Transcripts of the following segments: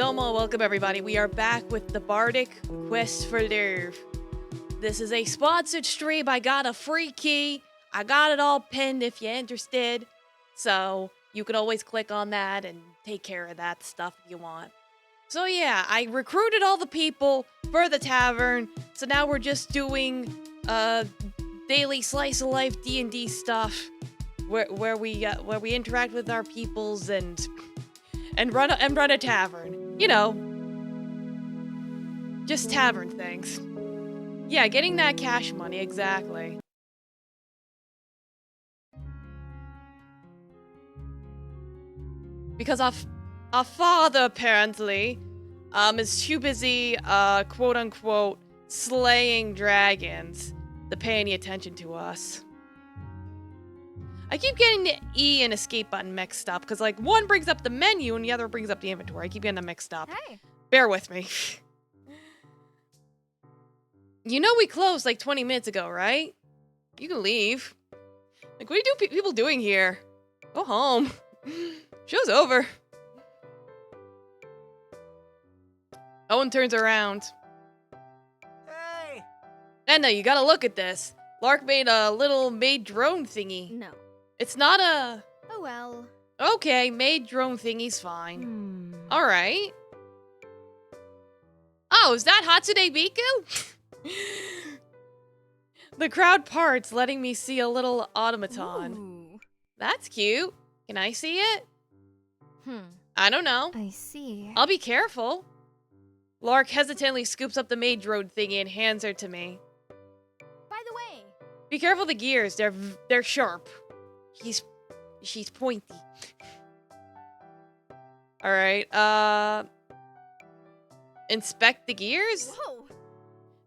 Domo, welcome everybody. We are back with the Bardic Quest for Love. This is a sponsored stream. I got a free key. I got it all pinned if you're interested. So you can always click on that and take care of that stuff if you want. So yeah, I recruited all the people for the tavern. So now we're just doing daily slice of life D&D stuff where we interact with our peoples and run a tavern. You know, just tavern things. Yeah, getting that cash money, exactly. Because our father, apparently, is too busy, quote-unquote, slaying dragons to pay any attention to us. I keep getting the E and escape button mixed up, because, like, one brings up the menu and the other brings up the inventory. I keep getting them mixed up. Hey. Bear with me. You know we closed, like, 20 minutes ago, right? You can leave. Like, what are people doing here? Go home. Show's over. Owen turns around. Hey! Edna, you gotta look at this. Lark made a little maid drone thingy. No. It's not a... Oh well. Okay, maid drone thingy's fine. Hmm. Alright. Oh, is that Hatsune Miku? The crowd parts, letting me see a little automaton. Ooh. That's cute. Can I see it? Hmm. I don't know. I see. I'll be careful. Lark hesitantly scoops up the maid drone thingy and hands her to me. By the way. Be careful the gears. They're sharp. She's pointy. All right. Inspect the gears? Whoa.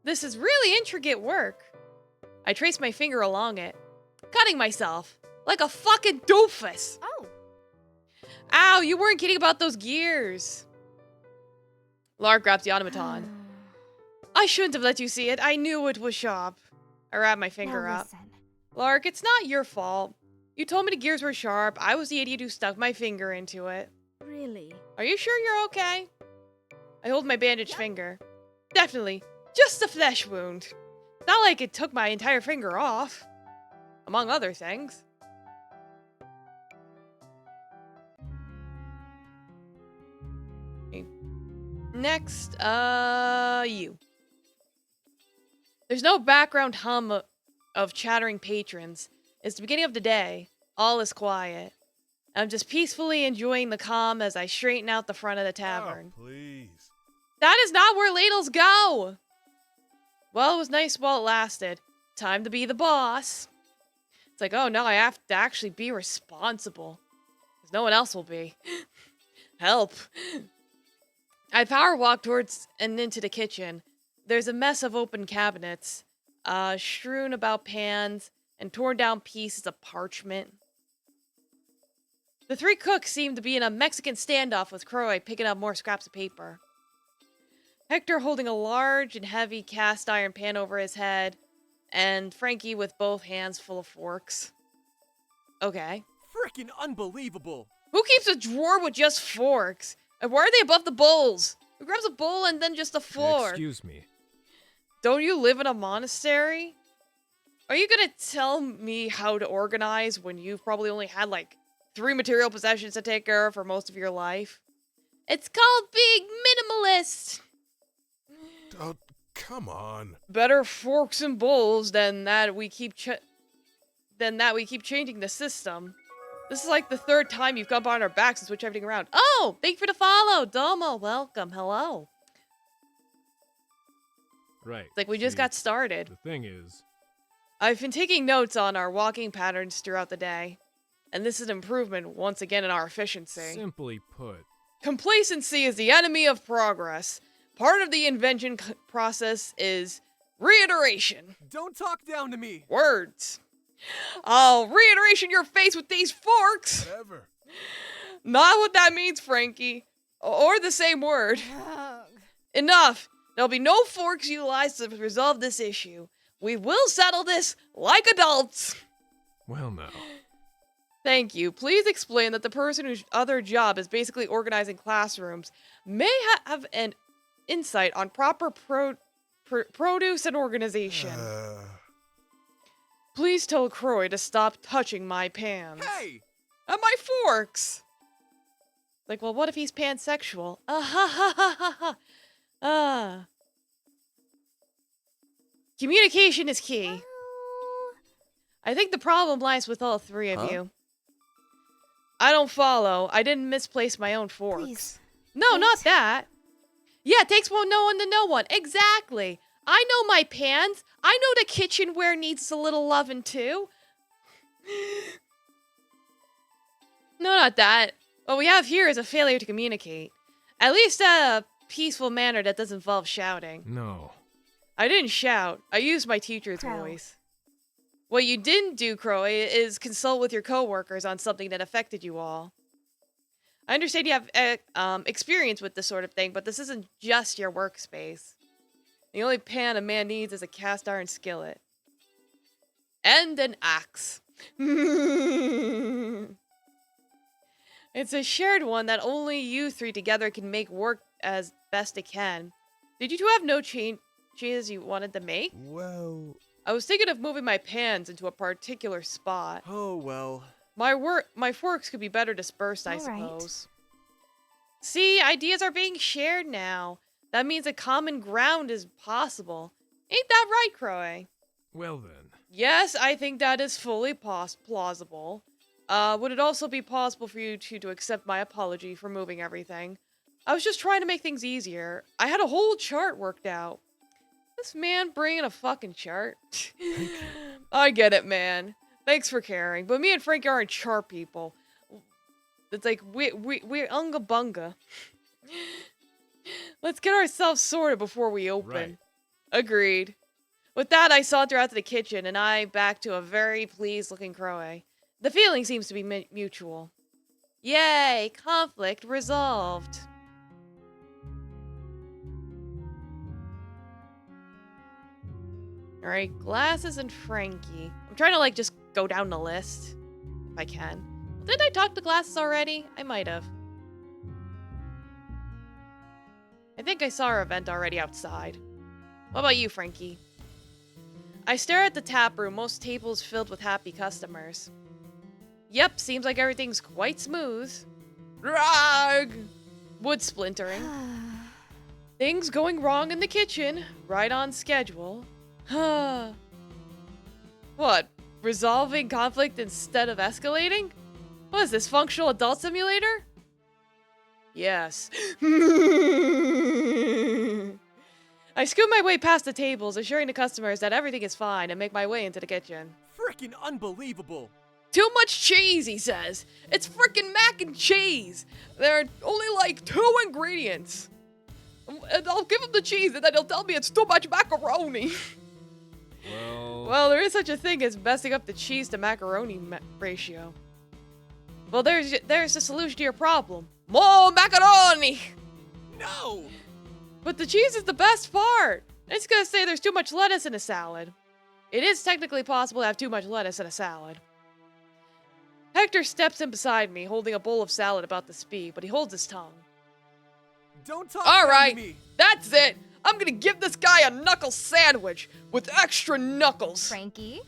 This is really intricate work. I trace my finger along it, cutting myself like a fucking doofus. Oh. Ow, you weren't kidding about those gears. Lark grabs the automaton. I shouldn't have let you see it. I knew it was sharp. I wrap my finger Now up. listen. Lark, it's not your fault. You told me the gears were sharp. I was the idiot who stuck my finger into it. Really? Are you sure you're okay? I hold my bandaged finger. Definitely. Just a flesh wound. Not like it took my entire finger off. Among other things. Okay. Next, you. There's no background hum of chattering patrons. It's the beginning of the day. All is quiet. I'm just peacefully enjoying the calm as I straighten out the front of the tavern. Oh, please. That is not where ladles go! Well, it was nice while it lasted. Time to be the boss. It's like, oh no, I have to actually be responsible. Because no one else will be. Help. I power walk towards and into the kitchen. There's a mess of open cabinets, strewn about pans, and torn down pieces of parchment. The three cooks seem to be in a Mexican standoff with Croy picking up more scraps of paper. Hector holding a large and heavy cast iron pan over his head, and Frankie with both hands full of forks. Okay. Frickin' unbelievable! Who keeps a drawer with just forks? And why are they above the bowls? Who grabs a bowl and then just a fork? Excuse me. Don't you live in a monastery? Are you gonna tell me how to organize when you've probably only had like 3 material possessions to take care of for most of your life? It's called being minimalist. Oh, come on. Better forks and bowls than that we keep changing the system. This is like the 3rd time you've come on our backs and switched everything around. Oh, thank you for the follow, Domo. Welcome, hello. Right. It's like we just see, got started. The thing is, I've been taking notes on our walking patterns throughout the day, and this is an improvement once again in our efficiency. simply put, Complacency is the enemy of progress. Part of the invention process is reiteration. Don't talk down to me! Words. I'll reiteration your face with these forks. Whatever. Not what that means, Frankie. Or the same word. Ugh. Enough. There'll be no forks utilized to resolve this issue. We will settle this like adults. well now. Thank you. Please explain that the person whose other job is basically organizing classrooms may have an insight on proper produce and organization. Please tell Croy to stop touching my pans. Hey! And my forks! Like, well, what if he's pansexual? Ha ha ha ha ha. Communication is key. Well, I think the problem lies with all three of Huh? you. I don't follow. I didn't misplace my own forks. please. No, Wait. not that. Yeah, it takes no one to know one. Exactly. I know my pans. I know the kitchenware needs a little loving too. No, not that. What we have here is a failure to communicate. At least a peaceful manner that doesn't involve shouting. No. I didn't shout. I used my teacher's Crow. voice. What you didn't do, Croy, is consult with your coworkers on something that affected you all. I understand you have experience with this sort of thing, but this isn't just your workspace. The only pan a man needs is a cast iron skillet. And an axe. It's a shared one that only you three together can make work as best it can. Did you two have no changes you wanted to make? Well... I was thinking of moving my pans into a particular spot. Oh, well. My forks could be better dispersed, I All right. suppose. See, ideas are being shared now. That means a common ground is possible. Ain't that right, Croy? Well then. Yes, I think that is fully plausible. Would it also be possible for you to accept my apology for moving everything? I was just trying to make things easier. I had a whole chart worked out. This man bringing a fucking chart? I get it, man. Thanks for caring, but me and Frankie aren't chart people. It's like, we're unga bunga. Let's get ourselves sorted before we open. Right. Agreed. With that, I saunter out to the kitchen, and I back to a very pleased-looking Croy. The feeling seems to be mutual. Yay! Conflict resolved. Alright, Glasses and Frankie. I'm trying to, like, just go down the list. If I can. Didn't I talk to Glasses already? I might have. I think I saw her event already outside. What about you, Frankie? I stare at the tap room, most tables filled with happy customers. Yep, seems like everything's quite smooth. Rag! Wood splintering. Things going wrong in the kitchen. Right on schedule. What? Resolving conflict instead of escalating? What is this, functional adult simulator? Yes. I scoot my way past the tables, assuring the customers that everything is fine, and make my way into the kitchen. Frickin' unbelievable. Too much cheese, he says. It's frickin' mac and cheese. There are only like 2 ingredients. And I'll give him the cheese, and then he'll tell me it's too much macaroni. Well, there is such a thing as messing up the cheese to macaroni ratio. Well, there's the solution to your problem. More macaroni! No! But the cheese is the best part. It's gonna say there's too much lettuce in a salad. It is technically possible to have too much lettuce in a salad. Hector steps in beside me, holding a bowl of salad about to speak, but he holds his tongue. Don't talk All down right, to me. that's it. I'm gonna give this guy a knuckle sandwich with extra knuckles. Frankie?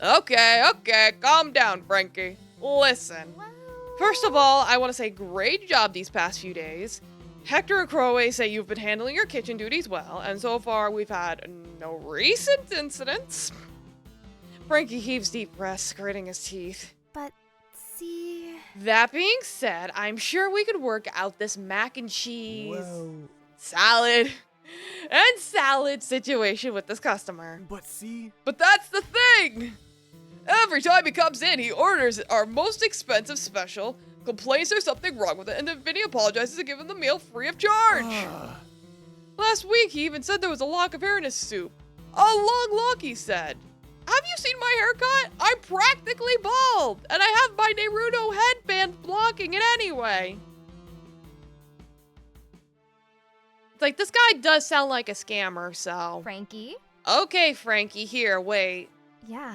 Okay, calm down, Frankie. Listen. Well, First of all, I want to say great job these past few days. Hector and Crowe say you've been handling your kitchen duties well, and so far we've had no recent incidents. Frankie heaves deep breaths, gritting his teeth. but see... That being said, I'm sure we could work out this mac and cheese, salad situation with this customer. But see... But that's the thing! Every time he comes in, he orders our most expensive special, complains there's something wrong with it, and then Vinny apologizes to give him the meal free of charge. Last week, he even said there was a lock of hair in his soup. A long lock, he said. Have you seen my haircut? I'm practically bald, and I have my Naruto headband blocking it anyway. It's like, this guy does sound like a scammer, so... Frankie? Okay, Frankie, here, wait. Yeah.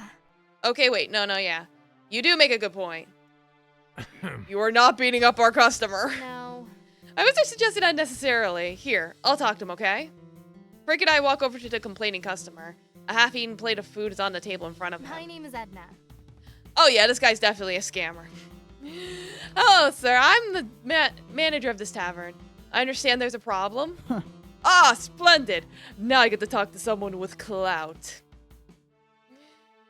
Okay, wait, no, yeah. You do make a good point. You are not beating up our customer. No. I was just suggesting unnecessarily. Here, I'll talk to him, okay? Frank and I walk over to the complaining customer. A half-eaten plate of food is on the table in front of him. My name is Edna. Oh yeah, this guy's definitely a scammer. Hello, sir. I'm the manager of this tavern. I understand there's a problem. Ah, splendid. Now I get to talk to someone with clout.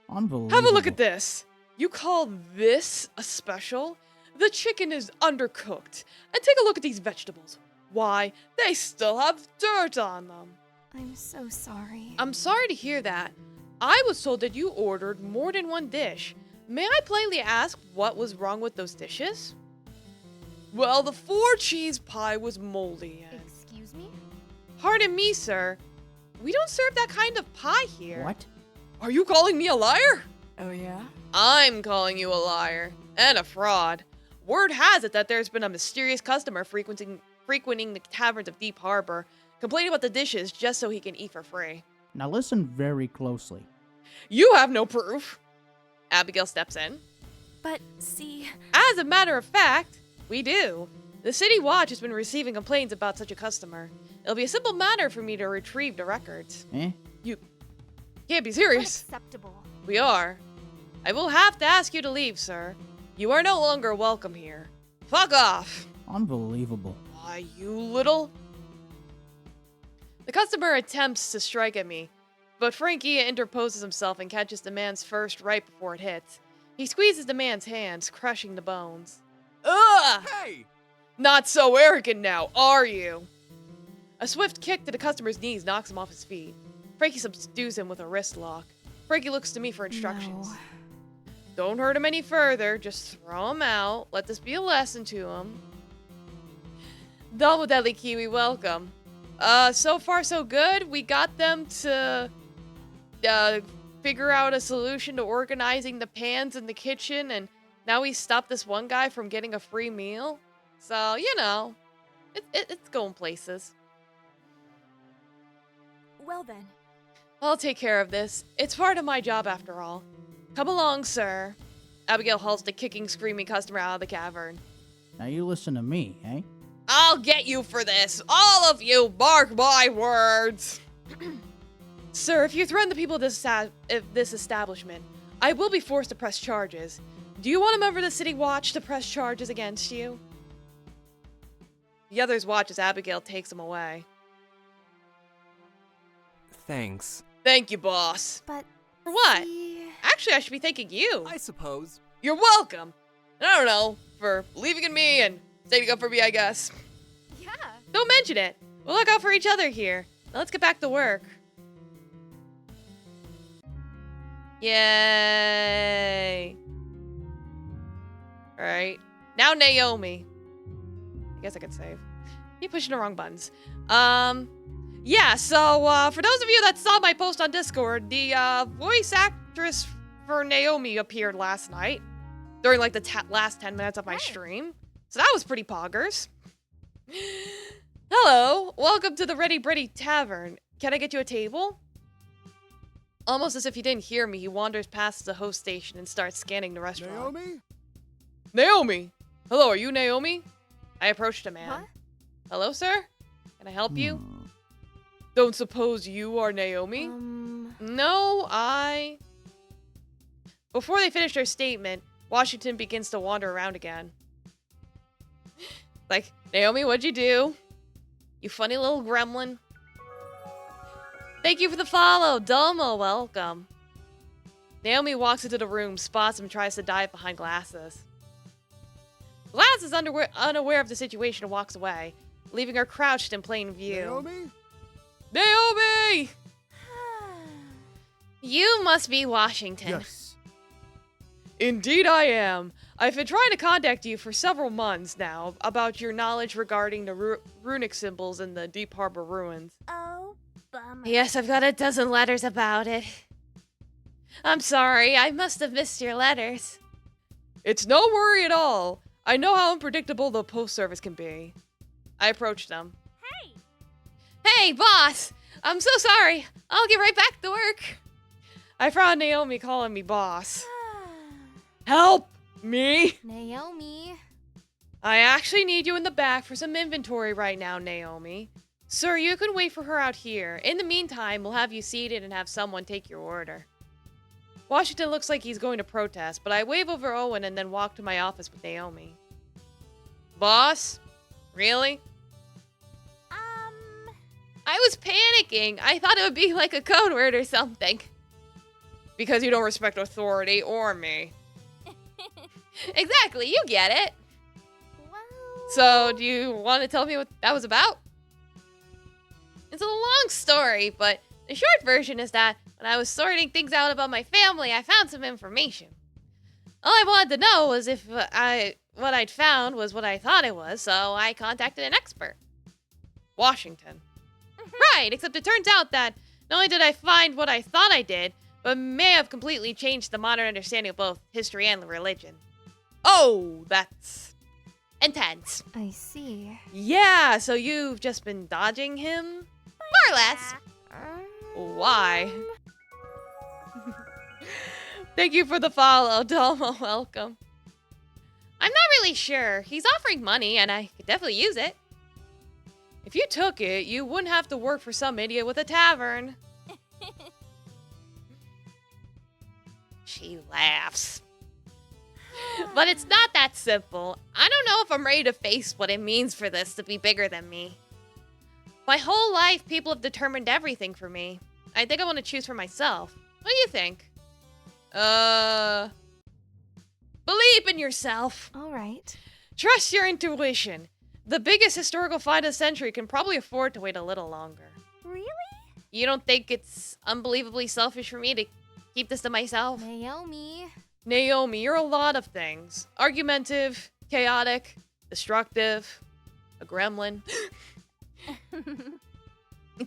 Unbelievable. Have a look at this. You call this a special? The chicken is undercooked. And take a look at these vegetables. Why, they still have dirt on them. I'm so sorry. I'm sorry to hear that. I was told that you ordered more than one dish. May I politely ask what was wrong with those dishes? Well, the 4-cheese pie was moldy and... Excuse me? Pardon me, sir. We don't serve that kind of pie here. What? Are you calling me a liar? Oh, yeah? I'm calling you a liar. And a fraud. Word has it that there's been a mysterious customer frequenting the taverns of Deep Harbor, complaining about the dishes just so he can eat for free. Now listen very closely. You have no proof. Abigail steps in. But, see... As a matter of fact, we do. The City Watch has been receiving complaints about such a customer. It'll be a simple matter for me to retrieve the records. You can't be serious. Unacceptable. We are. I will have to ask you to leave, sir. You are no longer welcome here. Fuck off. Unbelievable. Why, you little... The customer attempts to strike at me, but Frankie interposes himself and catches the man's first right before it hits. He squeezes the man's hands, crushing the bones. Ugh! Hey! Not so arrogant now, are you? A swift kick to the customer's knees knocks him off his feet. Frankie subdues him with a wrist lock. Frankie looks to me for instructions. No. Don't hurt him any further, just throw him out. Let this be a lesson to him. Double Deadly Kiwi, welcome. So far so good. We got them to figure out a solution to organizing the pans in the kitchen, and now we stopped this one guy from getting a free meal. So, you know, it's going places. Well then. I'll take care of this. It's part of my job after all. Come along, sir. Abigail hauls the kicking, screaming customer out of the cavern. Now you listen to me, eh? I'll get you for this. All of you, mark my words. Sir, if you threaten the people of this establishment, I will be forced to press charges. Do you want a member of the City Watch to press charges against you? The others watch as Abigail takes him away. Thanks. Thank you, boss. But... For what? see... Actually, I should be thanking you. I suppose. You're welcome. I don't know, for believing in me and standing up for me, I guess. Yeah. Don't mention it. We'll look out for each other here. Now let's get back to work. Yay. Alright. Now Naomi. I guess I could save. Keep pushing the wrong buttons. Yeah, so, for those of you that saw my post on Discord, the, voice actress for Naomi appeared last night. During, like, the last 10 minutes of my stream. So that was pretty poggers. Hello, welcome to the Ready Bready Tavern. Can I get you a table? Almost as if he didn't hear me, he wanders past the host station and starts scanning the restaurant. Naomi? Naomi! Hello, are you Naomi? I approached a man. Huh? Hello, sir? Can I help you? Don't suppose you are Naomi? No, I... Before they finish their statement, Washington begins to wander around again. Like, Naomi, what'd you do? You funny little gremlin. Thank you for the follow. Domo, welcome. Naomi walks into the room, spots him, tries to dive behind glasses. Glass is unaware of the situation and walks away, leaving her crouched in plain view. Naomi? Naomi! You must be Washington. Yes. Indeed I am. I've been trying to contact you for several months now about your knowledge regarding the runic symbols in the Deep Harbor ruins. Oh, bummer. Yes, I've got a dozen letters about it. I'm sorry, I must have missed your letters. It's no worry at all. I know how unpredictable the post service can be. I approached them. Hey! Hey, boss! I'm so sorry. I'll get right back to work. I found Naomi calling me boss. Help! Me? Naomi. I actually need you in the back for some inventory right now, Naomi. Sir, you can wait for her out here. In the meantime, we'll have you seated and have someone take your order. Washington looks like he's going to protest, but I wave over Owen and then walk to my office with Naomi. Boss? Really? I was panicking. I thought it would be like a code word or something. Because you don't respect authority or me. Exactly, you get it. Well... So, do you want to tell me what that was about? It's a long story, but the short version is that when I was sorting things out about my family, I found some information. All I wanted to know was if what I'd found was what I thought it was, so I contacted an expert. Washington. Right, except it turns out that not only did I find what I thought I did, but may have completely changed the modern understanding of both history and religion. Oh, that's intense. I see. Yeah, so you've just been dodging him? More or less. Why? Thank you for the follow, Domo. Welcome. I'm not really sure. He's offering money, and I could definitely use it. If you took it, you wouldn't have to work for some idiot with a tavern. She laughs. But it's not that simple. I don't know if I'm ready to face what it means for this to be bigger than me. My whole life, people have determined everything for me. I think I want to choose for myself. What do you think? Believe in yourself. All right. Trust your intuition. The biggest historical fight of the century can probably afford to wait a little longer. Really? You don't think it's unbelievably selfish for me to keep this to myself? Naomi. Naomi, you're a lot of things. Argumentative, chaotic, destructive, a gremlin.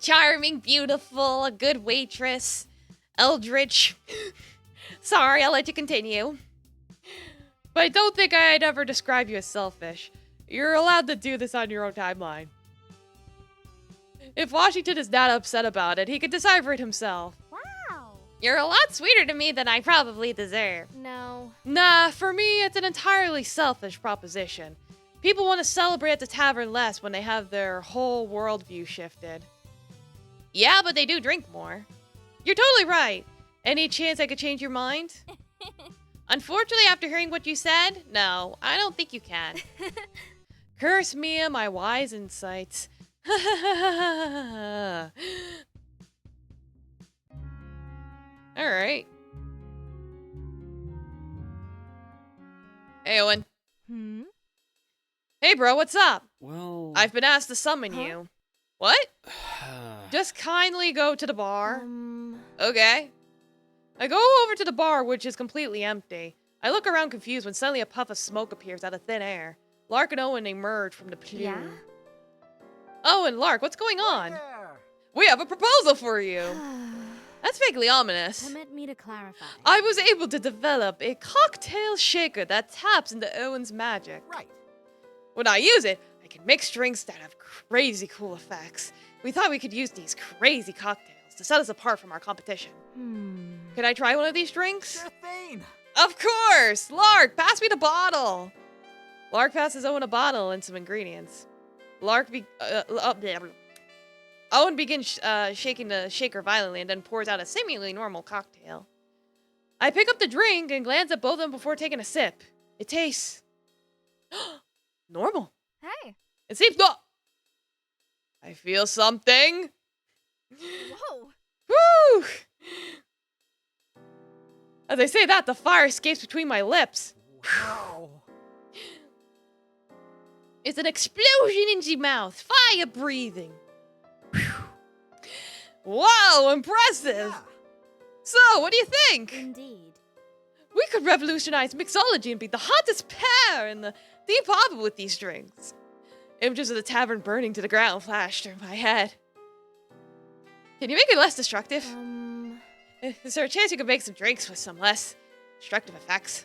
Charming, beautiful, a good waitress, eldritch. Sorry, I'll let you continue. But I don't think I'd ever describe you as selfish. You're allowed to do this on your own timeline. If Washington is not upset about it, he could decipher it himself. Wow. You're a lot sweeter to me than I probably deserve. No. Nah, for me, it's an entirely selfish proposition. People want to celebrate at the tavern less when they have their whole worldview shifted. Yeah, but they do drink more. You're totally right. Any chance I could change your mind? Unfortunately, after hearing what you said, no, I don't think you can. Curse me and my wise insights. Alright. Hey, Owen. Hmm? Hey, bro, what's up? Well... I've been asked to summon you. What? Just kindly go to the bar. Okay. I go over to the bar, which is completely empty. I look around confused when suddenly a puff of smoke appears out of thin air. Lark and Owen emerge from the plume. Yeah? Owen, Lark, what's going on? There. We have a proposal for you. That's vaguely ominous. Permit me to clarify. I was able to develop a cocktail shaker that taps into Owen's magic. Right. When I use it, I can mix drinks that have crazy cool effects. We thought we could use these crazy cocktails to set us apart from our competition. Can I try one of these drinks? Sure thing. Of course! Lark, pass me the bottle! Lark passes Owen a bottle and some ingredients. Owen begins shaking the shaker violently and then pours out a seemingly normal cocktail. I pick up the drink and glance at both of them before taking a sip. It tastes... normal. Hey. It seems not... I feel something. Whoa. Woo! As I say that, the fire escapes between my lips. Wow. It's an explosion in the mouth. Fire breathing. Wow, impressive. Yeah. So, what do you think? Indeed. We could revolutionize mixology and be the hottest pair in the deep harbor with these drinks. Images of the tavern burning to the ground flashed through my head. Can you make it less destructive? Is there a chance you could make some drinks with some less destructive effects?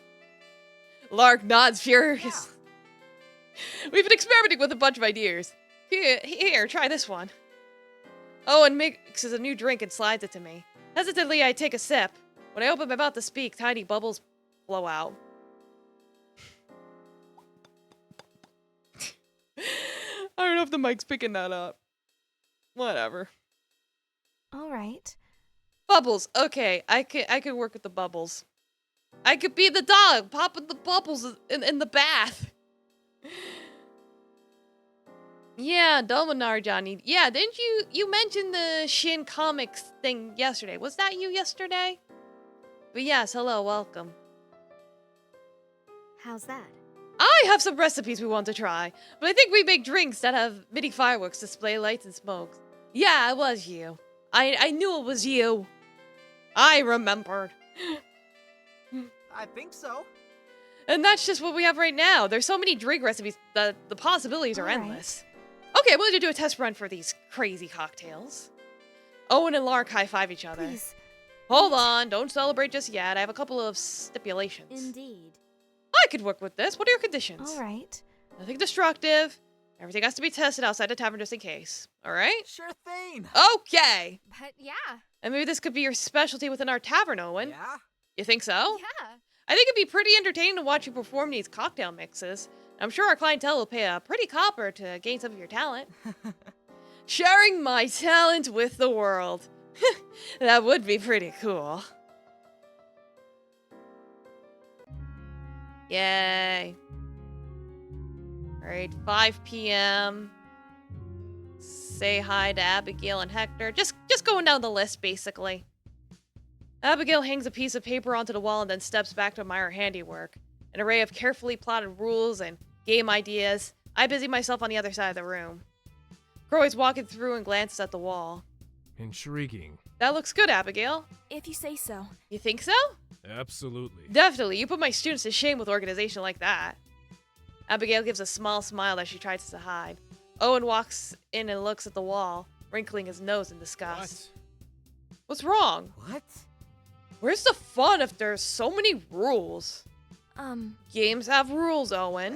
Lark nods furious. We've been experimenting with a bunch of ideas. Here, try this one. Owen mixes a new drink and slides it to me. Hesitantly, I take a sip. When I open my mouth to speak, tiny bubbles blow out. know if the mic's picking that up. Whatever. All right. Bubbles. Okay, I could work with the bubbles. I could be the dog, popping the bubbles in the bath. Yeah, Dominar Johnny. Yeah, didn't you mention the Shin Comics thing yesterday? Was that you yesterday? But yes, hello, welcome. How's that? I have some recipes we want to try, but I think we make drinks that have mini fireworks, display lights, and smokes. Yeah, it was you. I knew it was you. I remembered. I think so. And that's just what we have right now. There's so many drink recipes that the possibilities are All right. endless. Okay, I'm willing to do a test run for these crazy cocktails. Owen and Lark high-five each other. Please. Hold on, don't celebrate just yet. I have a couple of stipulations. Indeed. I could work with this. What are your conditions? All right. Nothing destructive. Everything has to be tested outside the tavern just in case. All right? Sure thing. Okay. But yeah. And maybe this could be your specialty within our tavern, Owen. Yeah? You think so? Yeah. I think it'd be pretty entertaining to watch you perform these cocktail mixes. I'm sure our clientele will pay a pretty copper to gain some of your talent. Sharing my talent with the world. That would be pretty cool. Yay. Alright, 5 p.m. Say hi to Abigail and Hector. Just going down the list, basically. Abigail hangs a piece of paper onto the wall and then steps back to admire her handiwork. An array of carefully plotted rules and game ideas. I busy myself on the other side of the room. Crowy's walking through and glances at the wall. Intriguing. That looks good, Abigail. If you say so. You think so? Absolutely. Definitely. You put my students to shame with organization like that. Abigail gives a small smile as she tries to hide. Owen walks in and looks at the wall, wrinkling his nose in disgust. What's wrong? What? Where's the fun if there's so many rules? Games have rules, Owen.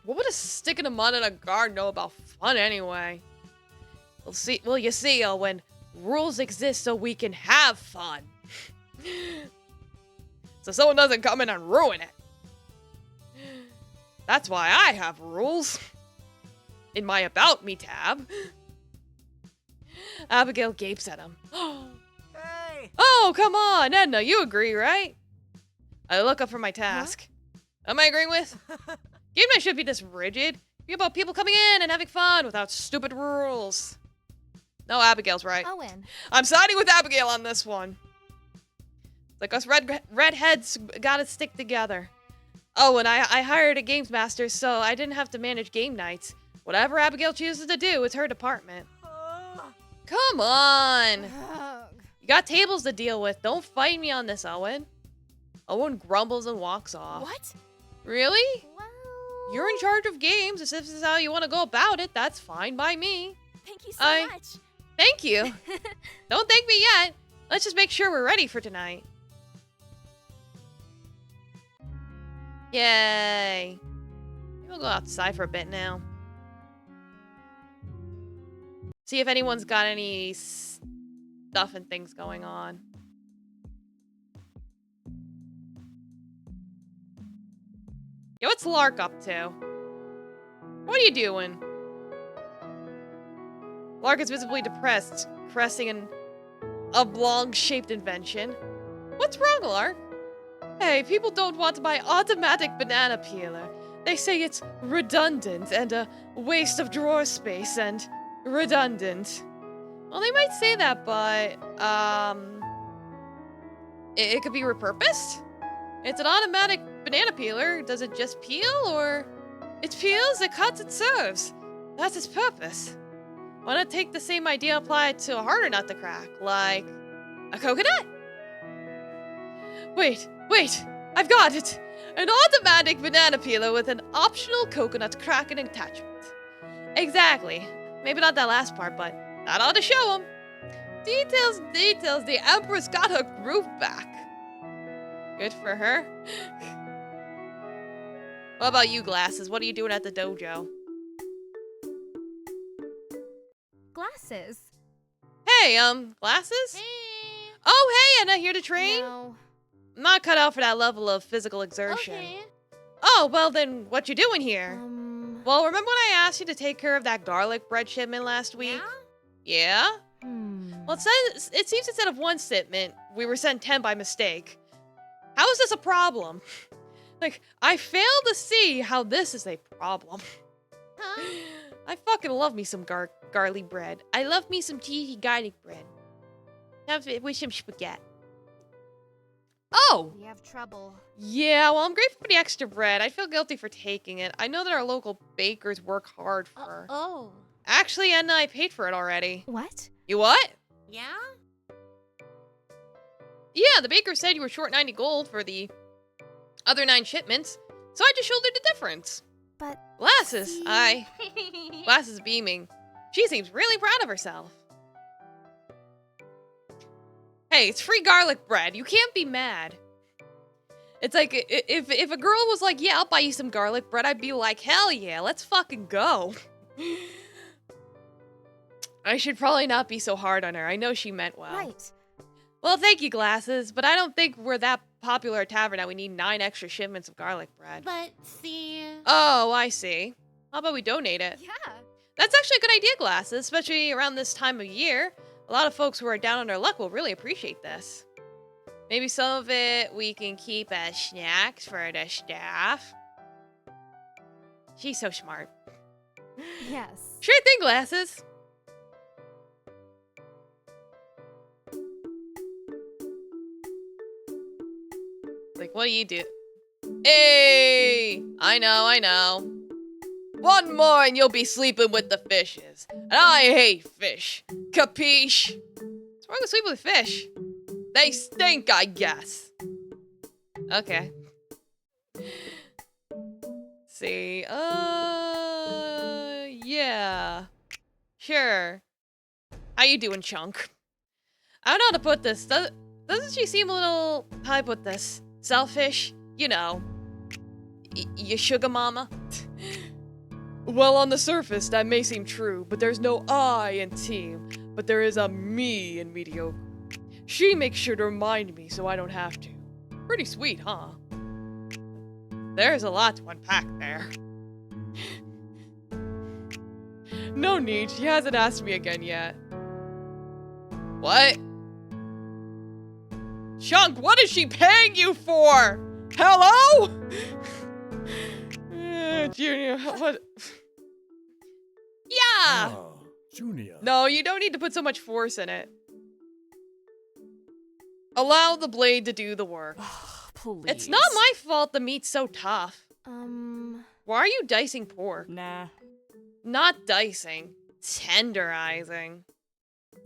What would a stick in the mud and a guard know about fun anyway? Well, you see, Owen, rules exist so we can have fun. So someone doesn't come in and ruin it. That's why I have rules. In my About Me tab. Abigail gapes at him. Hey! Oh, come on, Edna, you agree, right? I look up from my task. Am I agreeing with? Game night should be this rigid. Be about people coming in and having fun without stupid rules. No, Abigail's right. Owen. I'm siding with Abigail on this one. Like us redheads gotta stick together. Oh, and I hired a games master, so I didn't have to manage game nights. Whatever Abigail chooses to do, it's her department. Come on! Ugh. You got tables to deal with. Don't fight me on this, Owen. Owen grumbles and walks off. What? Really? Well. You're in charge of games. If this is how you want to go about it, that's fine by me. Thank you so much. Thank you. Don't thank me yet. Let's just make sure we're ready for tonight. Yay. Maybe we'll go outside for a bit now. See if anyone's got any stuff and things going on. Yo, what's Lark up to? What are you doing? Lark is visibly depressed, caressing an oblong-shaped invention. What's wrong, Lark? Hey, people don't want my automatic banana peeler. They say it's redundant and a waste of drawer space and redundant. Well, they might say that, but, it could be repurposed? It's an automatic banana peeler. Does it just peel, or? It peels, it cuts, it serves. That's its purpose. Why not take the same idea and apply it to a harder nut to crack, like a coconut? Wait, I've got it! An automatic banana peeler with an optional coconut cracking attachment. Exactly. Maybe not that last part, but that ought to show them. Details, the Empress got her groove back. Good for her. What about you, Glasses? What are you doing at the dojo? Glasses. Hey, Glasses? Hey. Oh, hey, Anna, here to train? No. I'm not cut out for that level of physical exertion. Okay. Oh, well then, what you doing here? Well, remember when I asked you to take care of that garlic bread shipment last week? Yeah? Well, it seems instead of one shipment, we were sent 10 by mistake. How is this a problem? Like, I fail to see how this is a problem. Huh? I fucking love me some garlic bread. I love me some cheesy garlic bread. Have it with some spaghetti. Oh! We have trouble. Yeah, well, I'm grateful for the extra bread. I feel guilty for taking it. I know that our local bakers work hard for. Oh. Actually, Edna, I paid for it already. What? You what? Yeah? Yeah, the baker said you were short 90 gold for the other 9 shipments, so I just shouldered the difference. But... Glasses, see- Glasses beaming. She seems really proud of herself. Hey, it's free garlic bread. You can't be mad. It's like, if a girl was like, yeah, I'll buy you some garlic bread, I'd be like, hell yeah, let's fucking go. I should probably not be so hard on her. I know she meant well. Right. Well, thank you, Glasses, but I don't think we're that popular a tavern that we need 9 extra shipments of garlic bread. But see... Oh, I see. How about we donate it? Yeah. That's actually a good idea, Glasses, especially around this time of year. A lot of folks who are down on their luck will really appreciate this. Maybe some of it we can keep as snacks for the staff. She's so smart. Yes. Sure thing, Glasses. Like, what do you do? Hey! I know. One more and you'll be sleeping with the fishes. And I hate fish. Capiche? What's wrong with sleeping with fish? They stink, I guess. Okay. See, yeah. Sure. How you doing, Chunk? I don't know how to put this. Doesn't she seem a little, how do I put this? Selfish? You know. You sugar mama? Well, on the surface, that may seem true, but there's no I in team, but there is a me in mediocre. She makes sure to remind me so I don't have to. Pretty sweet, huh? There's a lot to unpack there. No need, she hasn't asked me again yet. What? Chunk, what is she paying you for? Hello? Junior, what? Yeah! Oh, Junior. No, you don't need to put so much force in it. Allow the blade to do the work. Please. It's not my fault the meat's so tough. Why are you dicing pork? Nah. Not dicing. Tenderizing.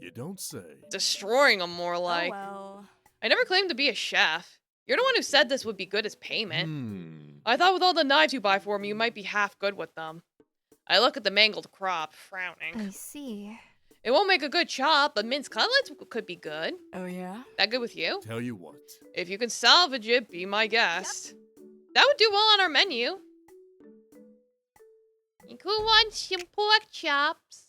You don't say. Destroying them more like. Oh well. I never claimed to be a chef. You're the one who said this would be good as payment. Hmm. I thought with all the knives you buy for me, you might be half good with them. I look at the mangled crop, frowning. I see. It won't make a good chop, but minced cutlets could be good. Oh yeah? That good with you? Tell you what. If you can salvage it, be my guest. That would do well on our menu. Who wants some pork chops?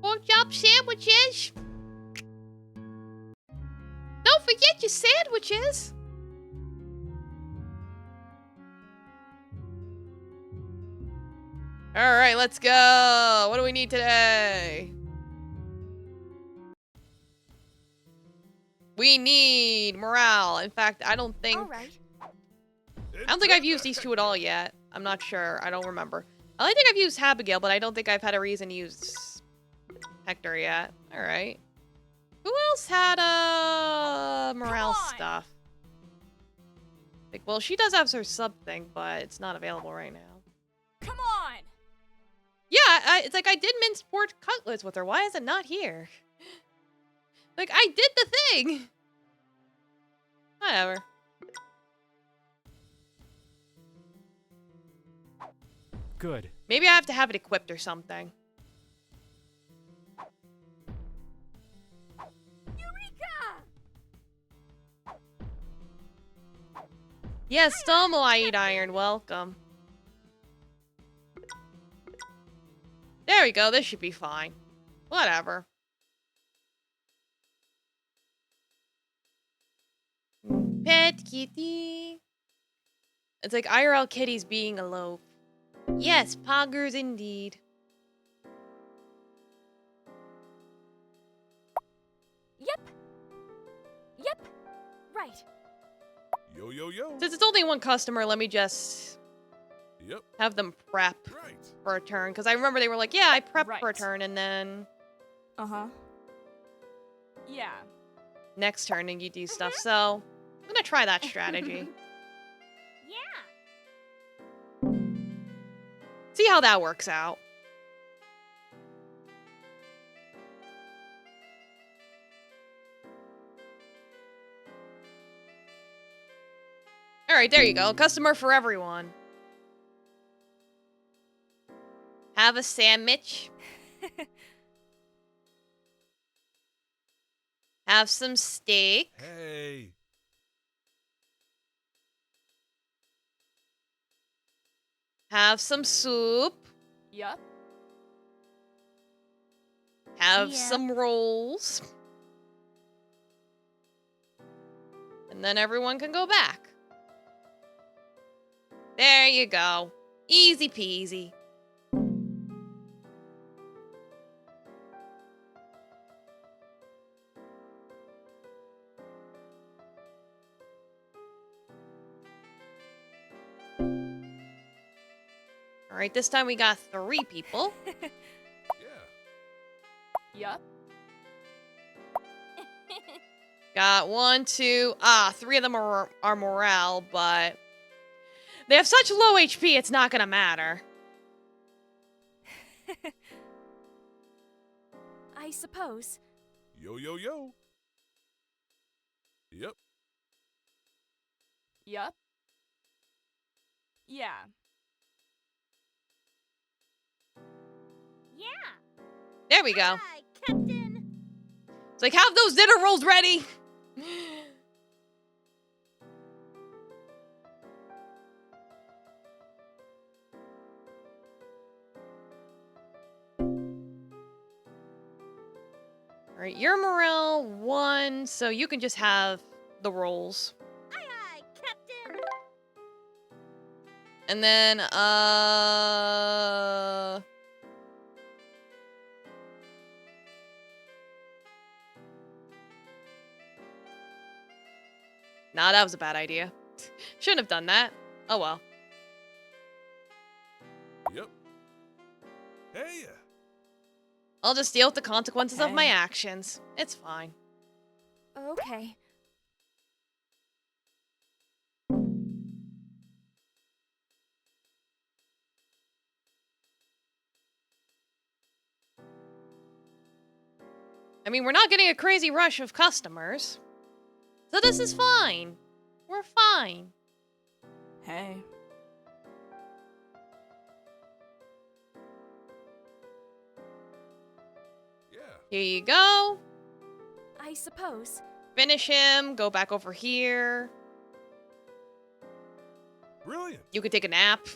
Pork chop sandwiches? Don't forget your sandwiches. All right, let's go. What do we need today? We need morale. In fact, I don't think I've used these two at all yet. I'm not sure. I don't remember. I only think I've used Abigail, but I don't think I've had a reason to use Hector yet. All right. Who else had morale stuff? Like, well, she does have her sub thing, but it's not available right now. Come on! Yeah, it's like I did minced pork cutlets with her. Why is it not here? Like, I did the thing. Whatever. Good. Maybe I have to have it equipped or something. Yes, Stomoite Iron, welcome. There we go, this should be fine. Whatever. Pet kitty. It's like IRL kitties being a loaf. Yes, poggers indeed. Yep. Yep. Right. Yo, yo, yo. Since it's only one customer, let me just Yep. have them prep Right. for a turn. Because I remember they were like, yeah, I prepped for a Right. turn, and then Uh-huh. Yeah. next turn and you do stuff. So I'm gonna try that strategy. Yeah. See how that works out. Alright, there you go. Customer for everyone. Have a sandwich. Have some steak. Hey. Have some soup. Yep. Have Yeah. some rolls. And then everyone can go back. There you go. Easy peasy. Alright, this time we got 3 people. Yeah. Yep. Got 1, 2, 3 of them are morale, but they have such low HP, it's not gonna matter. I suppose. Yo, yo, yo. Yep. Yep. Yeah. There we go. Hi, Captain. It's like, have those dinner rolls ready! Alright, your morale 1, so you can just have the rolls. Aye, Captain. And then, nah, that was a bad idea. Shouldn't have done that. Oh well. Yep. Hey. I'll just deal with the consequences of my Okay. actions. It's fine. Okay. I mean, we're not getting a crazy rush of customers. So this is fine. We're fine. Hey. Yeah. Here you go. I suppose. Finish him. Go back over here. Brilliant. You could take a nap.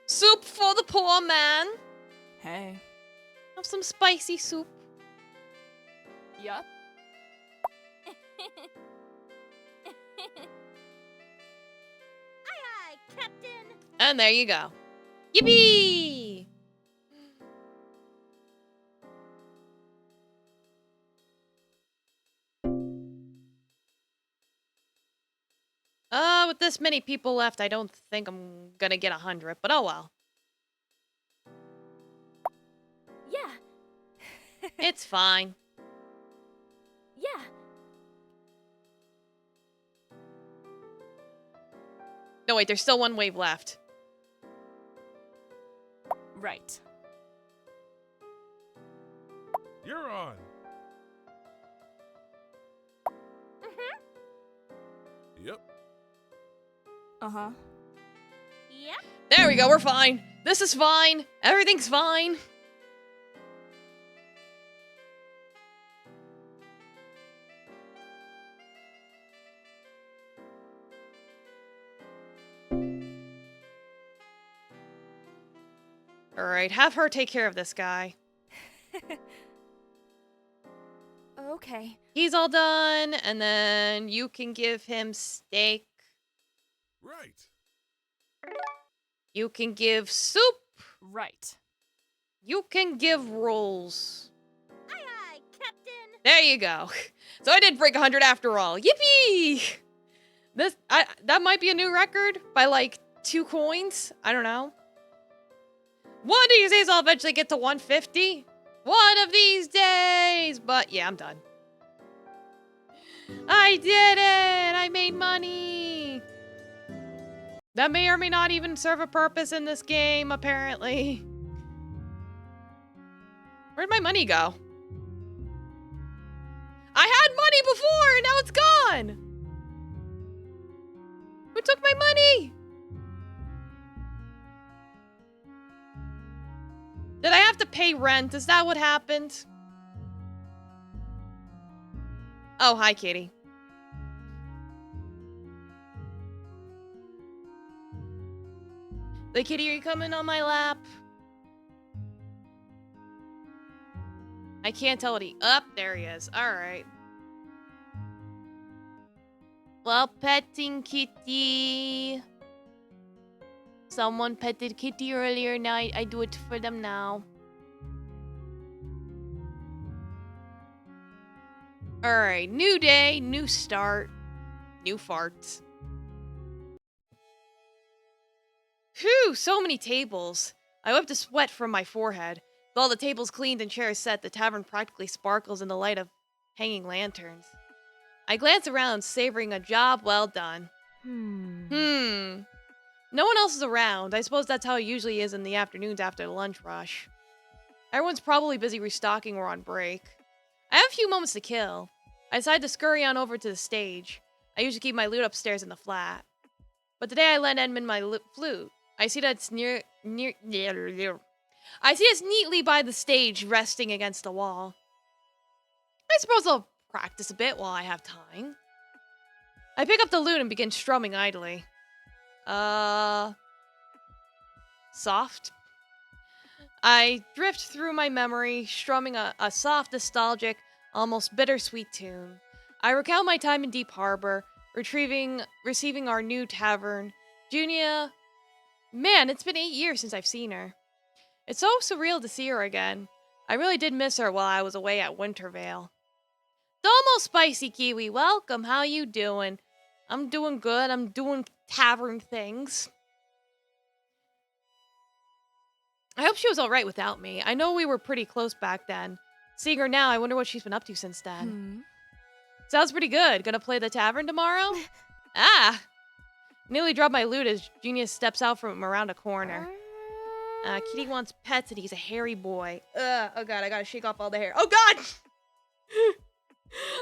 Soup for the poor man. Hey. Have some spicy soup. Yep. Aye, Captain. And there you go. Yippee! With this many people left, I don't think I'm gonna get 100, but oh well. Yeah. It's fine. Yeah. No, wait, there's still 1 wave left. Right. You're on. Yep. Uh-huh. Yep. There we go, we're fine. This is fine. Everything's fine. Alright, have her take care of this guy. Okay. He's all done, and then you can give him steak. Right. You can give soup. Right. You can give rolls. Aye, aye, Captain. There you go. So I did break 100 after all. Yippee! That might be a new record by like 2 coins. I don't know. One of these days I'll eventually get to 150. One of these days. But yeah, I'm done. I did it! I made money! That may or may not even serve a purpose in this game, apparently. Where'd my money go? I had money before, and now it's gone! Who took my money? Did I have to pay rent? Is that what happened? Oh, hi, kitty. The kitty, are you coming on my lap? I can't tell what he... Up, there he is. Alright. Well, petting kitty. Someone petted kitty earlier. Now I do it for them now. Alright, new day, new start, new farts. Phew, so many tables. I wiped the sweat from my forehead. With all the tables cleaned and chairs set, the tavern practically sparkles in the light of hanging lanterns. I glance around, savoring a job well done. No one else is around. I suppose that's how it usually is in the afternoons after the lunch rush. Everyone's probably busy restocking or on break. I have a few moments to kill. I decide to scurry on over to the stage. I usually keep my loot upstairs in the flat. But today I lent Edmund my flute. I see that it's I see it's neatly by the stage, resting against the wall. I suppose I'll practice a bit while I have time. I pick up the lute and begin strumming idly. Soft? I drift through my memory, strumming a soft, nostalgic, almost bittersweet tune. I recount my time in Deep Harbor, receiving our new tavern. Junia... Man, it's been 8 years since I've seen her. It's so surreal to see her again. I really did miss her while I was away at Wintervale. Domo Spicy Kiwi, welcome. How you doing? I'm doing good. I'm doing tavern things. I hope she was alright without me. I know we were pretty close back then. Seeing her now, I wonder what she's been up to since then. Sounds pretty good. Gonna play the tavern tomorrow? Ah! Nearly dropped my loot as Genius steps out from around a corner. Kitty wants pets and he's a hairy boy. Oh god, I gotta shake off all the hair. Oh god!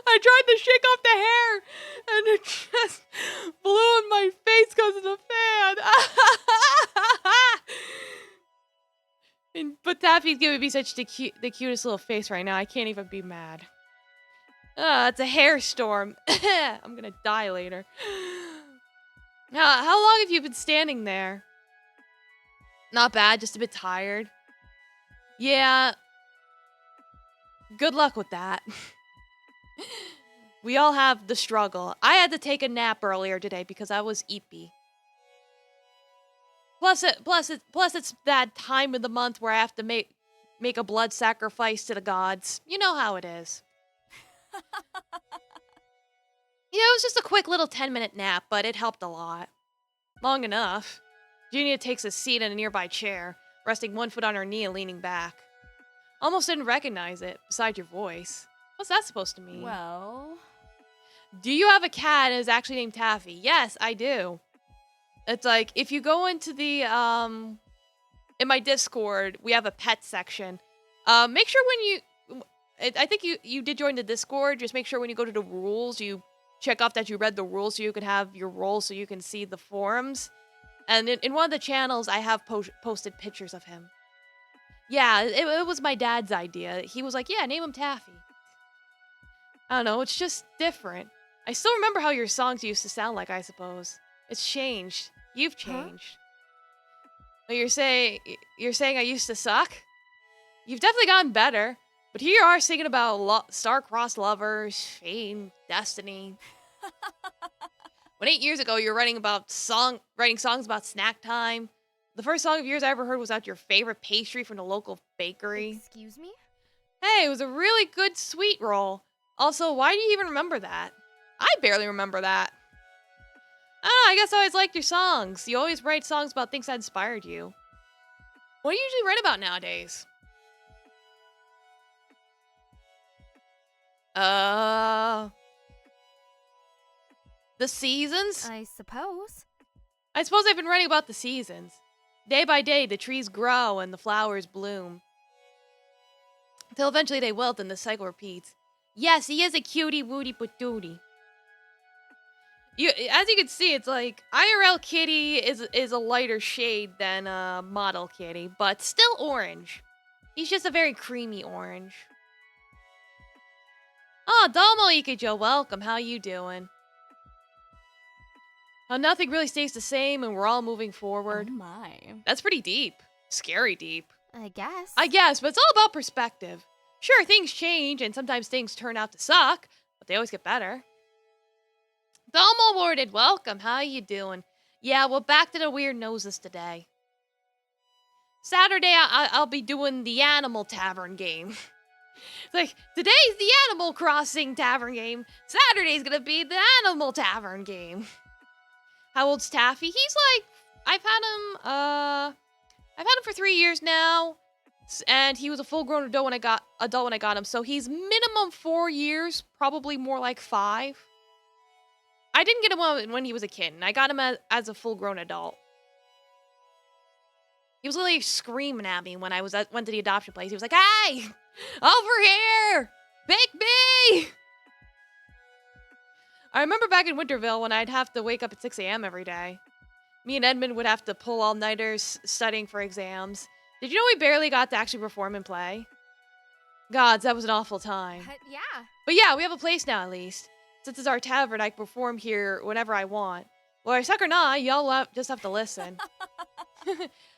I tried to shake off the hair and it just blew in my face because of the fan. But Taffy's giving me such the cutest little face right now. I can't even be mad. It's a hair storm. I'm gonna die later. How long have you been standing there? Not bad, just a bit tired. Yeah. Good luck with that. We all have the struggle. I had to take a nap earlier today because I was eepy. Plus it's that time of the month where I have to make a blood sacrifice to the gods. You know how it is. It was just a quick little 10-minute nap, but it helped a lot. Long enough. Junia takes a seat in a nearby chair, resting one foot on her knee and leaning back. Almost didn't recognize it, besides your voice. What's that supposed to mean? Well... Do you have a cat and is actually named Taffy? Yes, I do. It's like, if you go into the, in my Discord, we have a pet section. Make sure when you... I think you did join the Discord. Just make sure when you go to the rules, you check off that you read the rules so you can have your role so you can see the forums. And in one of the channels, I have posted pictures of him. Yeah, it was my dad's idea. He was like, yeah, name him Taffy. I don't know, it's just different. I still remember how your songs used to sound like, I suppose. It's changed. You've changed. But you're saying I used to suck? You've definitely gotten better. But here you are singing about star-crossed lovers, fame, destiny. When 8 years ago you were writing songs about snack time. The first song of yours I ever heard was about your favorite pastry from the local bakery. Excuse me? Hey, it was a really good sweet roll. Also, why do you even remember that? I barely remember that. I guess I always liked your songs. You always write songs about things that inspired you. What do you usually write about nowadays? The seasons? I suppose. I suppose I've been writing about the seasons. Day by day, the trees grow and the flowers bloom. Till eventually they wilt and the cycle repeats. Yes, he is a cutie wootie patootie. As you can see, it's like IRL Kitty is a lighter shade than model Kitty, but still orange. He's just a very creamy orange. Oh, domo Ikejo, welcome. How you doing? How nothing really stays the same and we're all moving forward. Oh my. That's pretty deep. Scary deep. I guess. I guess, but it's all about perspective. Sure, things change and sometimes things turn out to suck, but they always get better. Domo Warded, welcome. How you doing? Yeah, well, back to the weird noses today. Saturday, I'll be doing the Animal Tavern game. It's like, today's the Animal Crossing Tavern game. Saturday's gonna be the Animal Tavern game. How old's Taffy? He's like, I've had him for 3 years now, and he was a full-grown adult when I got him. So he's minimum 4 years, probably more like 5. I didn't get him when he was a kitten. I got him as a full-grown adult. He was literally screaming at me when I went to the adoption place. He was like, "Hey, over here, pick me!" I remember back in Winterville when I'd have to wake up at 6 a.m. every day. Me and Edmund would have to pull all-nighters studying for exams. Did you know we barely got to actually perform and play? Gods, that was an awful time. Yeah. But yeah, we have a place now at least. Since it's our tavern, I can perform here whenever I want. Whether I suck or not, y'all just have to listen.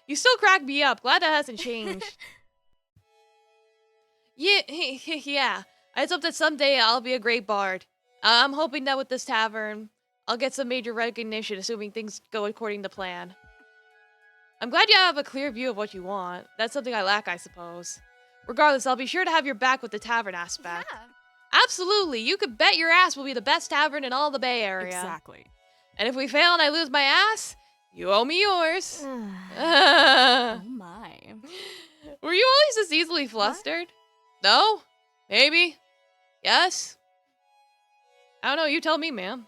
You still crack me up. Glad that hasn't changed. Yeah. I just hope that someday I'll be a great bard. I'm hoping that with this tavern, I'll get some major recognition, assuming things go according to plan. I'm glad you have a clear view of what you want. That's something I lack, I suppose. Regardless, I'll be sure to have your back with the tavern aspect. Yeah. Absolutely, you could bet your ass we'll be the best tavern in all the Bay Area. Exactly. And if we fail and I lose my ass, you owe me yours. Oh my. Were you always this easily flustered? No? Maybe? Yes? I don't know, you tell me, man.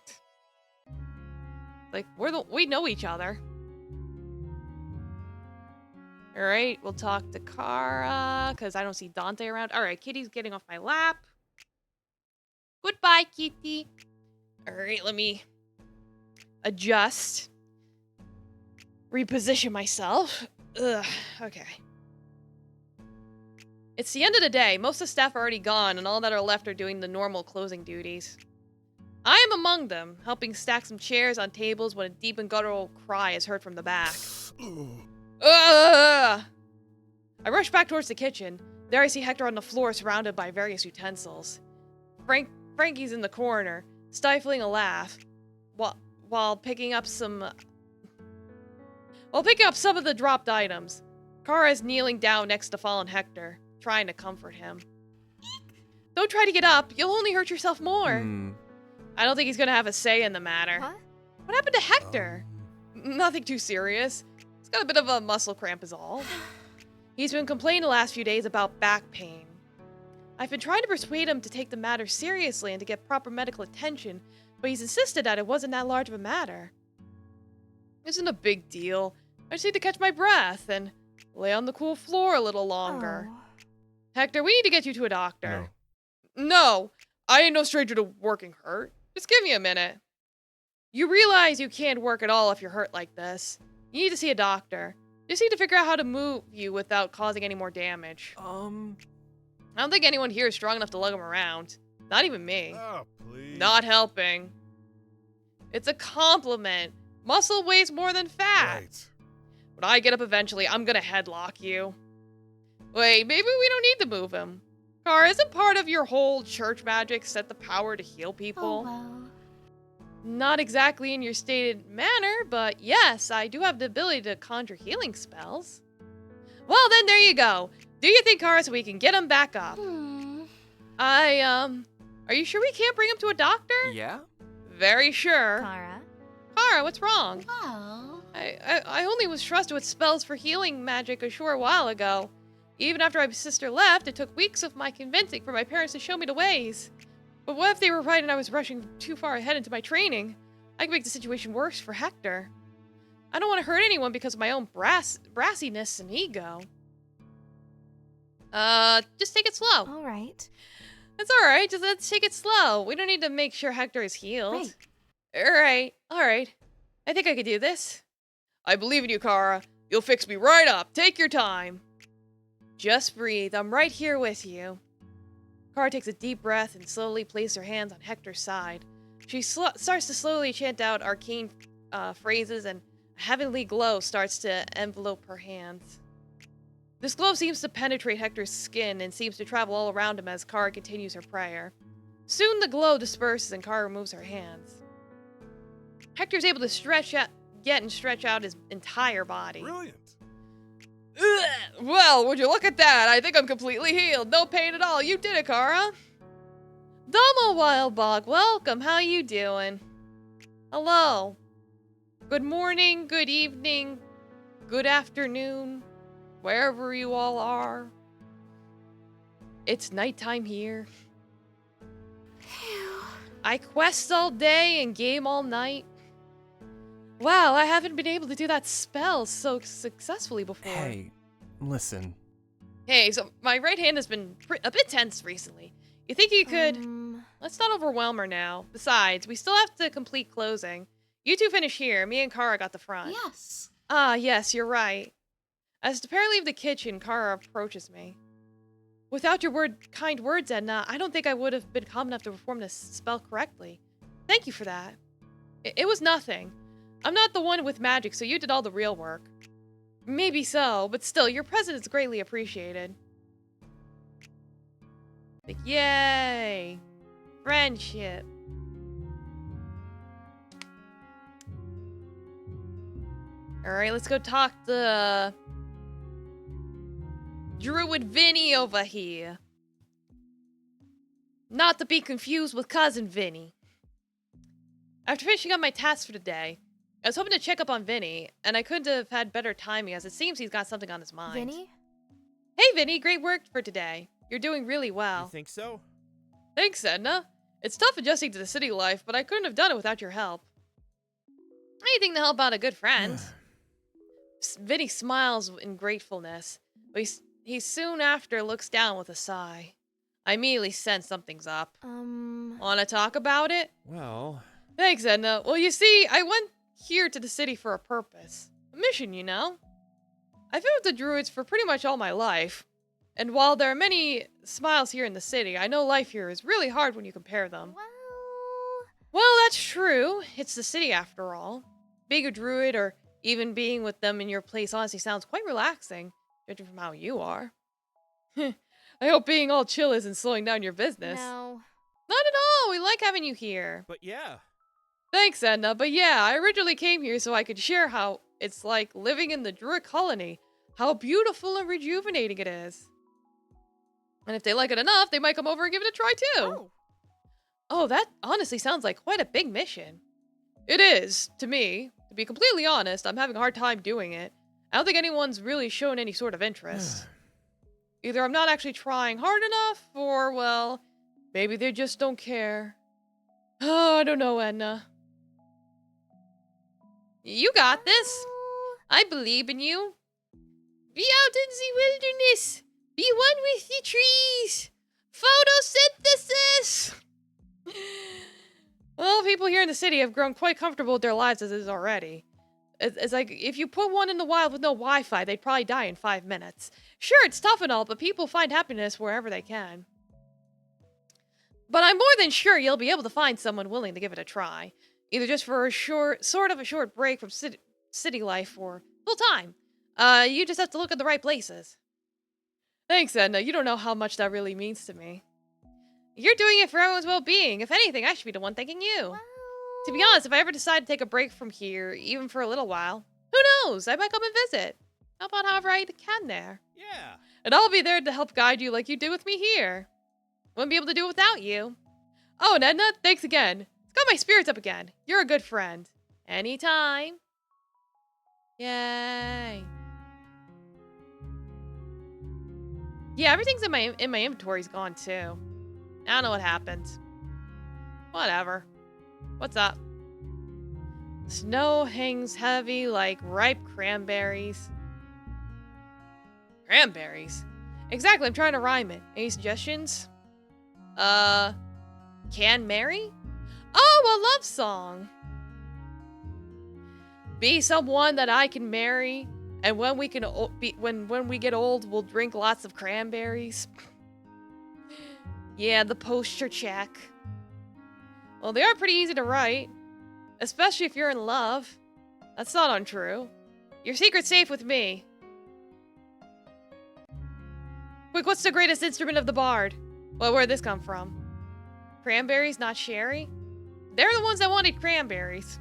Like, we know each other. Alright, we'll talk to Kara, because I don't see Dante around. Alright, Kitty's getting off my lap. Goodbye, Kitty. Alright, let me adjust. Reposition myself. Ugh, okay. It's the end of the day. Most of the staff are already gone, and all that are left are doing the normal closing duties. I am among them, helping stack some chairs on tables when a deep and guttural cry is heard from the back. Ugh! I rush back towards the kitchen. There I see Hector on the floor surrounded by various utensils. Frankie's in the corner, stifling a laugh, while picking up some of the dropped items. Kara is kneeling down next to fallen Hector, trying to comfort him. Don't try to get up, you'll only hurt yourself more. I don't think he's gonna have a say in the matter. Huh? What happened to Hector? Nothing too serious. He's got a bit of a muscle cramp is all. He's been complaining the last few days about back pain. I've been trying to persuade him to take the matter seriously and to get proper medical attention, but he's insisted that it wasn't that large of a matter. It isn't a big deal. I just need to catch my breath and lay on the cool floor a little longer. Oh. Hector, we need to get you to a doctor. No, I ain't no stranger to working hurt. Just give me a minute. You realize you can't work at all if you're hurt like this. You need to see a doctor. Just need to figure out how to move you without causing any more damage. I don't think anyone here is strong enough to lug him around. Not even me. Oh, please. Not helping. It's a compliment. Muscle weighs more than fat. Right. When I get up eventually, I'm gonna headlock you. Wait, maybe we don't need to move him. Kara, isn't part of your whole church magic set the power to heal Oh, people? well. Not exactly in your stated manner, but yes, I do have the ability to conjure healing spells. Well, then there you go. Do you think, Kara, so we can get him back up? Are you sure we can't bring him to a doctor? Yeah? Very sure. Kara? Kara, what's wrong? Well. I only was trusted with spells for healing magic a short while ago. Even after my sister left, it took weeks of my convincing for my parents to show me the ways. But what if they were right and I was rushing too far ahead into my training? I could make the situation worse for Hector. I don't want to hurt anyone because of my own brassiness and ego. Just take it slow. All right. That's alright, just let's take it slow. We don't need to make sure Hector is healed. Right. Alright. I think I could do this. I believe in you, Kara. You'll fix me right up. Take your time. Just breathe. I'm right here with you. Kara takes a deep breath and slowly places her hands on Hector's side. She starts to slowly chant out arcane phrases, and a heavenly glow starts to envelope her hands. This glow seems to penetrate Hector's skin and seems to travel all around him as Kara continues her prayer. Soon the glow disperses and Kara removes her hands. Hector's able to stretch out his entire body. Brilliant. Ugh. Well, would you look at that? I think I'm completely healed. No pain at all. You did it, Kara. Domo Wildbog, welcome. How you doing? Hello. Good morning, good evening, good afternoon, wherever you all are. It's nighttime here. I quest all day and game all night. Wow, I haven't been able to do that spell so successfully before. Hey, listen. Hey, so my right hand has been a bit tense recently. You think you could... Let's not overwhelm her now. Besides, we still have to complete closing. You two finish here. Me and Kara got the front. Yes. Ah, yes, you're right. As the pair leave the kitchen, Kara approaches me. Without your kind words, Edna, I don't think I would have been calm enough to perform this spell correctly. Thank you for that. It was nothing. I'm not the one with magic, so you did all the real work. Maybe so, but still, your presence is greatly appreciated. Like, yay! Friendship. Alright, let's go talk to Druid Vinny over here. Not to be confused with Cousin Vinny. After finishing up my tasks for the day, I was hoping to check up on Vinny, and I couldn't have had better timing as it seems he's got something on his mind. Vinny? Hey Vinny, great work for today. You're doing really well. You think so? Thanks, Edna. It's tough adjusting to the city life, but I couldn't have done it without your help. Anything to help out a good friend. Vinny smiles in gratefulness, but he soon after looks down with a sigh. I immediately sense something's up. Wanna talk about it? Well... Thanks, Edna. Well, you see, I went here to the city for a purpose. A mission, you know? I've been with the druids for pretty much all my life. And while there are many smiles here in the city, I know life here is really hard when you compare them. Well, that's true. It's the city after all. Being a druid or even being with them in your place honestly sounds quite relaxing, judging from how you are. I hope being all chill isn't slowing down your business. No. Not at all. We like having you here. But yeah. Thanks, Edna. But yeah, I originally came here so I could share how it's like living in the druid colony. How beautiful and rejuvenating it is. And if they like it enough, they might come over and give it a try too. Oh, that honestly sounds like quite a big mission. It is, to me. To be completely honest, I'm having a hard time doing it. I don't think anyone's really shown any sort of interest. Either I'm not actually trying hard enough, or, well, maybe they just don't care. Oh, I don't know, Edna. You got this. I believe in you. Be out in the wilderness. Be one with the trees. Photosynthesis. Well, people here in the city have grown quite comfortable with their lives as is already. It's like, if you put one in the wild with no Wi-Fi, they'd probably die in 5 minutes. Sure, it's tough and all, but people find happiness wherever they can. But I'm more than sure you'll be able to find someone willing to give it a try. Either just for a short break from city life or full time. You just have to look at the right places. Thanks, Edna. You don't know how much that really means to me. You're doing it for everyone's well-being. If anything, I should be the one thanking you. Well, To be honest, if I ever decide to take a break from here, even for a little while, who knows? I might come and visit. Help out however I can there. Yeah. And I'll be there to help guide you like you did with me here. Wouldn't be able to do it without you. Oh, and Edna, thanks again. It's got my spirits up again. You're a good friend. Anytime. Yay. Yeah, everything's in my inventory's gone too. I don't know what happened. Whatever. What's up? Snow hangs heavy like ripe cranberries. Cranberries? Exactly, I'm trying to rhyme it. Any suggestions? Can marry? Oh, a love song. Be someone that I can marry, and when we can when we get old, we'll drink lots of cranberries. Yeah, the poster check. Well, they are pretty easy to write, especially if you're in love. That's not untrue. Your secret's safe with me. Quick, what's the greatest instrument of the bard? Well, where'd this come from? Cranberries, not sherry? They're the ones that wanted cranberries.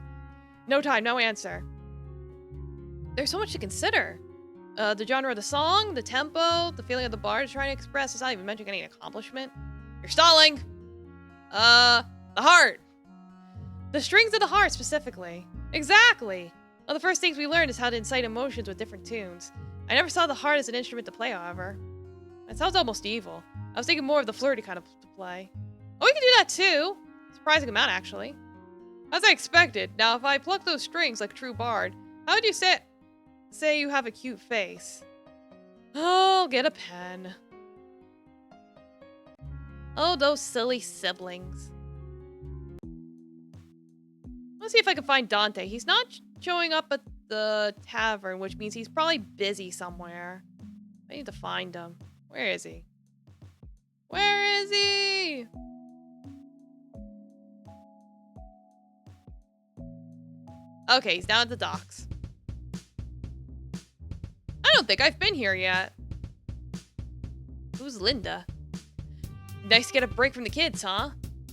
No time, no answer. There's so much to consider. The genre of the song, the tempo, the feeling of the bard is trying to express. It's not even mentioning any accomplishment. You're stalling. The heart. The strings of the heart, specifically. Exactly. One of the first things we learned is how to incite emotions with different tunes. I never saw the heart as an instrument to play, however. That sounds almost evil. I was thinking more of the flirty kind of to play. Oh, we can do that too. Surprising amount, actually. As I expected. Now, if I pluck those strings like a true bard, how would you say you have a cute face? Oh, I'll get a pen. Oh, those silly siblings. Let's see if I can find Dante. He's not showing up at the tavern, which means he's probably busy somewhere. I need to find him. Where is he? Where is he? Okay, he's down at the docks. I don't think I've been here yet. Who's Linda? Nice to get a break from the kids, huh?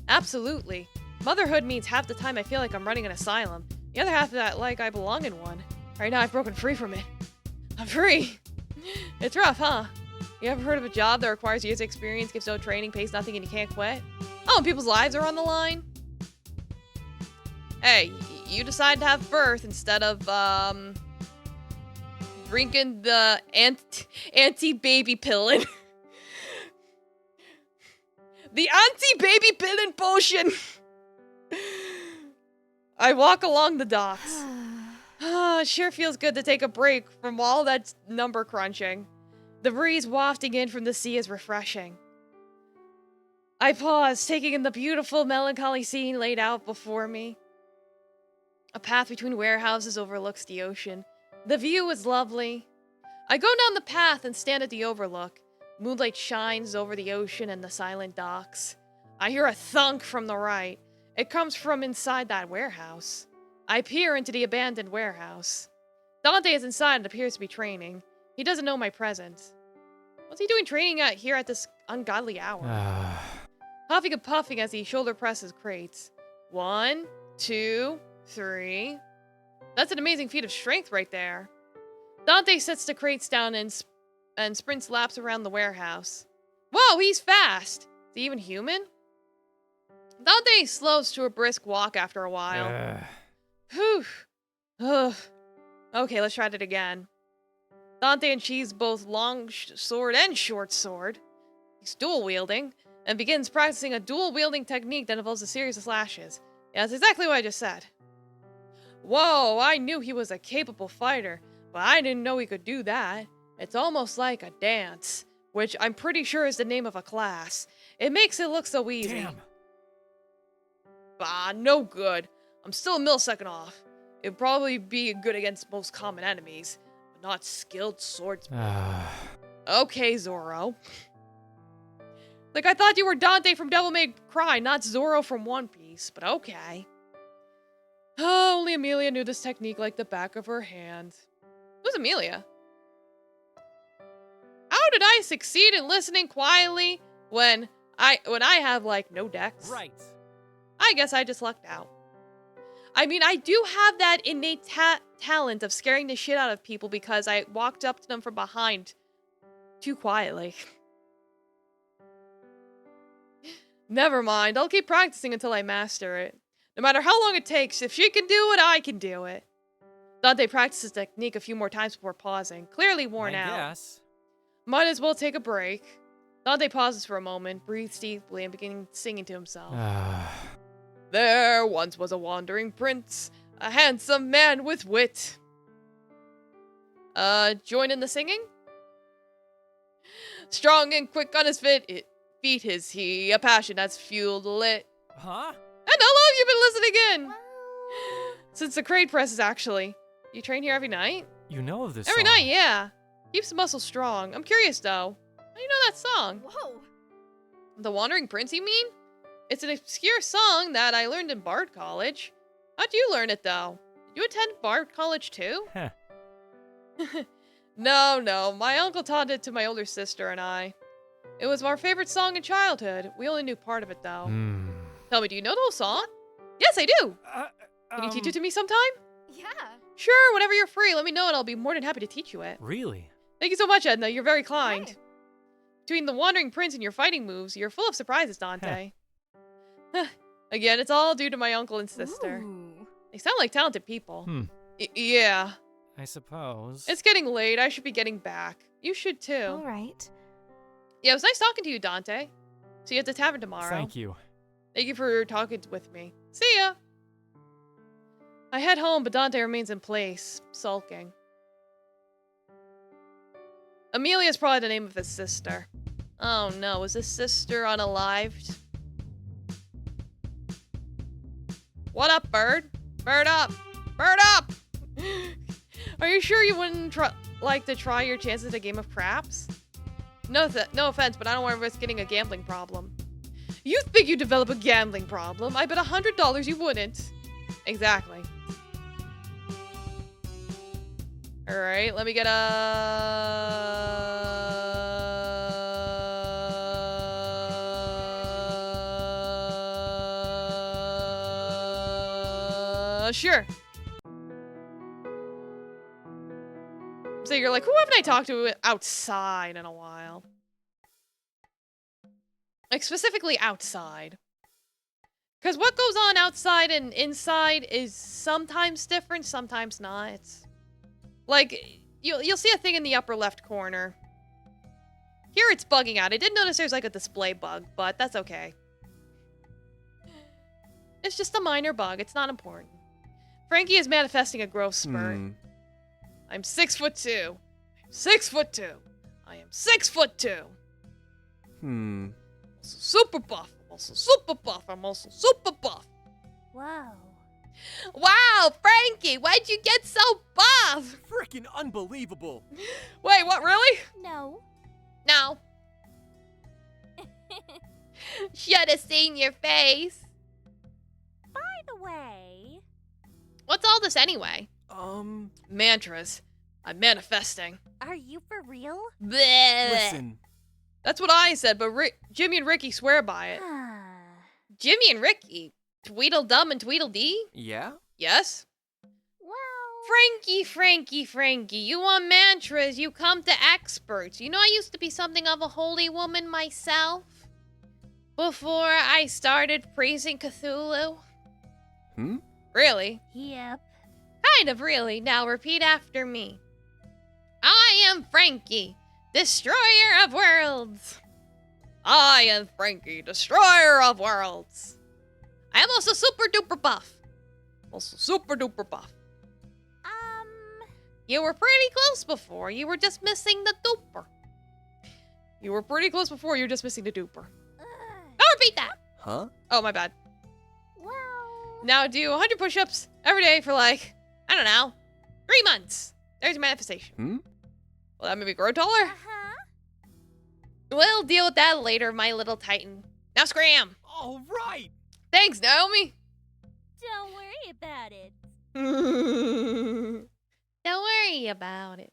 Absolutely. Motherhood means half the time I feel like I'm running an asylum. The other half of that like I belong in one. Right now I've broken free from it. I'm free. It's rough, huh? You ever heard of a job that requires years of experience, gives no training, pays nothing, and you can't quit? Oh, and people's lives are on the line? Hey, you decide to have birth instead of, drinking the anti-baby pillin'. The anti-baby pillin' potion! I walk along the docks. It sure feels good to take a break from all that number crunching. The breeze wafting in from the sea is refreshing. I pause, taking in the beautiful, melancholy scene laid out before me. A path between warehouses overlooks the ocean. The view is lovely. I go down the path and stand at the overlook. Moonlight shines over the ocean and the silent docks. I hear a thunk from the right. It comes from inside that warehouse. I peer into the abandoned warehouse. Dante is inside and appears to be training. He doesn't know my presence. What's he doing training here at this ungodly hour? Huffing and puffing as he shoulder presses crates. 1, 2, 3. That's an amazing feat of strength right there. Dante sets the crates down and sprints laps around the warehouse. Whoa, he's fast! Is he even human? Dante slows to a brisk walk after a while. Whew. Ugh. Okay, let's try it again. Dante achieves both long sword and short sword. He's dual wielding and begins practicing a dual wielding technique that involves a series of slashes. Yeah, that's exactly what I just said. Whoa, I knew he was a capable fighter, but I didn't know he could do that. It's almost like a dance, which I'm pretty sure is the name of a class. It makes it look so easy. Damn. Bah, no good. I'm still a millisecond off. It'd probably be good against most common enemies, but not skilled swordsmen. Okay, Zoro. Like, I thought you were Dante from Devil May Cry, not Zoro from One Piece, but okay. Oh, only Amelia knew this technique like the back of her hand. Who's Amelia? How did I succeed in listening quietly when I have like no decks? Right. I guess I just lucked out. I mean, I do have that innate talent of scaring the shit out of people because I walked up to them from behind too quietly. Never mind, I'll keep practicing until I master it. No matter how long it takes, if she can do it, I can do it. Dante practices the technique a few more times before pausing, clearly worn out. Yes. Might as well take a break. Dante pauses for a moment, breathes deeply, and begins singing to himself. There once was a wandering prince, a handsome man with wit. Join in the singing? Strong and quick on his feet is he, a passion that's fueled lit. Huh? And how long have you been listening in? Wow. Since the crate presses, actually. You train here every night? You know of this Every song. night, yeah. Keeps the muscles strong. I'm curious, though. How do you know that song? Whoa. The Wandering Prince, you mean? It's an obscure song that I learned in Bard College. How'd you learn it, though? Did you attend Bard College, too? Heh. No. My uncle taught it to my older sister and I. It was our favorite song in childhood. We only knew part of it, though. Tell me, do you know the whole song? Yes, I do. Can you teach it to me sometime? Yeah. Sure, whenever you're free, let me know and I'll be more than happy to teach you it. Really? Thank you so much, Edna. You're very kind. Right. Between the Wandering Prince and your fighting moves, you're full of surprises, Dante. Again, it's all due to my uncle and sister. Ooh. They sound like talented people. Hmm. Yeah. I suppose. It's getting late. I should be getting back. You should too. All right. Yeah, it was nice talking to you, Dante. See you at the tavern tomorrow. Thank you. Thank you for talking with me. See ya! I head home, but Dante remains in place, sulking. Amelia's probably the name of his sister. Oh no, is his sister unalived? What up, Bird? Bird up! Bird up! Are you sure you wouldn't like to try your chances at a game of craps? No offense, but I don't want to risk getting a gambling problem. You think you develop a gambling problem? I bet $100 you wouldn't. Exactly. Alright, let me get sure. So you're like, who haven't I talked to outside in a while? Like, specifically outside. Because what goes on outside and inside is sometimes different, sometimes not. It's like, you'll see a thing in the upper left corner. Here it's bugging out. I did notice there's like a display bug, but that's okay. It's just a minor bug. It's not important. Frankie is manifesting a growth spurt. I'm 6'2". I'm 6'2". I am 6'2". Super buff. I'm also super buff. I'm also super buff. Whoa. Wow, Frankie, why'd you get so buff? Freaking unbelievable. Wait, what, really? No. No. Should have seen your face. By the way. What's all this anyway? Um, Mantras. I'm manifesting. Are you for real? Bleh. listen. That's what I said, but Jimmy and Ricky swear by it. Jimmy and Ricky? Tweedledum and Tweedledee? Yeah? Yes? Well. Frankie, you want mantras, you come to experts. You know I used to be something of a holy woman myself. Before I started praising Cthulhu. Really? Yep. Kind of really. Now repeat after me. I am Frankie, destroyer of worlds. I am Frankie, destroyer of worlds. I am also super duper buff. Also super duper buff. You were pretty close before. You were just missing the duper. You were pretty close before. You were just missing the duper. Don't repeat that. Huh? Oh, my bad. Well. Now do 100 push-ups every day for like, I don't know, 3 months. There's your manifestation. Will that maybe grow taller? Uh-huh. We'll deal with that later, my little titan. Now scram. All right. Thanks, Naomi. Don't worry about it. Don't worry about it.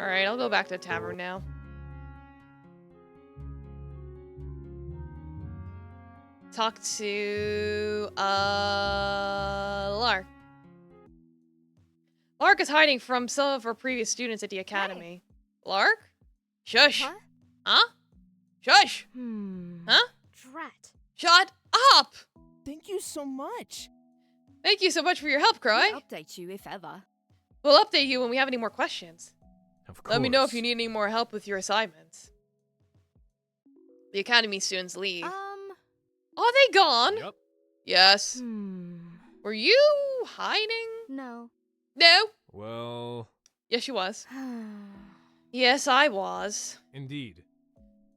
Alright, I'll go back to the tavern now. Talk to, Lark. Lark is hiding from some of her previous students at the academy. Lark? Shush. Huh? Huh? Shush. Huh? Drat. Shut up! Thank you so much. Thank you so much for your help, Croy. We'll update you if ever. We'll update you when we have any more questions. Of course. Let me know if you need any more help with your assignments. The academy students leave. Are they gone? Yep. Yes. Were you hiding? No. No. Well, Yes, she was. Yes, I was. indeed.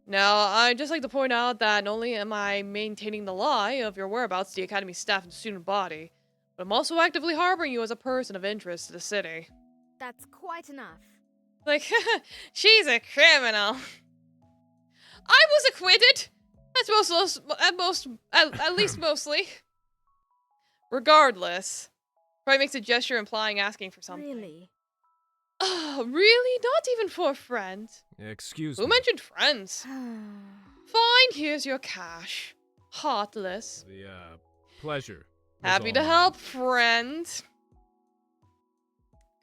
Now, I'd just like to point out that not only am I maintaining the lie of your whereabouts to the academy staff and student body, but I'm also actively harboring you as a person of interest to the city. That's quite enough. Like, she's a criminal. I was acquitted. That's at least mostly. Regardless, Croy makes a gesture implying asking for something. Really? Oh, really? Not even for a friend? Excuse Who me. mentioned friends? Fine, here's your cash. Heartless. The, pleasure. was Happy all to mine. help, friend.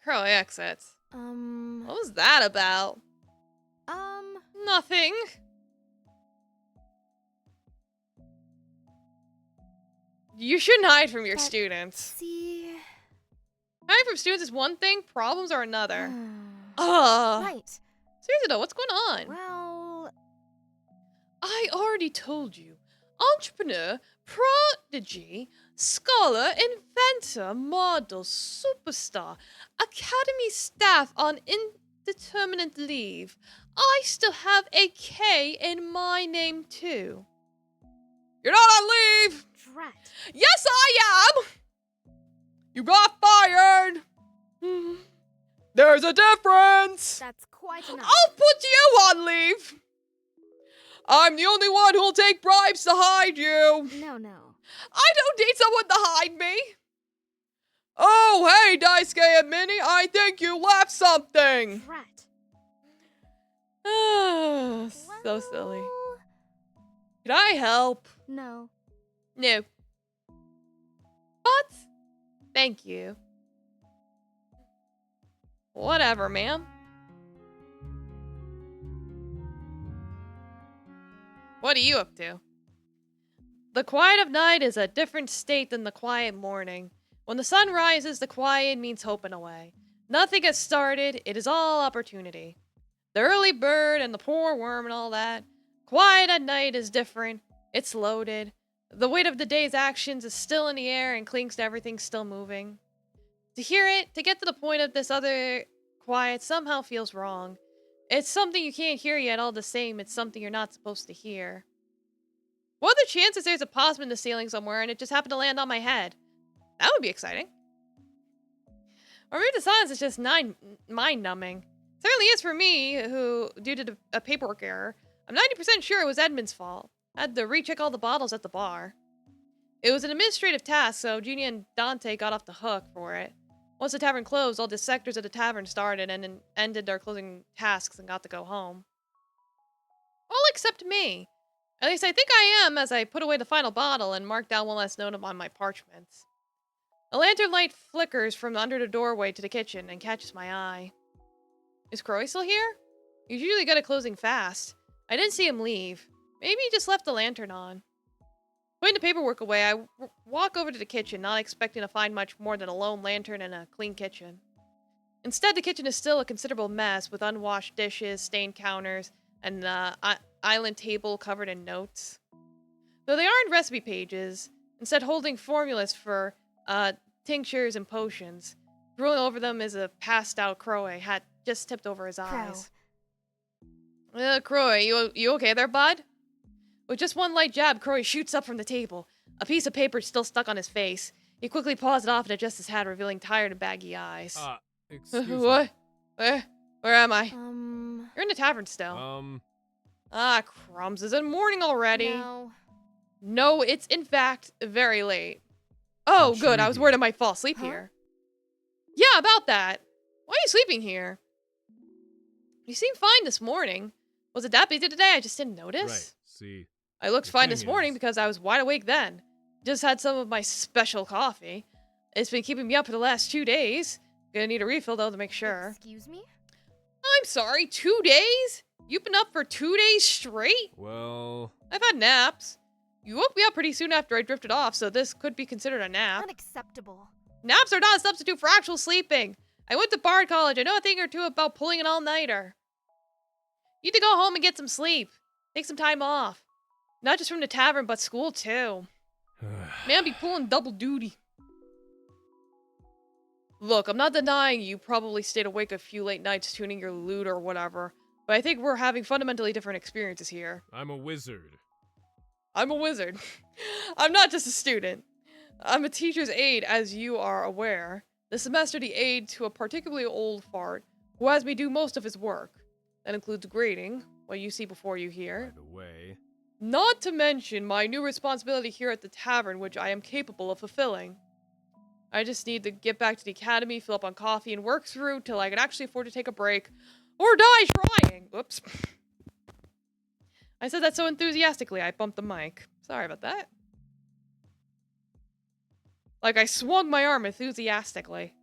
Croy exits. What was that about? Nothing. You shouldn't hide from your But- students. See. Hiding from students is one thing, problems are another. Ugh. Right. Seriously though, what's going on? Well, I already told you. Entrepreneur, prodigy, scholar, inventor, model, superstar, academy staff on indeterminate leave. I still have a K in my name too. You're not on leave! drat. Yes, I am! You got fired! There's a difference! That's quite enough. I'll put you on leave! I'm the only one who'll take bribes to hide you! No, no. I don't need someone to hide me! Oh, hey, Daisuke and Minnie, I think you left something! Drat. So silly. Can I help? No. No. But, thank you. Whatever, ma'am. What are you up to? The quiet of night is a different state than the quiet morning. When the sun rises, the quiet means hope in a way. Nothing gets started, it is all opportunity. The early bird and the poor worm and all that. Quiet at night is different. It's loaded. The weight of the day's actions is still in the air and clings to everything still moving. To hear it, to get to the point of this other quiet somehow feels wrong. It's something you can't hear yet all the same, it's something you're not supposed to hear. What are the chances there's a possum in the ceiling somewhere and it just happened to land on my head? That would be exciting. Or maybe the silence is just mind-numbing. Certainly is for me, who, due to a paperwork error, I'm 90% sure it was Edmund's fault. I had to recheck all the bottles at the bar. It was an administrative task, so Genie and Dante got off the hook for it. Once the tavern closed, all the sectors of the tavern started and then ended their closing tasks and got to go home. All except me. At least I think I am, as I put away the final bottle and marked down one last note on my parchments. A lantern light flickers from under the doorway to the kitchen and catches my eye. Is Croy still here? He's usually good at closing fast. I didn't see him leave. Maybe he just left the lantern on. Putting the paperwork away, I walk over to the kitchen, not expecting to find much more than a lone lantern and a clean kitchen. Instead, the kitchen is still a considerable mess, with unwashed dishes, stained counters, and an island table covered in notes. Though they aren't recipe pages, instead holding formulas for tinctures and potions. Rolling over them is a passed-out Croy, hat just tipped over his eyes. Croy, you okay there, bud? With just one light jab, Croy shoots up from the table. A piece of paper still stuck on his face. He quickly paws it off and adjusts his hat, revealing tired and baggy eyes. Excuse me. What? Where am I? Um, You're in the tavern still. Um, Crumbs. Is it morning already? no. No, it's in fact very late. Oh, What should good. we I was do? worried I might fall asleep Huh? here. Yeah, about that. Why are you sleeping here? You seemed fine this morning. Was it that busy today? I just didn't notice. Right. See. I looked The fine thing this morning is- because I was wide awake then. Just had some of my special coffee. It's been keeping me up for the last 2 days. Gonna need a refill though to make sure. Excuse me? I'm sorry, 2 days? You've been up for 2 days straight? Well, I've had naps. You woke me up pretty soon after I drifted off, so this could be considered a nap. Unacceptable. Naps are not a substitute for actual sleeping. I went to Bard College. I know a thing or two about pulling an all-nighter. You need to go home and get some sleep. Take some time off. Not just from the tavern, but school too. Man, be pulling double duty. Look, I'm not denying you probably stayed awake a few late nights tuning your lute or whatever, but I think we're having fundamentally different experiences here. I'm a wizard. I'm a wizard. I'm not just a student. I'm a teacher's aide, as you are aware. This semester, the aide to a particularly old fart, who has me do most of his work. That includes grading, what you see before you By here. the way. Not to mention my new responsibility here at the tavern, which I am capable of fulfilling. I just need to get back to the academy, fill up on coffee, and work through till I can actually afford to take a break. Or die trying! Whoops. I said that so enthusiastically, I bumped the mic. Sorry about that. Like I swung my arm enthusiastically.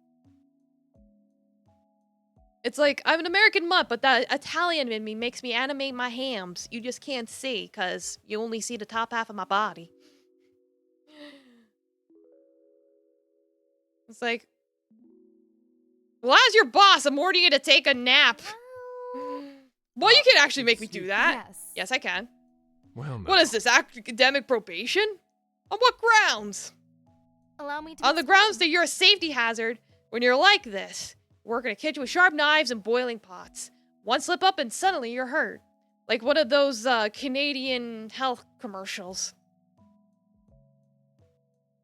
It's like, I'm an American mutt, but that Italian in me makes me animate my hams. You just can't see, because you only see the top half of my body. It's like, well, as your boss, I'm ordering you to take a nap. Well, you can actually make me do that. Yes. Yes, I can. Well, no. What is this, academic probation? On what grounds? Allow me to On the explain. grounds that you're a safety hazard when you're like this. Work in a kitchen with sharp knives and boiling pots. One slip up and suddenly you're hurt. Like one of those Canadian health commercials.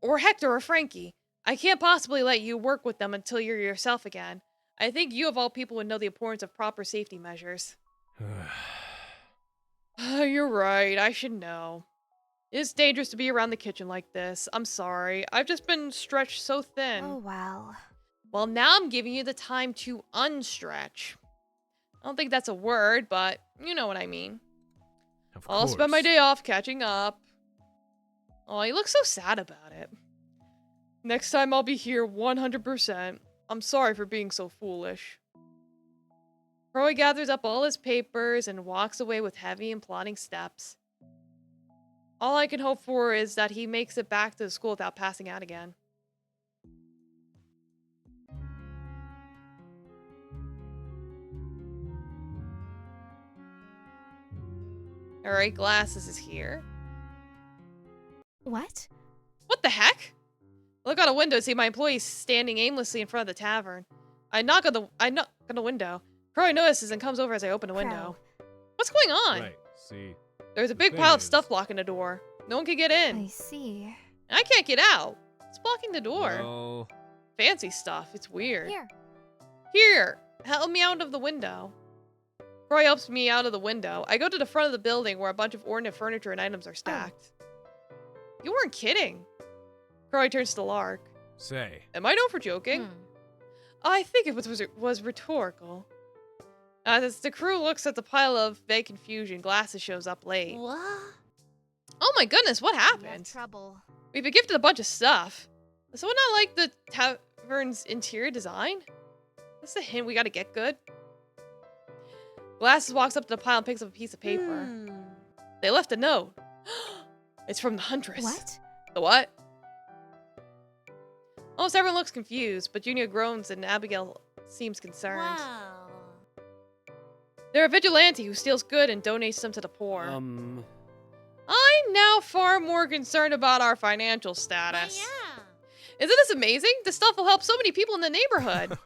Or Hector or Frankie. I can't possibly let you work with them until you're yourself again. I think you of all people would know the importance of proper safety measures. You're right, I should know. It's dangerous to be around the kitchen like this. I'm sorry. I've just been stretched so thin. Oh, well. Well, now I'm giving you the time to unstretch. I don't think that's a word, but you know what I mean. Of I'll spend my course. day off catching up. Oh, you look so sad about it. Next time I'll be here 100%. I'm sorry for being so foolish. Croy gathers up all his papers and walks away with heavy and plodding steps. All I can hope for is that he makes it back to the school without passing out again. Alright, Glasses is here. What? What the heck? I look out a window and see my employees standing aimlessly in front of the tavern. I knock on the window. Croy notices and comes over as I open the window. What's going on? Right. See. There's a The big thing pile of is- stuff blocking the door. No one can get in. I see. And I can't get out. It's blocking the door. Well, Fancy stuff. It's weird. Here. Here, help me out of the window. Croy helps me out of the window. I go to the front of the building where a bunch of ornate furniture and items are stacked. You weren't kidding. Croy turns to Lark. say. Am I known for joking? I think it was rhetorical. As the crew looks at the pile of vague confusion, Glasses shows up late. What? Oh my goodness, what We have happened? trouble. We've been gifted a bunch of stuff. Does someone not like the tavern's interior design? That's a hint we gotta get good. Glasses walks up to the pile and picks up a piece of paper. They left a note. It's from the Huntress. What? The what? Almost everyone looks confused, but Junior groans and Abigail seems concerned. Wow. They're a vigilante who steals good and donates them to the poor. Um. I'm now far more concerned about our financial status. Yeah. Isn't this amazing? This stuff will help so many people in the neighborhood.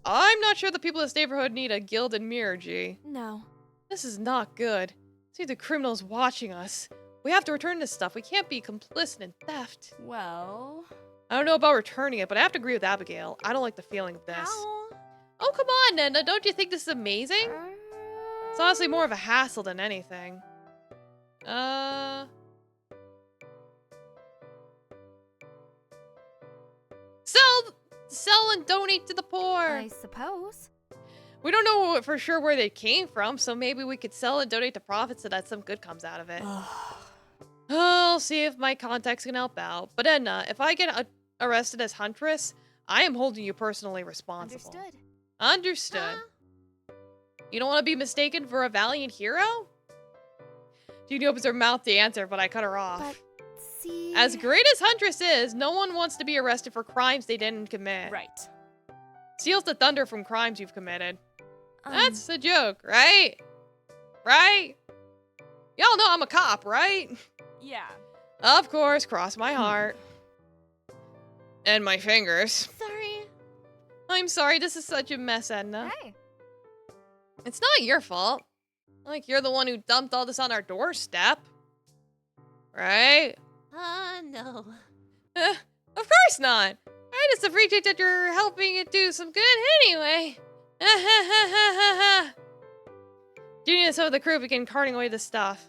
I'm not sure the people in this neighborhood need a gilded mirror, G. No. This is not good. See the criminals watching us. We have to return this stuff. We can't be complicit in theft. Well. I don't know about returning it, but I have to agree with Abigail. I don't like the feeling of this. How? Oh, come on, Nenda. Don't you think this is amazing? It's honestly more of a hassle than anything. Sell and donate to the poor. I suppose. We don't know for sure where they came from, so maybe we could sell and donate the profits so that some good comes out of it. I'll see if my contacts can help out. But Edna, if I get arrested as Huntress, I am holding you personally responsible. Understood. Understood. You don't want to be mistaken for a valiant hero? Judy opens her mouth to answer, but I cut her off. But see... As great as Huntress is, no one wants to be arrested for crimes they didn't commit. Right. Steals the thunder from crimes you've committed. um, That's a joke, right? Right? Y'all know I'm a cop, right? Yeah. Of course, cross my heart. And my fingers. Sorry. I'm sorry, this is such a mess, Edna. Hey. It's not your fault. Like, you're the one who dumped all this on our doorstep. Right? No. Of course not. I just appreciate that you're helping it do some good anyway. Judy and some of the crew begin carting away the stuff.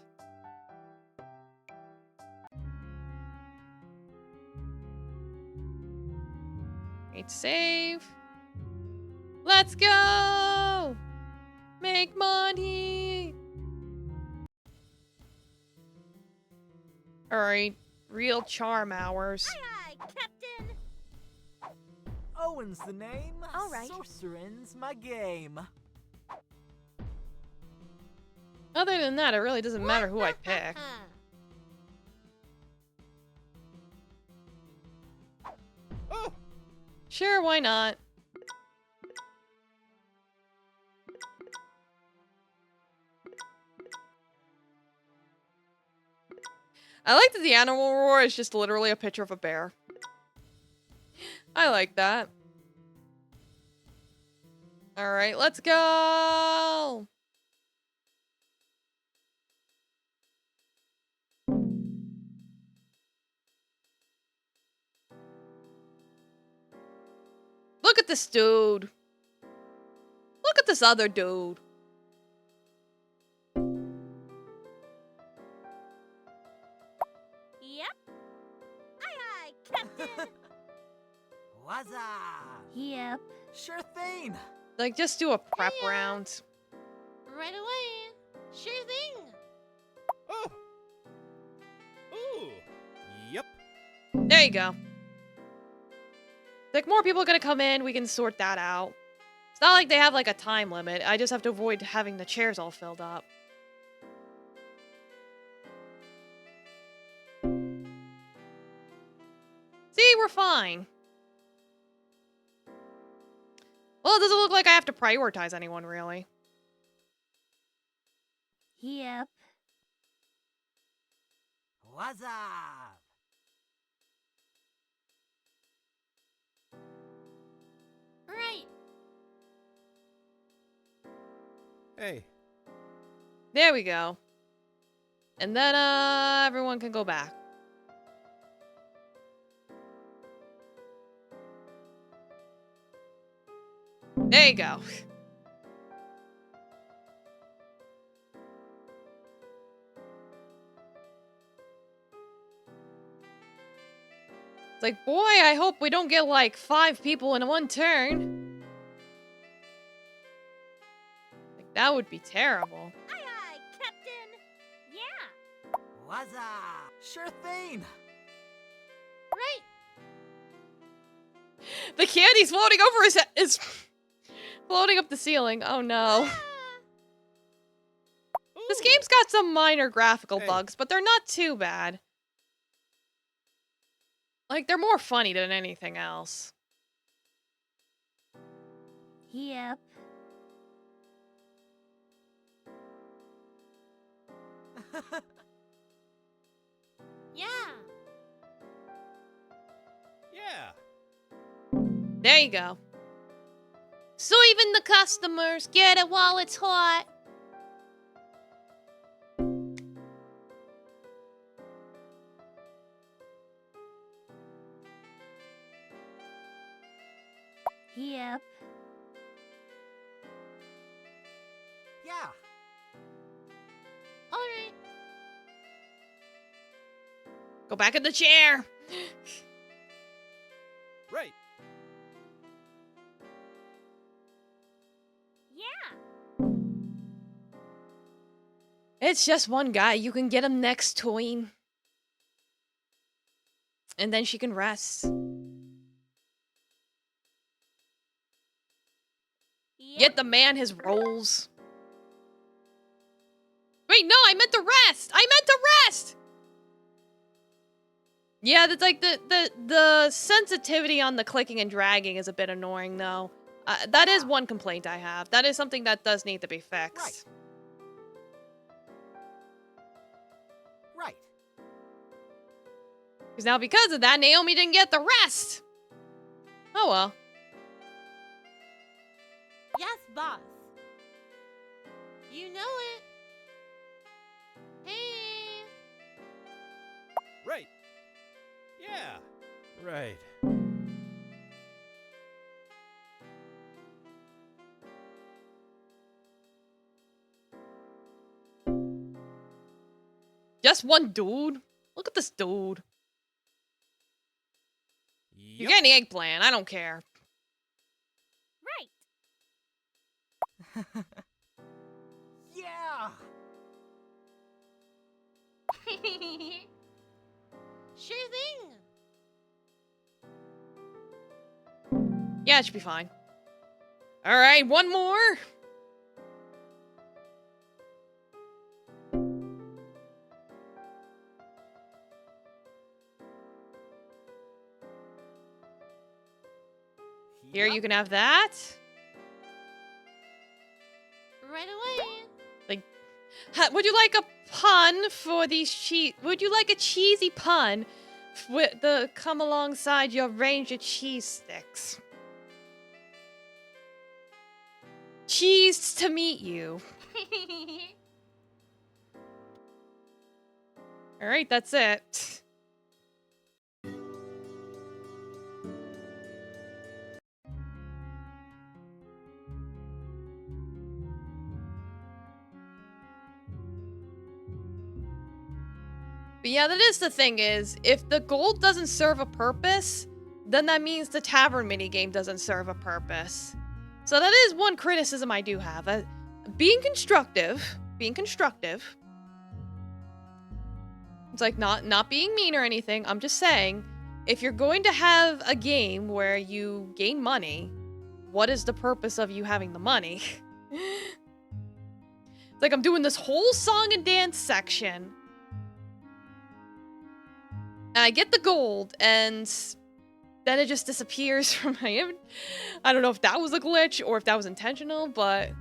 Great save. Let's go! Make money! Alright, real charm hours. Aye, aye, Captain. Owen's the name. All right. Sorcerin's my game. Other than that, it really doesn't matter who I pick. Oh, Sure, why not? I like that the animal roar is just literally a picture of a bear. I like that. Alright, let's go! Look at this dude. Look at this other dude. Yep. Aye, aye, Captain. Wazza! Yep. Sure thing. Like, just do a prep round. Right away. Sure thing. oh. Ooh. Yep. There you go. Like, more people are gonna come in, we can sort that out. It's not like they have, like, a time limit. I just have to avoid having the chairs all filled up. See, we're fine. Well, it doesn't look like I have to prioritize anyone, really. Yep. Wazza! Right. Hey. There we go. And then, everyone can go back. There you go. It's like, boy, I hope we don't get like 5 people in one turn. Like, that would be terrible. Aye, aye, Captain. Yeah. Wazza! Sure thing. Right. The candy's floating over his head. Is floating up the ceiling. Oh no. This Ooh. game's got some minor graphical Hey. bugs, but they're not too bad. Like, they're more funny than anything else. Yep. Yeah. Yeah. There you go. So even the customers get it while it's hot. Yep. Yeah. All right. Go back in the chair. Right. Yeah. It's just one guy. You can get him next toy. And then she can rest. Yep. Get the man his rolls. Wait, no, I meant to rest! I meant to rest! Yeah, that's like the sensitivity on the clicking and dragging is a bit annoying, though. That is one complaint I have. That is something that does need to be fixed. Right. Because now because of that, Naomi didn't get the rest! Oh well. Yes, boss. You know it. Hey. Right. Yeah. Right. Just one dude? Look at this dude. You're Yep. getting the eggplant. I don't care. Right. Yeah. Sure thing. Yeah, it should be fine. Alright, one more. Here, you can have that. Right away. Would you like a pun for these Would you like a cheesy pun with the come alongside your range of cheese sticks? Cheesed to meet you. Alright, that's it. But yeah, that is the thing is, if the gold doesn't serve a purpose, then that means the tavern minigame doesn't serve a purpose. So that is one criticism I do have. Being constructive. It's like not being mean or anything. I'm just saying, if you're going to have a game where you gain money, what is the purpose of you having the money? It's like I'm doing this whole song and dance section. And I get the gold, and then it just disappears from my image. I don't know if that was a glitch or if that was intentional, but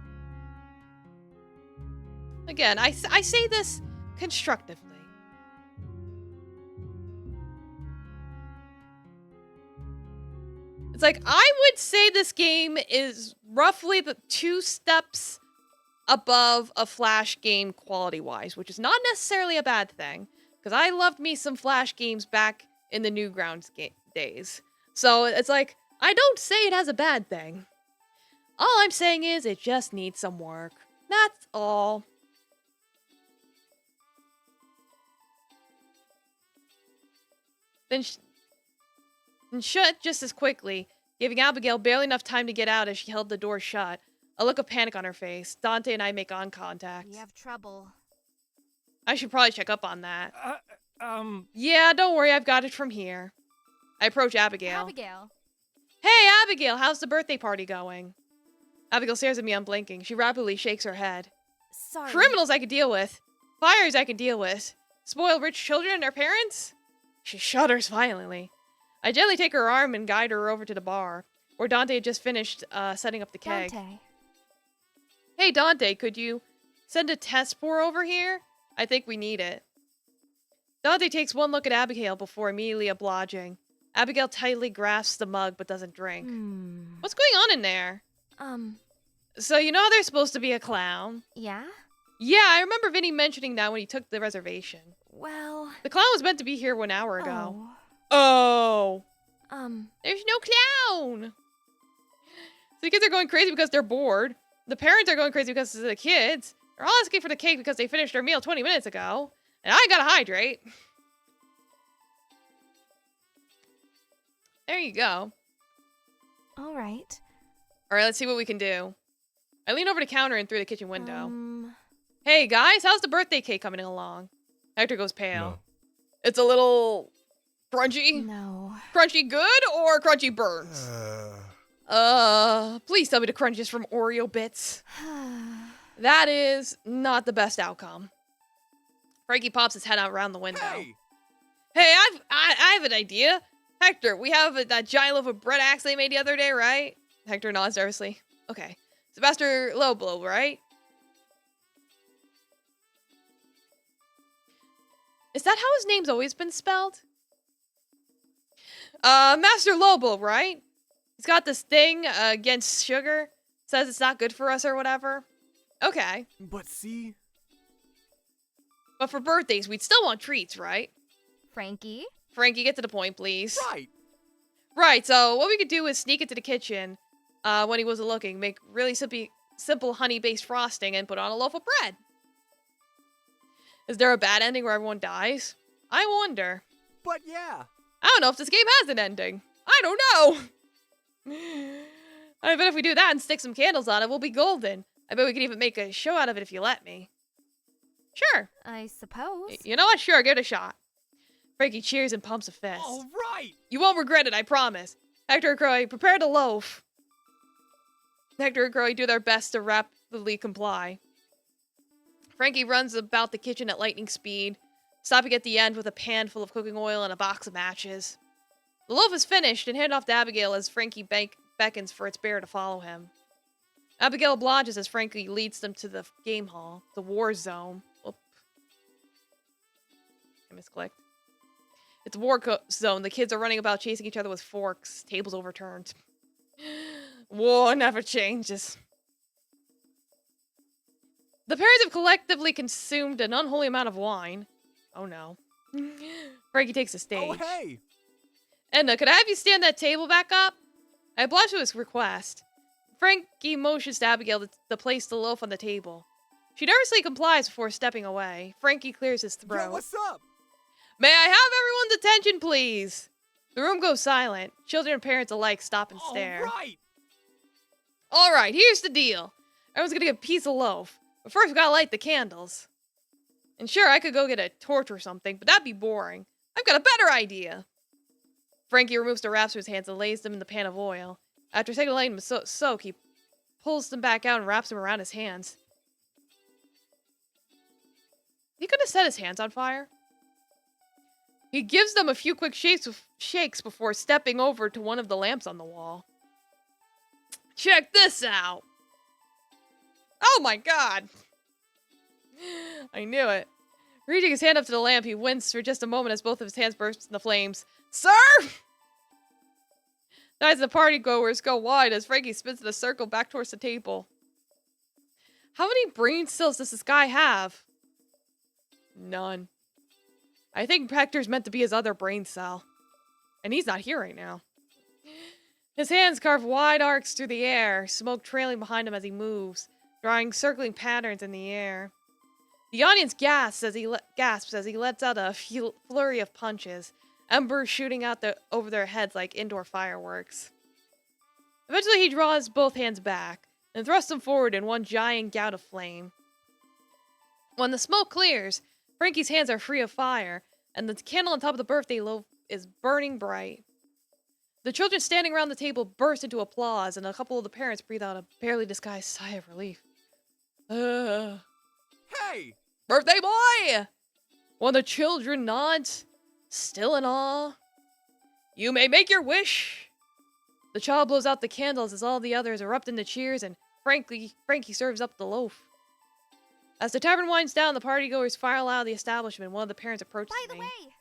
again, I say this constructively. It's like, I would say this game is roughly the 2 steps above a Flash game quality-wise, which is not necessarily a bad thing. Because I loved me some Flash games back in the Newgrounds days. So it's like, I don't say it as a bad thing. All I'm saying is it just needs some work. That's all. Then shut just as quickly, giving Abigail barely enough time to get out as she held the door shut. A look of panic on her face. Dante and I make eye contact. We have trouble. I should probably check up on that. Yeah, don't worry, I've got it from here. I approach Abigail. Abigail. Hey, Abigail, how's the birthday party going? Abigail stares at me unblinking. She rapidly shakes her head. Sorry. Criminals I could deal with. Fires I could deal with. Spoiled rich children and their parents? She shudders violently. I gently take her arm and guide her over to the bar, where Dante had just finished setting up the keg. Dante. Hey, Dante, could you send a test pour over here? I think we need it. Dante takes one look at Abigail before immediately obliging. Abigail tightly grasps the mug but doesn't drink. What's going on in there? So you know there's supposed to be a clown? Yeah? Yeah, I remember Vinny mentioning that when he took the reservation. Well... The clown was meant to be here 1 hour ago. Oh. There's no clown! So the kids are going crazy because they're bored. The parents are going crazy because of the kids. They're all asking for the cake because they finished their meal 20 minutes ago. And I gotta hydrate. There you go. Alright. Alright, let's see what we can do. I lean over the counter and through the kitchen window. Hey guys, how's the birthday cake coming along? Hector goes pale. No. It's a little crunchy. No. Crunchy good or crunchy burns? Please tell me the crunch is from Oreo bits. That is not the best outcome. Frankie pops his head out around the window. Hey! Hey, I have an idea. Hector, we have that giant loaf of bread axe they made the other day, right? Hector nods nervously. Okay. Master Loblo, right? Is that how his name's always been spelled? Master Lobo, right? He's got this thing against sugar. Says it's not good for us or whatever. Okay. But see? But for birthdays, we'd still want treats, right? Frankie? Frankie, get to the point, please. Right! Right, so what we could do is sneak into the kitchen when he wasn't looking, make really simple honey-based frosting, and put on a loaf of bread. Is there a bad ending where everyone dies? I wonder. But yeah! I don't know if this game has an ending. I don't know. I bet if we do that and stick some candles on it, we'll be golden. I bet we could even make a show out of it if you let me. Sure. I suppose. You know what? Sure, give it a shot. Frankie cheers and pumps a fist. All right! You won't regret it, I promise. Hector and Croy, prepare the loaf. Hector and Croy do their best to rapidly comply. Frankie runs about the kitchen at lightning speed, stopping at the end with a pan full of cooking oil and a box of matches. The loaf is finished and handed off to Abigail as Frankie beckons for its bearer to follow him. Abigail obliges as Frankie leads them to the game hall, the war zone. Oop. I misclicked. It's a war zone. The kids are running about chasing each other with forks, tables overturned. War never changes. The parents have collectively consumed an unholy amount of wine. Oh no. Frankie takes the stage. Oh, hey! Edna, could I have you stand that table back up? I obliged to his request. Frankie motions to Abigail to place the loaf on the table. She nervously complies before stepping away. Frankie clears his throat. Yo, what's up? May I have everyone's attention, please? The room goes silent. Children and parents alike stop and stare. All right! Alright, here's the deal. Everyone's gonna get a piece of loaf. But first we gotta light the candles. And sure, I could go get a torch or something, but that'd be boring. I've got a better idea. Frankie removes the wraps from his hands and lays them in the pan of oil. After a second letting them soak, he pulls them back out and wraps them around his hands. He could have set his hands on fire. He gives them a few quick shakes before stepping over to one of the lamps on the wall. Check this out! Oh my god! I knew it. Reaching his hand up to the lamp, he winced for just a moment as both of his hands burst into flames. Sir! The eyes of the party goers go wide as Frankie spins in a circle back towards the table. How many brain cells does this guy have? None. I think Hector's meant to be his other brain cell. And he's not here right now. His hands carve wide arcs through the air, smoke trailing behind him as he moves, drawing circling patterns in the air. The audience gasps as he lets out a flurry of punches, embers shooting out over their heads like indoor fireworks. Eventually he draws both hands back, and thrusts them forward in one giant gout of flame. When the smoke clears, Frankie's hands are free of fire, and the candle on top of the birthday loaf is burning bright. The children standing around the table burst into applause, and a couple of the parents breathe out a barely disguised sigh of relief. Hey! Birthday boy! One of the children nods, still in awe. You may make your wish. The child blows out the candles as all the others erupt into cheers, and Frankie serves up the loaf. As the tavern winds down, the partygoers file out of the establishment. One of the parents approaches By the me. way.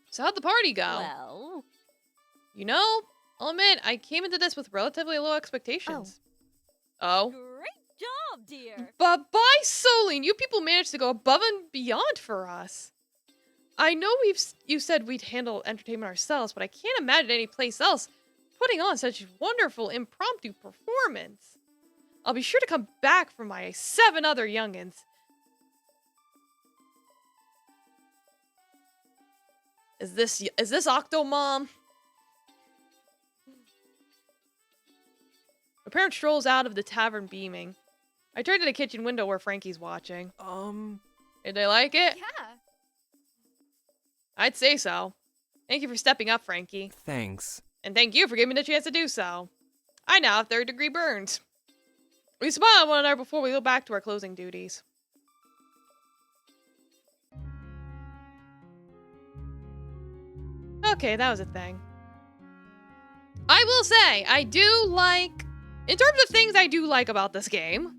So how'd the party go? Well, You know, I'll admit, I came into this with relatively low expectations. Oh? great job, dear. But by Solene, you people managed to go above and beyond for us. I know you said we'd handle entertainment ourselves, but I can't imagine any place else putting on such wonderful impromptu performance. I'll be sure to come back for my 7 other youngins. Is this Octomom? The parent strolls out of the tavern beaming. I turned to the kitchen window where Frankie's watching. Um, Did they like it? Yeah. I'd say so. Thank you for stepping up, Frankie. thanks. And thank you for giving me the chance to do so. I now have third-degree burns. We smile at one another before we go back to our closing duties. Okay, that was a thing. I will say, I do like... In terms of things I do like about this game,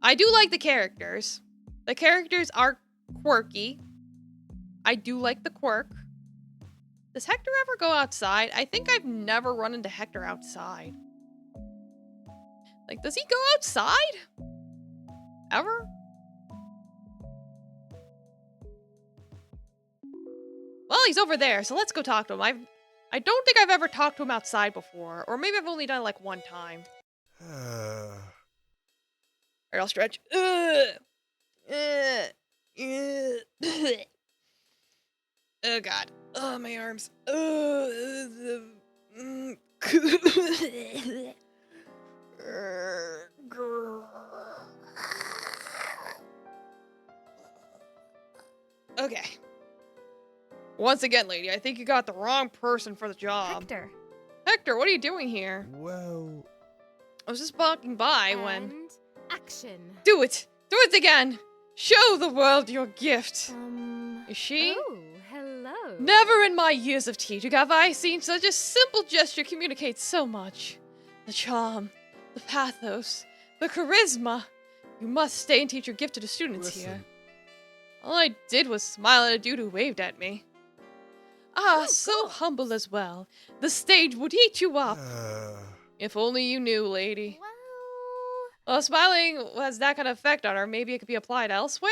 I do like the characters. The characters are quirky. I do like the quirk. Does Hector ever go outside? I think I've never run into Hector outside. Like, does he go outside? Ever? Well, he's over there, so let's go talk to him. I don't think I've ever talked to him outside before. Or maybe I've only done it like one time. Alright, I'll stretch. Oh god. Oh, my arms. Okay. Once again, lady, I think you got the wrong person for the job. Hector. Hector, what are you doing here? Well, I was just walking by when... And action. Do it! Do it again! Show the world your gift! Is she? Oh, hello. Never in my years of teaching have I seen such a simple gesture communicate so much. The charm, the pathos, the charisma. You must stay and teach your gift to the students here. All I did was smile at a dude who waved at me. Ah, so humble as well. The stage would eat you up. If only you knew, lady. Well, Well, smiling has that kind of effect on her. Maybe it could be applied elsewhere?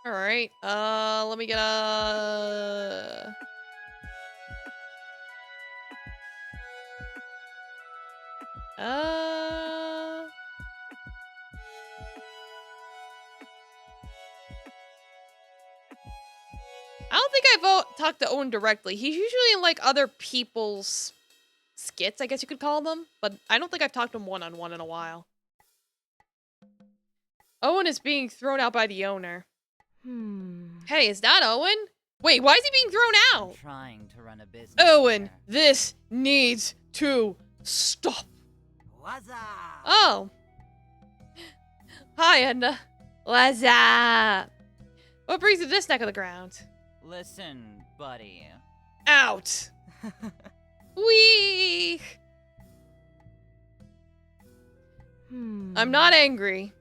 Alright, let me get a... I don't think I've talked to Owen directly. He's usually in, like, other people's skits, I guess you could call them. But I don't think I've talked to him one-on-one in a while. Owen is being thrown out by the owner. Hey, is that Owen? Wait, why is he being thrown out? Trying to run a business. Owen, here. this needs to stop. What's up? Oh. Hi, Edna. What's up? What brings you to this neck of the ground? Listen, buddy. Out. Wee. I'm not angry.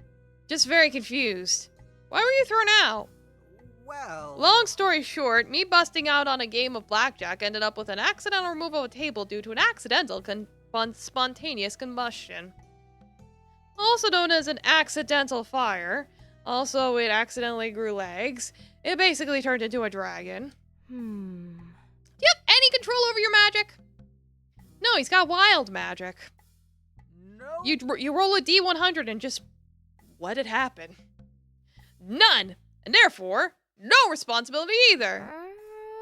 Just very confused. Why were you thrown out? Well... Long story short, me busting out on a game of blackjack ended up with an accidental removal of a table due to an accidental spontaneous combustion. Also known as an accidental fire. Also, it accidentally grew legs. It basically turned into a dragon. Do you have any control over your magic? No, he's got wild magic. No. You roll a D100 and just let it happen. None! And therefore, no responsibility either.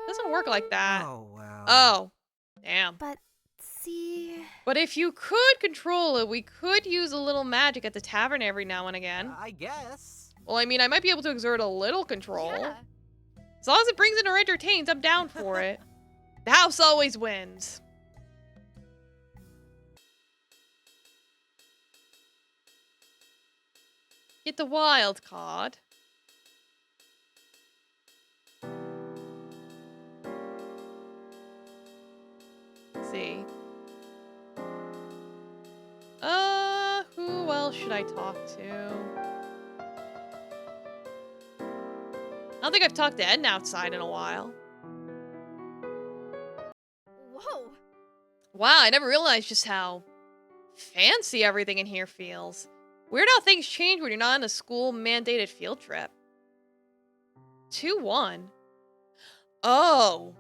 Doesn't work like that. Oh, well. Oh, damn. But see... But if you could control it, we could use a little magic at the tavern every now and again. I guess. Well, I mean, I might be able to exert a little control. Yeah. As long as it brings in or entertains, I'm down for it. The house always wins. Get the wild card. Let's see. Who else should I talk to? I don't think I've talked to Edna outside in a while. Whoa. Wow, I never realized just how fancy everything in here feels. Weird how things change when you're not on a school-mandated field trip. 2-1. Oh.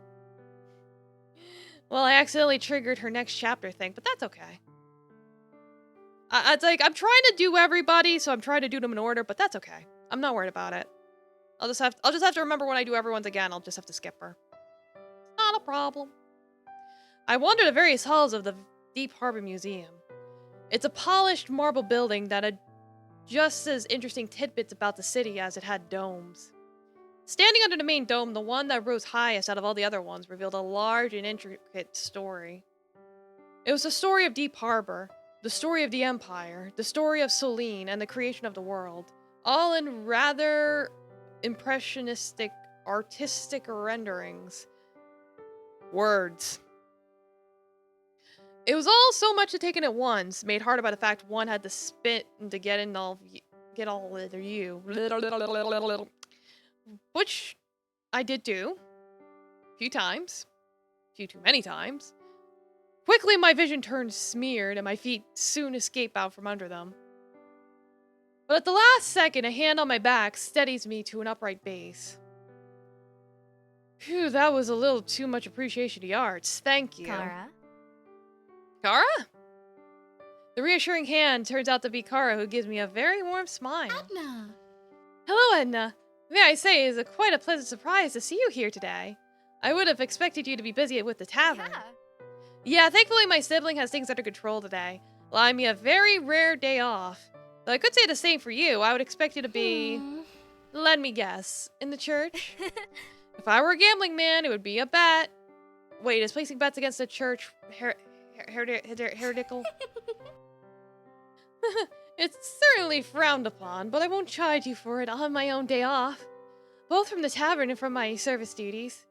Well, I accidentally triggered her next chapter thing, but that's okay. It's like, I'm trying to do everybody, so I'm trying to do them in order, but that's okay. I'm not worried about it. I'll just have to remember when I do everyone's again. I'll just have to skip her. Not a problem. I wandered the various halls of the Deep Harbor Museum. It's a polished marble building that had just as interesting tidbits about the city as it had domes. Standing under the main dome, the one that rose highest out of all the other ones revealed a large and intricate story. It was the story of Deep Harbor, the story of the Empire, the story of Selene, and the creation of the world, all in rather impressionistic, artistic renderings. Words. It was all so much to take in at once, made hard by the fact one had to spit and to get all of you. Which I did do. A few times. A few too many times. Quickly my vision turned smeared and my feet soon escape out from under them. But at the last second, a hand on my back steadies me to an upright base. Phew, that was a little too much appreciation of the arts. Thank you. Kara? Kara? The reassuring hand turns out to be Kara, who gives me a very warm smile. Edna. Hello, Edna. May I say, it is quite a pleasant surprise to see you here today. I would have expected you to be busy with the tavern. Yeah, thankfully my sibling has things under control today, allowing me a very rare day off. Though I could say the same for you. I would expect you to be, let me guess, in the church? If I were a gambling man, it would be a bet. Wait, is placing bets against the church heretical? It's certainly frowned upon, but I won't chide you for it on my own day off, both from the tavern and from my service duties.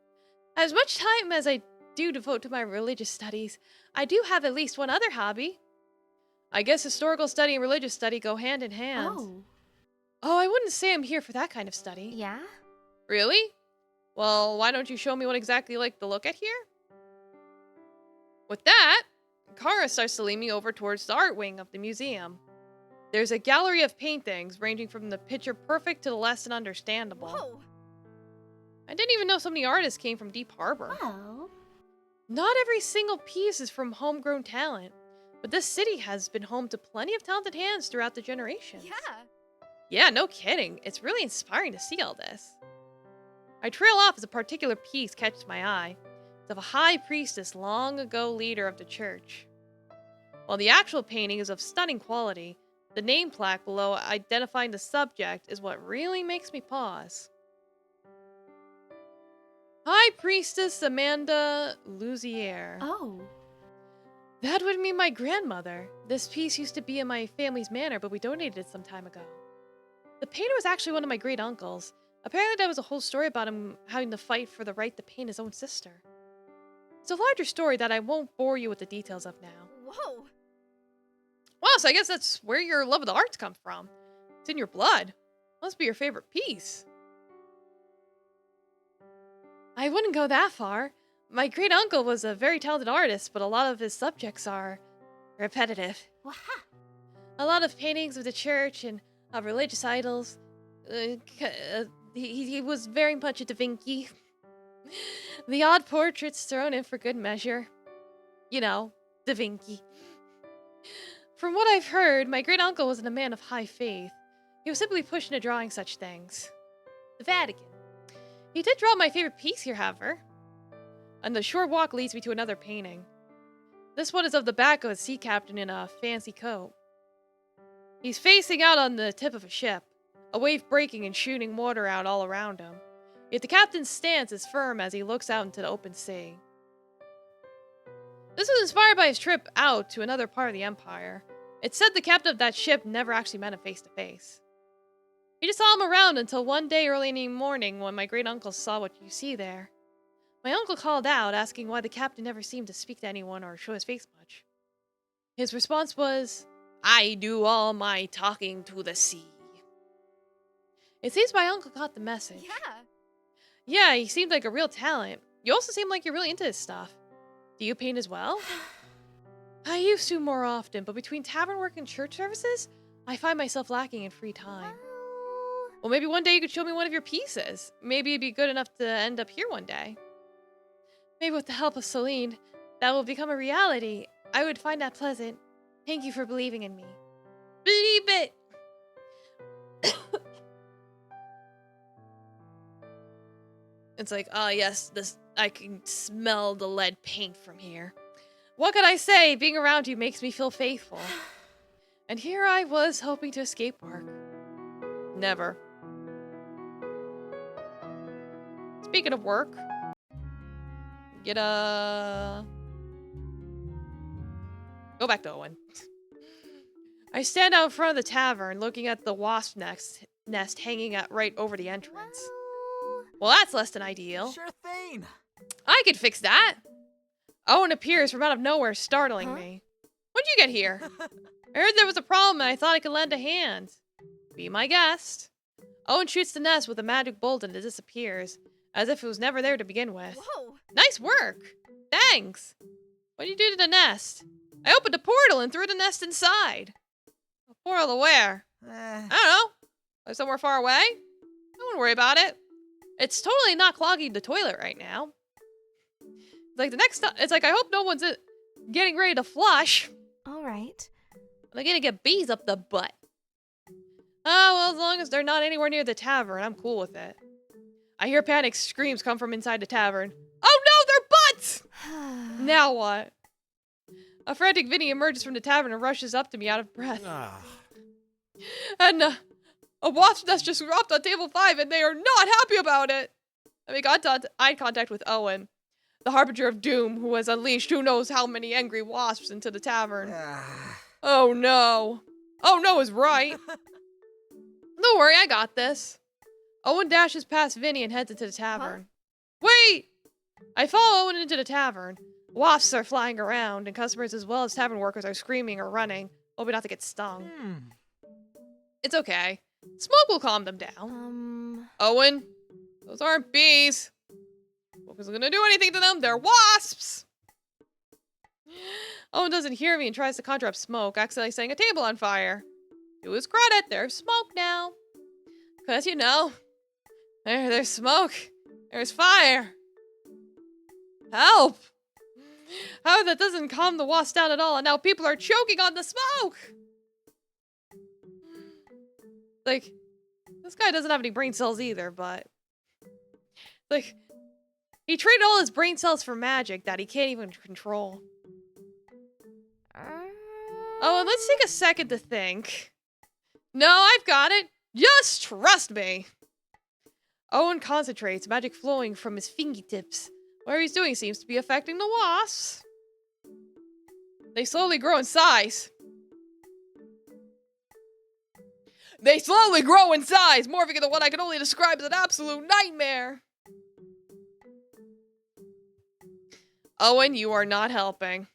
As much time as I do devote to my religious studies, I do have at least one other hobby. I guess historical study and religious study go hand in hand. Oh, I wouldn't say I'm here for that kind of study. Yeah? Really? Well, why don't you show me what exactly you like to look at here? With that, Kara starts to lead me over towards the art wing of the museum. There's a gallery of paintings ranging from the picture perfect to the less than understandable. Whoa. I didn't even know so many artists came from Deep Harbor. Well. Not every single piece is from homegrown talent, but this city has been home to plenty of talented hands throughout the generations. Yeah. Yeah, no kidding. It's really inspiring to see all this. I trail off as a particular piece catches my eye. It's of a high priestess long ago leader of the church. While the actual painting is of stunning quality, the name plaque below identifying the subject is what really makes me pause. High Priestess Amanda Luzier. Oh. That would mean my grandmother. This piece used to be in my family's manor, but we donated it some time ago. The painter was actually one of my great uncles. Apparently there was a whole story about him having to fight for the right to paint his own sister. It's a larger story that I won't bore you with the details of now. Whoa. Wow, so I guess that's where your love of the arts comes from. It's in your blood. Must be your favorite piece. I wouldn't go that far. My great uncle was a very talented artist, but a lot of his subjects are repetitive. Waha. A lot of paintings of the church and of religious idols. He was very much a Da Vinci. The odd portraits thrown in for good measure. You know, Da Vinci. From what I've heard, my great uncle wasn't a man of high faith. He was simply pushed into drawing such things. The Vatican. He did draw my favorite piece here, however. And the short walk leads me to another painting. This one is of the back of a sea captain in a fancy coat. He's facing out on the tip of a ship, a wave breaking and shooting water out all around him. Yet the captain's stance is firm as he looks out into the open sea. This was inspired by his trip out to another part of the Empire. It's said the captain of that ship never actually met him face to face. He just saw him around until one day early in the morning when my great uncle saw what you see there. My uncle called out, asking why the captain never seemed to speak to anyone or show his face much. His response was, "I do all my talking to the sea." It seems my uncle got the message. Yeah. Yeah, he seemed like a real talent. You also seem like you're really into this stuff. Do you paint as well? I used to more often, but between tavern work and church services, I find myself lacking in free time. Well, maybe one day you could show me one of your pieces. Maybe it'd be good enough to end up here one day. Maybe with the help of Selene, that will become a reality. I would find that pleasant. Thank you for believing in me. Believe it! It's like, oh yes, I can smell the lead paint from here. What can I say? Being around you makes me feel faithful. And here I was hoping to escape work. Never. Speaking of work, go back to Owen. I stand out in front of the tavern looking at the wasp nest hanging right over the entrance. Well, that's less than ideal. Sure thing. I could fix that. Owen appears from out of nowhere, startling me. When'd you get here? I heard there was a problem and I thought I could lend a hand. Be my guest. Owen shoots the nest with a magic bolt and it disappears, as if it was never there to begin with. Whoa. Nice work. Thanks. What did you do to the nest? I opened a portal and threw the nest inside. A portal to where? I don't know. Like somewhere far away? Don't worry about it. It's totally not clogging the toilet right now. Like the next time, it's like I hope no one's getting ready to flush. All right. They're gonna get bees up the butt. Oh, well, as long as they're not anywhere near the tavern, I'm cool with it. I hear panicked screams come from inside the tavern. Oh no, they're butts! Now what? A frantic Vinny emerges from the tavern and rushes up to me out of breath. And a wasp nest just dropped on table 5 and they are not happy about it. I make eye contact with Owen, the harbinger of doom who has unleashed who knows how many angry wasps into the tavern. Oh no. Oh no is right. Don't worry, I got this. Owen dashes past Vinny and heads into the tavern. Wait! I follow Owen into the tavern. Wasps are flying around, and customers as well as tavern workers are screaming or running, hoping not to get stung. It's okay. Smoke will calm them down. Owen, those aren't bees. Smoke isn't gonna do anything to them, they're wasps! Owen doesn't hear me and tries to conjure up smoke, accidentally setting a table on fire. To his credit, there's smoke now. Cause you know, there's smoke, there's fire. Help! How that doesn't calm the wasps down at all, and now people are choking on the smoke! Like, this guy doesn't have any brain cells either, but... Like, he traded all his brain cells for magic that he can't even control. Oh, and let's take a second to think. No, I've got it. Just trust me. Owen concentrates, magic flowing from his fingertips. Whatever he's doing seems to be affecting the wasps. They slowly grow in size. They slowly grow in size, morphing into what I can only describe as an absolute nightmare. Owen, you are not helping.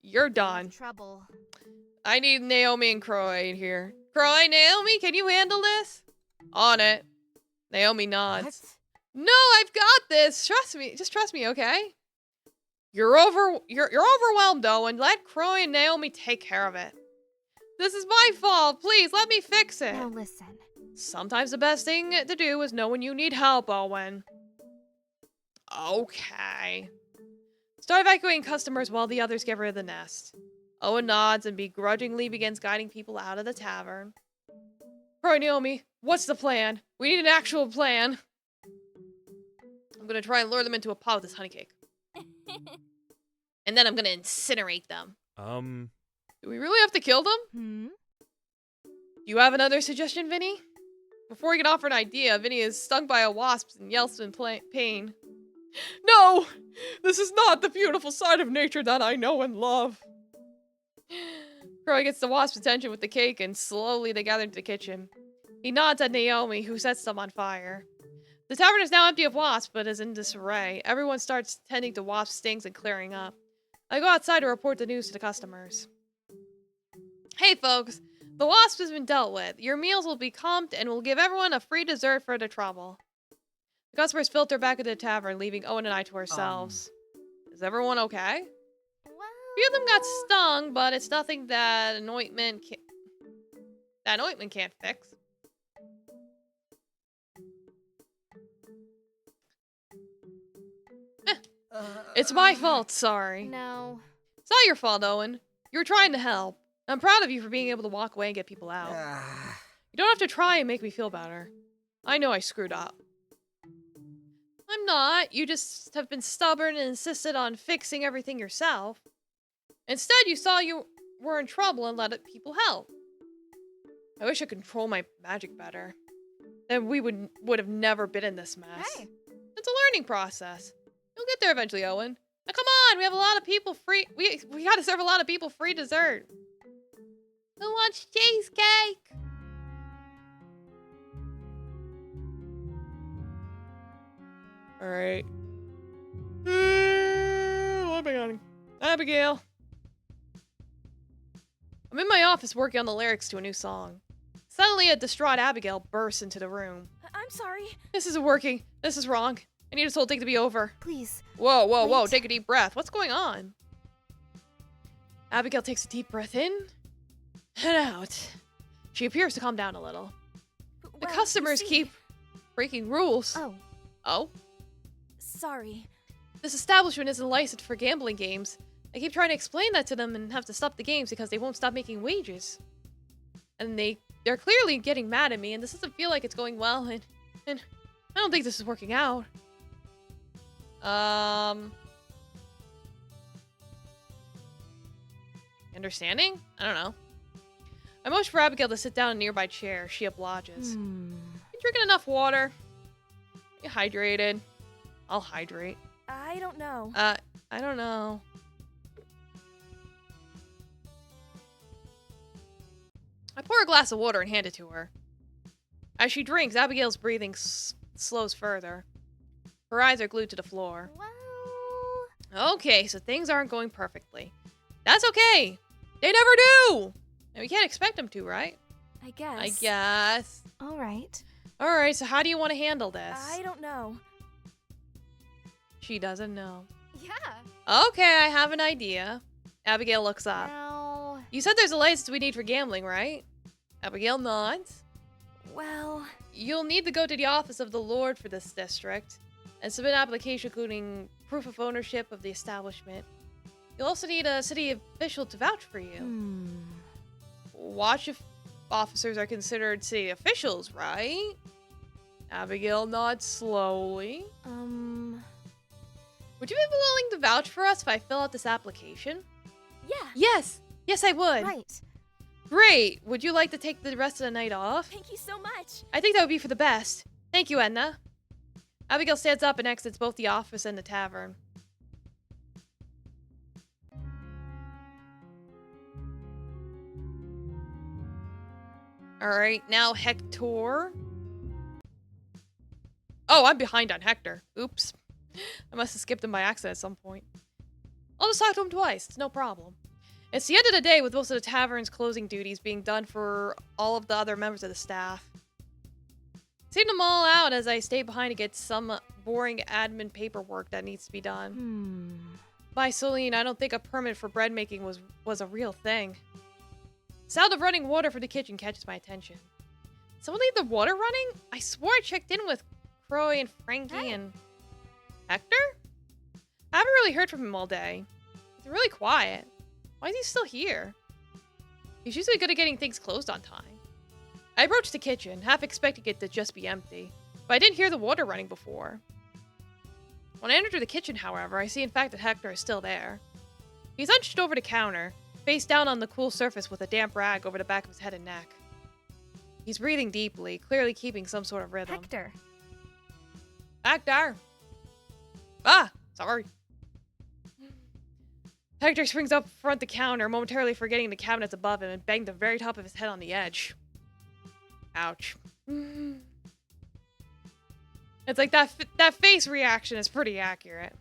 You're done. Trouble. I need Naomi and Croy in here. Croy, Naomi, can you handle this? On it. Naomi nods. No, I've got this. Trust me. Just trust me, okay? You're overwhelmed, Owen. Let Croy and Naomi take care of it. This is my fault. Please, let me fix it. Now listen. Sometimes the best thing to do is know when you need help, Owen. Okay. Start evacuating customers while the others get rid of the nest. Owen nods and begrudgingly begins guiding people out of the tavern. Croy, Naomi, what's the plan? We need an actual plan. I'm gonna try and lure them into a pot with this honey cake. And then I'm gonna incinerate them. Do we really have to kill them? Do you have another suggestion, Vinny? Before he can offer an idea, Vinny is stung by a wasp and yells in pain. No! This is not the beautiful side of nature that I know and love. Croy gets the wasp's attention with the cake and slowly they gather into the kitchen. He nods at Naomi, who sets them on fire. The tavern is now empty of wasps, but is in disarray. Everyone starts tending to wasp stings and clearing up. I go outside to report the news to the customers. Hey folks, the wasp has been dealt with. Your meals will be comped and we'll give everyone a free dessert for the trouble. The customers filter back into the tavern, leaving Owen and I to ourselves. Is everyone okay? A few of them got stung, but it's nothing that an ointment can't fix. It's my fault, sorry. No. It's not your fault, Owen. You were trying to help. I'm proud of you for being able to walk away and get people out. You don't have to try and make me feel better. I know I screwed up. I'm not. You just have been stubborn and insisted on fixing everything yourself. Instead, you saw you were in trouble and let people help. I wish I could control my magic better. Then we would have never been in this mess. Hey. It's a learning process. You'll get there eventually, Owen. Now come on, we have a lot of people free. We gotta serve a lot of people free dessert. Who wants cheesecake? Alright. Abigail. I'm in my office working on the lyrics to a new song. Suddenly, a distraught Abigail bursts into the room. I'm sorry. This isn't working. This is wrong. I need this whole thing to be over. Please. Whoa, whoa, whoa. Wait. Take a deep breath. What's going on? Abigail takes a deep breath in and out. She appears to calm down a little. The Well, customers you see- keep breaking rules. Oh, Oh? sorry. This establishment isn't licensed for gambling games. I keep trying to explain that to them and have to stop the games because they won't stop making wages. And they're clearly getting mad at me, and this doesn't feel like it's going well, and I don't think this is working out. Understanding? I don't know. I motion for Abigail to sit down in a nearby chair. She obliges. You drinking enough water? You hydrated? I'll hydrate. I don't know. I don't know. I pour a glass of water and hand it to her. As she drinks, Abigail's breathing slows further. Her eyes are glued to the floor. Well, Okay, so things aren't going perfectly. That's okay. They never do. And we can't expect them to, right? I guess. I guess. All right. All right, so how do you want to handle this? I don't know. She doesn't know. Yeah. Okay, I have an idea. Abigail looks up. Now, You said there's a license we need for gambling, right? Abigail nods. well, You'll need to go to the office of the Lord for this district and submit an application including proof of ownership of the establishment. You'll also need a city official to vouch for you. Watch if officers are considered city officials, right? Abigail nods slowly. Would you be willing to vouch for us if I fill out this application? yeah. Yes! Yes, I would. Right. Great! Would you like to take the rest of the night off? Thank you so much. I think that would be for the best. Thank you, Edna. Abigail stands up and exits both the office and the tavern. Alright, now Hector. Oh, I'm behind on Hector. Oops. I must have skipped him by accident at some point. I'll just talk to him twice. It's no problem. It's the end of the day with most of the tavern's closing duties being done for all of the other members of the staff. Seen them all out as I stay behind to get some boring admin paperwork that needs to be done. By Celine, I don't think a permit for bread making was a real thing. Sound of running water from the kitchen catches my attention. Someone leave the water running? I swore I checked in with Croy and Frankie and Hector? I haven't really heard from him all day. He's really quiet. Why is he still here? He's usually good at getting things closed on time. I approached the kitchen, half expecting it to just be empty, but I didn't hear the water running before. When I enter the kitchen, however, I see in fact that Hector is still there. He's hunched over the counter, face down on the cool surface with a damp rag over the back of his head and neck. He's breathing deeply, clearly keeping some sort of rhythm. Hector. Hector! Ah! Sorry. Hector springs up front the counter, momentarily forgetting the cabinets above him, and banged the very top of his head on the edge. Ouch. It's like that face reaction is pretty accurate.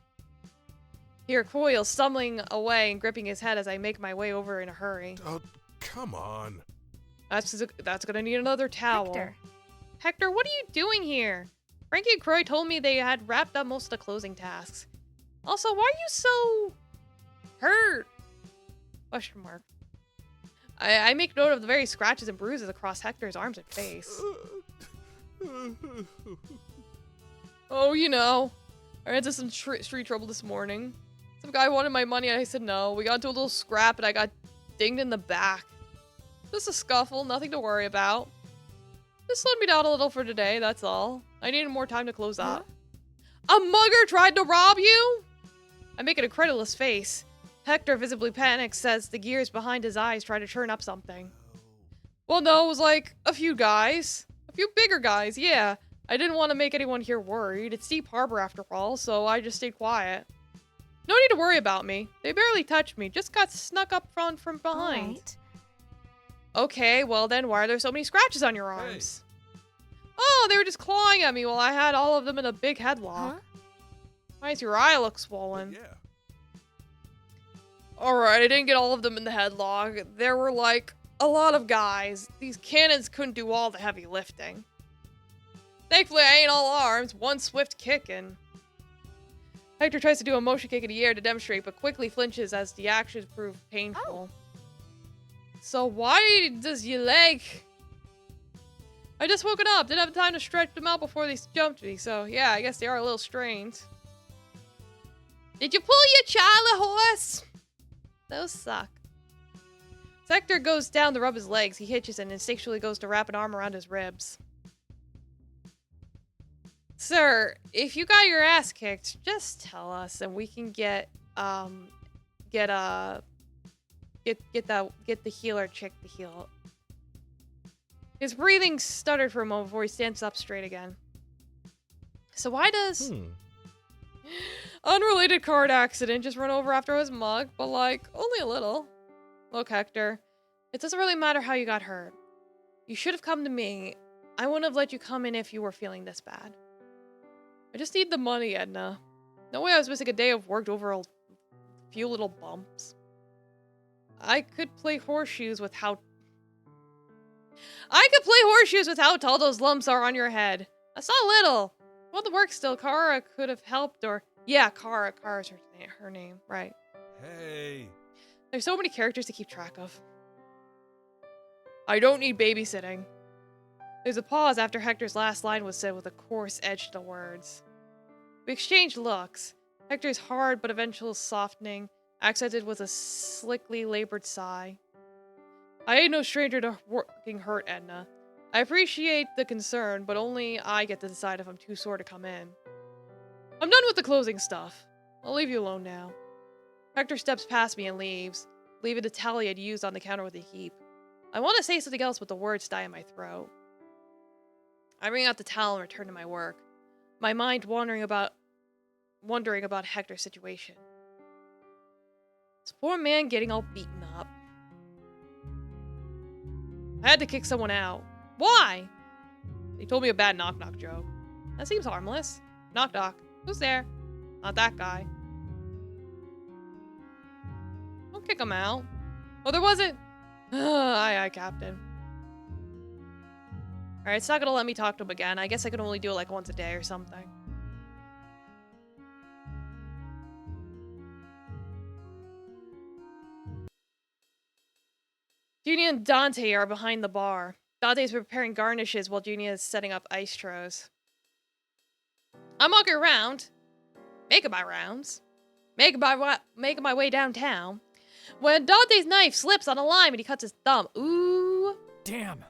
Here, Coyle stumbling away and gripping his head as I make my way over in a hurry. Oh, come on. That's gonna need another towel. Hector. Hector, what are you doing here? Frankie and Croy told me they had wrapped up most of the closing tasks. Also, why are you so hurt? Question mark. I make note of the very scratches and bruises across Hector's arms and face. Oh, you know. I ran into some street trouble this morning. Some guy wanted my money and I said no. We got into a little scrap and I got dinged in the back. Just a scuffle, nothing to worry about. Just slowed me down a little for today, that's all. I needed more time to close up. A mugger tried to rob you? I make an incredulous face. Hector, visibly panicked, says the gears behind his eyes try to turn up something. Well, no, it was like a few guys. A few bigger guys, yeah. I didn't want to make anyone here worried. It's Deep Harbor after all, so I just stayed quiet. No need to worry about me. They barely touched me, just got snuck up front from behind. Alright. Okay, well then why are there so many scratches on your arms? Oh, they were just clawing at me while I had all of them in a big headlock. Huh? Why does your eye look swollen? Yeah. Alright, I didn't get all of them in the headlock. There were like a lot of guys. These cannons couldn't do all the heavy lifting. Thankfully, I ain't all arms. One swift kick and... Hector tries to do a motion kick in the air to demonstrate, but quickly flinches as the actions prove painful. So why does your leg... I just woken up. Didn't have time to stretch them out before they jumped me, so yeah, I guess they are a little strained. Did you pull your child a horse? Those suck. As Hector goes down to rub his legs, he hitches and instinctually goes to wrap an arm around his ribs. Sir, if you got your ass kicked, just tell us and we can get the healer chick to heal. His breathing stuttered for a moment before he stands up straight again. So why does unrelated card accident just run over after his mug, but like only a little. Look, Hector, it doesn't really matter how you got hurt. You should have come to me. I wouldn't have let you come in if you were feeling this bad. I just need the money, Edna. No way I was missing a day of work over a few little bumps. I could play horseshoes with how tall those lumps are on your head. That's not little. Well, the work still. Kara could have helped, or... Yeah, Kara. Kara's her name, right. Hey. There's so many characters to keep track of. I don't need babysitting. There's a pause after Hector's last line was said with a coarse edge to the words. We exchanged looks. Hector's hard but eventual softening, accented with a slickly labored sigh. I ain't no stranger to working hurt, Edna. I appreciate the concern, but only I get to decide if I'm too sore to come in. I'm done with the closing stuff. I'll leave you alone now. Hector steps past me and leaves, leaving the towel he had used on the counter with a heap. I want to say something else, but the words die in my throat. I wring out the towel and return to my work, my mind wondering about Hector's situation. This poor man getting all beaten up. I had to kick someone out. Why? They told me a bad knock-knock joke. That seems harmless. Knock-knock. Who's there? Not that guy. Don't kick him out. Oh, there wasn't. Aye, Captain. Alright, it's not gonna let me talk to him again. I guess I can only do it like once a day or something. Junia and Dante are behind the bar. Dante's preparing garnishes while Junia is setting up ice trays. I'm walking around, making my rounds, making my way downtown, when Dante's knife slips on a lime and he cuts his thumb. Ooh. Damn.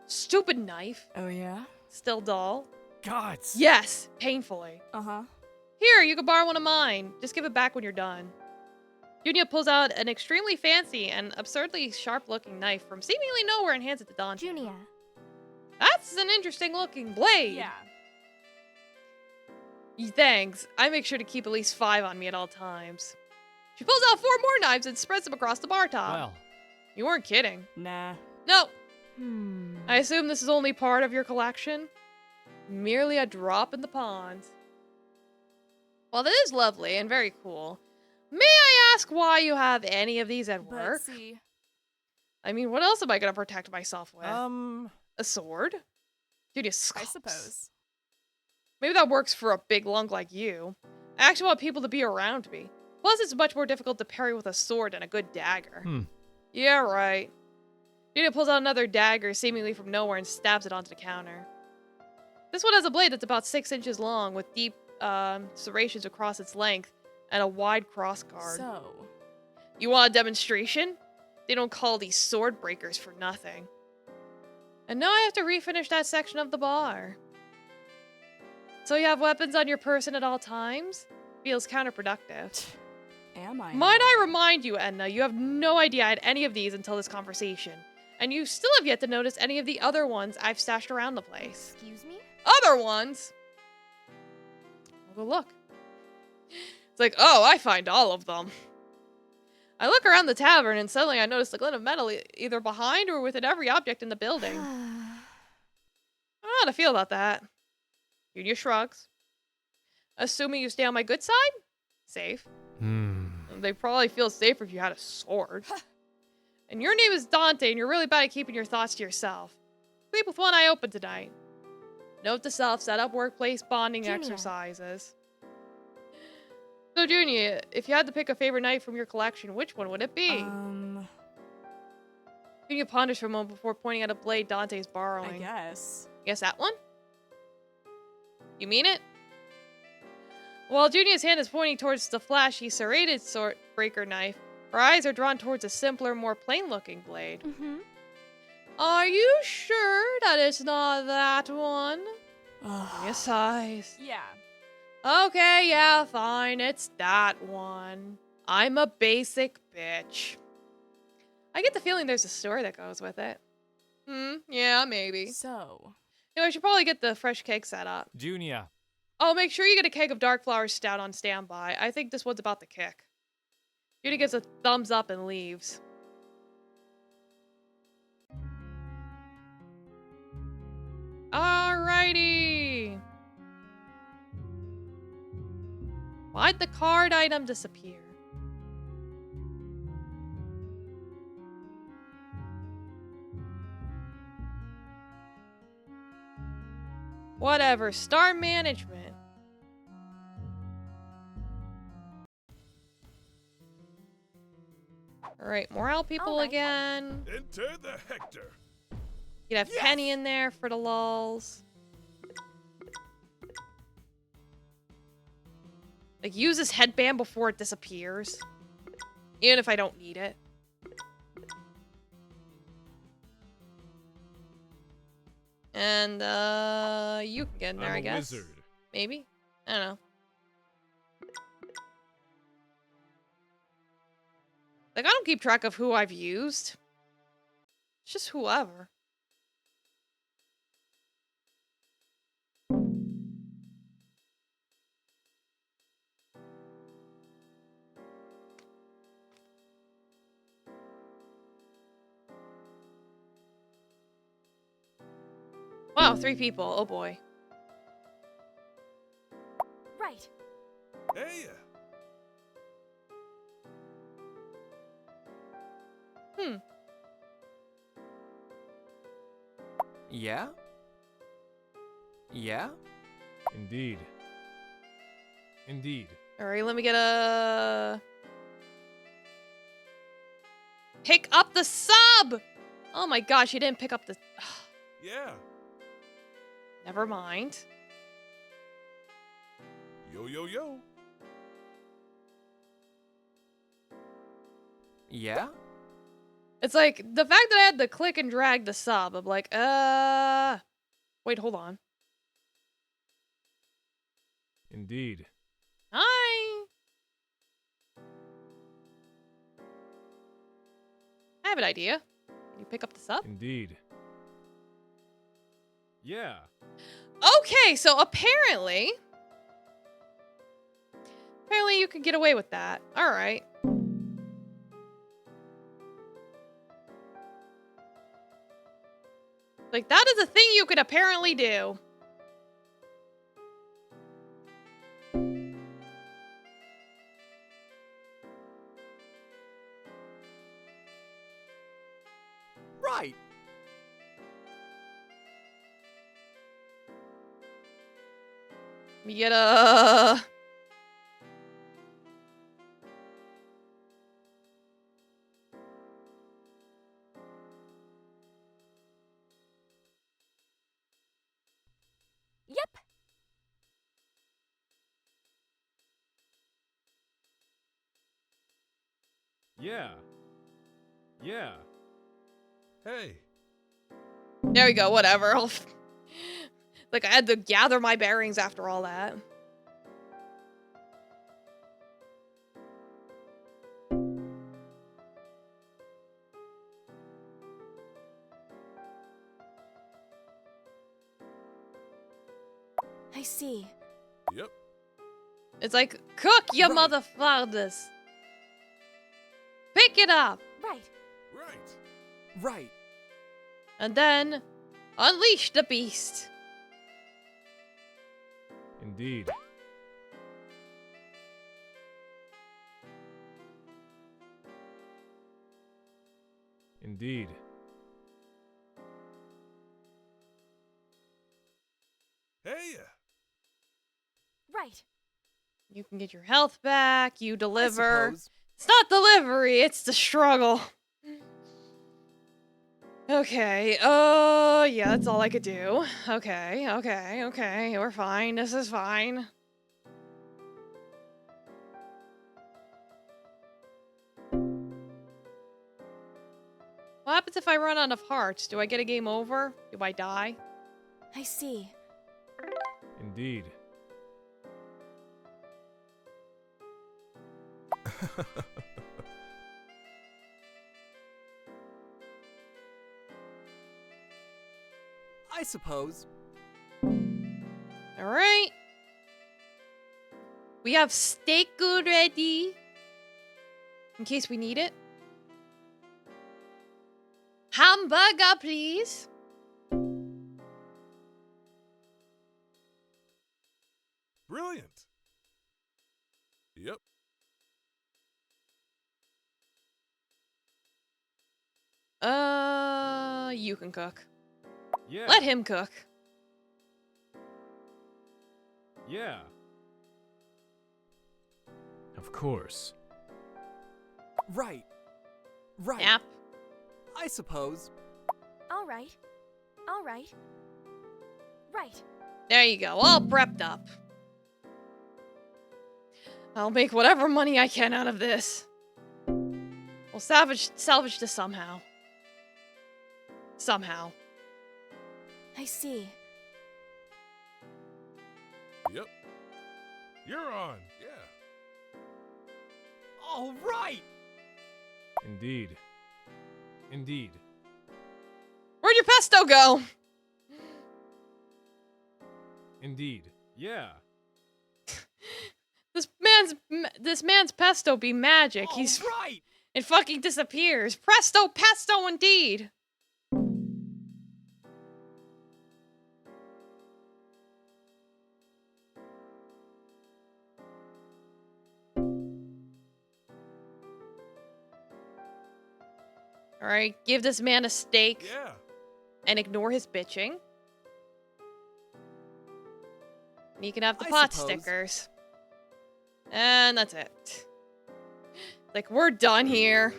Stupid knife. Oh, yeah? Still dull. Gods. Yes, painfully. Uh-huh. Here, you can borrow one of mine. Just give it back when you're done. Junia pulls out an extremely fancy and absurdly sharp-looking knife from seemingly nowhere and hands it to Dante. Junia. That's an interesting-looking blade. Yeah. Thanks. I make sure to keep at least 5 on me at all times. She pulls out 4 more knives and spreads them across the bar top. Well. You weren't kidding. Nah. No. Hmm. I assume this is only part of your collection? Merely a drop in the pond. Well, that is lovely and very cool. May I ask why you have any of these at work? But see. I mean, what else am I gonna protect myself with? I A sword? Dude, you suppose. Maybe that works for a big lunk like you. I actually want people to be around me. Plus, it's much more difficult to parry with a sword than a good dagger. Yeah, right. Junia pulls out another dagger, seemingly from nowhere, and stabs it onto the counter. This one has a blade that's about 6 inches long, with deep serrations across its length, and a wide crossguard. So. You want a demonstration? They don't call these sword breakers for nothing. And now I have to refinish that section of the bar. So you have weapons on your person at all times? Feels counterproductive. Am I? Might I remind you, Edna, you have no idea I had any of these until this conversation. And you still have yet to notice any of the other ones I've stashed around the place. Excuse me? Other ones? Well, look. It's like, oh, I find all of them. I look around the tavern and suddenly I notice the glint of metal either behind or within every object in the building. I don't know how to feel about that. Junior shrugs. Assuming you stay on my good side? Safe. They probably feel safer if you had a sword. And your name is Dante, and you're really bad at keeping your thoughts to yourself. Sleep with one eye open tonight. Note to self, set up workplace bonding Junior. exercises. So, Junior, if you had to pick a favorite knife from your collection, which one would it be? Junior ponders for a moment before pointing at a blade Dante's borrowing. I guess. Guess that one? You mean it? While Junior's hand is pointing towards the flashy, serrated sword breaker knife, her eyes are drawn towards a simpler, more plain-looking blade. Mm-hmm. Are you sure that it's not that one? Junior sighs. Yeah. Okay, yeah, fine, it's that one. I'm a basic bitch. I get the feeling there's a story that goes with it. Yeah, maybe. So. Anyway, I should probably get the fresh cake set up. Junior. Oh, make sure you get a keg of dark flower stout on standby. I think this one's about the kick. Judy gives a thumbs up and leaves. Alrighty. Why'd the card item disappear? Whatever, star management. Alright, morale people Alright. again. Enter the Hector. You'd have Penny in there for the lulz. Like, use this headband before it disappears. Even if I don't need it. And, you can get in there, I'm I a guess. wizard. Maybe? I don't know. Like, I don't keep track of who I've used. It's just whoever. Wow, 3 people. Oh boy. Right. Hey. Yeah? Yeah? Indeed. Indeed. Alright, let me get a... Pick up the sub! Oh my gosh, you didn't pick up the... Yeah. Never mind. Yo, yo, yo. Yeah? It's like, the fact that I had to click and drag the sub, I'm like, wait, hold on. Indeed. Hi! I have an idea. Can you pick up the sub? Indeed. Yeah. Okay, so apparently you can get away with that. Alright. Like, that is a thing you could apparently do. Right. You get a... Yep. Yeah. Yeah. Hey. There we go, whatever. Like, I had to gather my bearings after all that. I see. Yep. It's like, cook, you Right. motherfuckers! Pick it up! Right. Right. Right. And then, unleash the beast! Indeed. Indeed. Hey. Right. You can get your health back, you I deliver. suppose. It's not delivery, it's the struggle. Okay, yeah, that's all I could do. Okay, we're fine, this is fine. What happens if I run out of hearts? Do I get a game over? Do I die? I see. Indeed. I suppose. Alright. We have steak ready. In case we need it. Hamburger, please. Brilliant. Yep. You can cook. Yeah. Let him cook. Yeah. Of course. Right. Right. Yep. I suppose. All right. All right. Right. There you go, all prepped up. I'll make whatever money I can out of this. We'll salvage this somehow. Somehow. I see. Yep. You're on. Yeah. All right. Indeed. Indeed. Where'd your pesto go? Indeed. Yeah. This man's pesto be magic. All He's right. it fucking disappears. Presto pesto indeed. Alright, give this man a steak Yeah. and ignore his bitching. And you can have the I pot suppose. stickers. And that's it. Like, we're done here.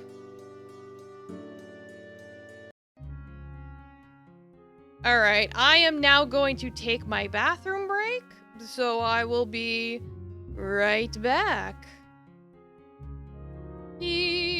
Alright, I am now going to take my bathroom break. So I will be right back. Eee.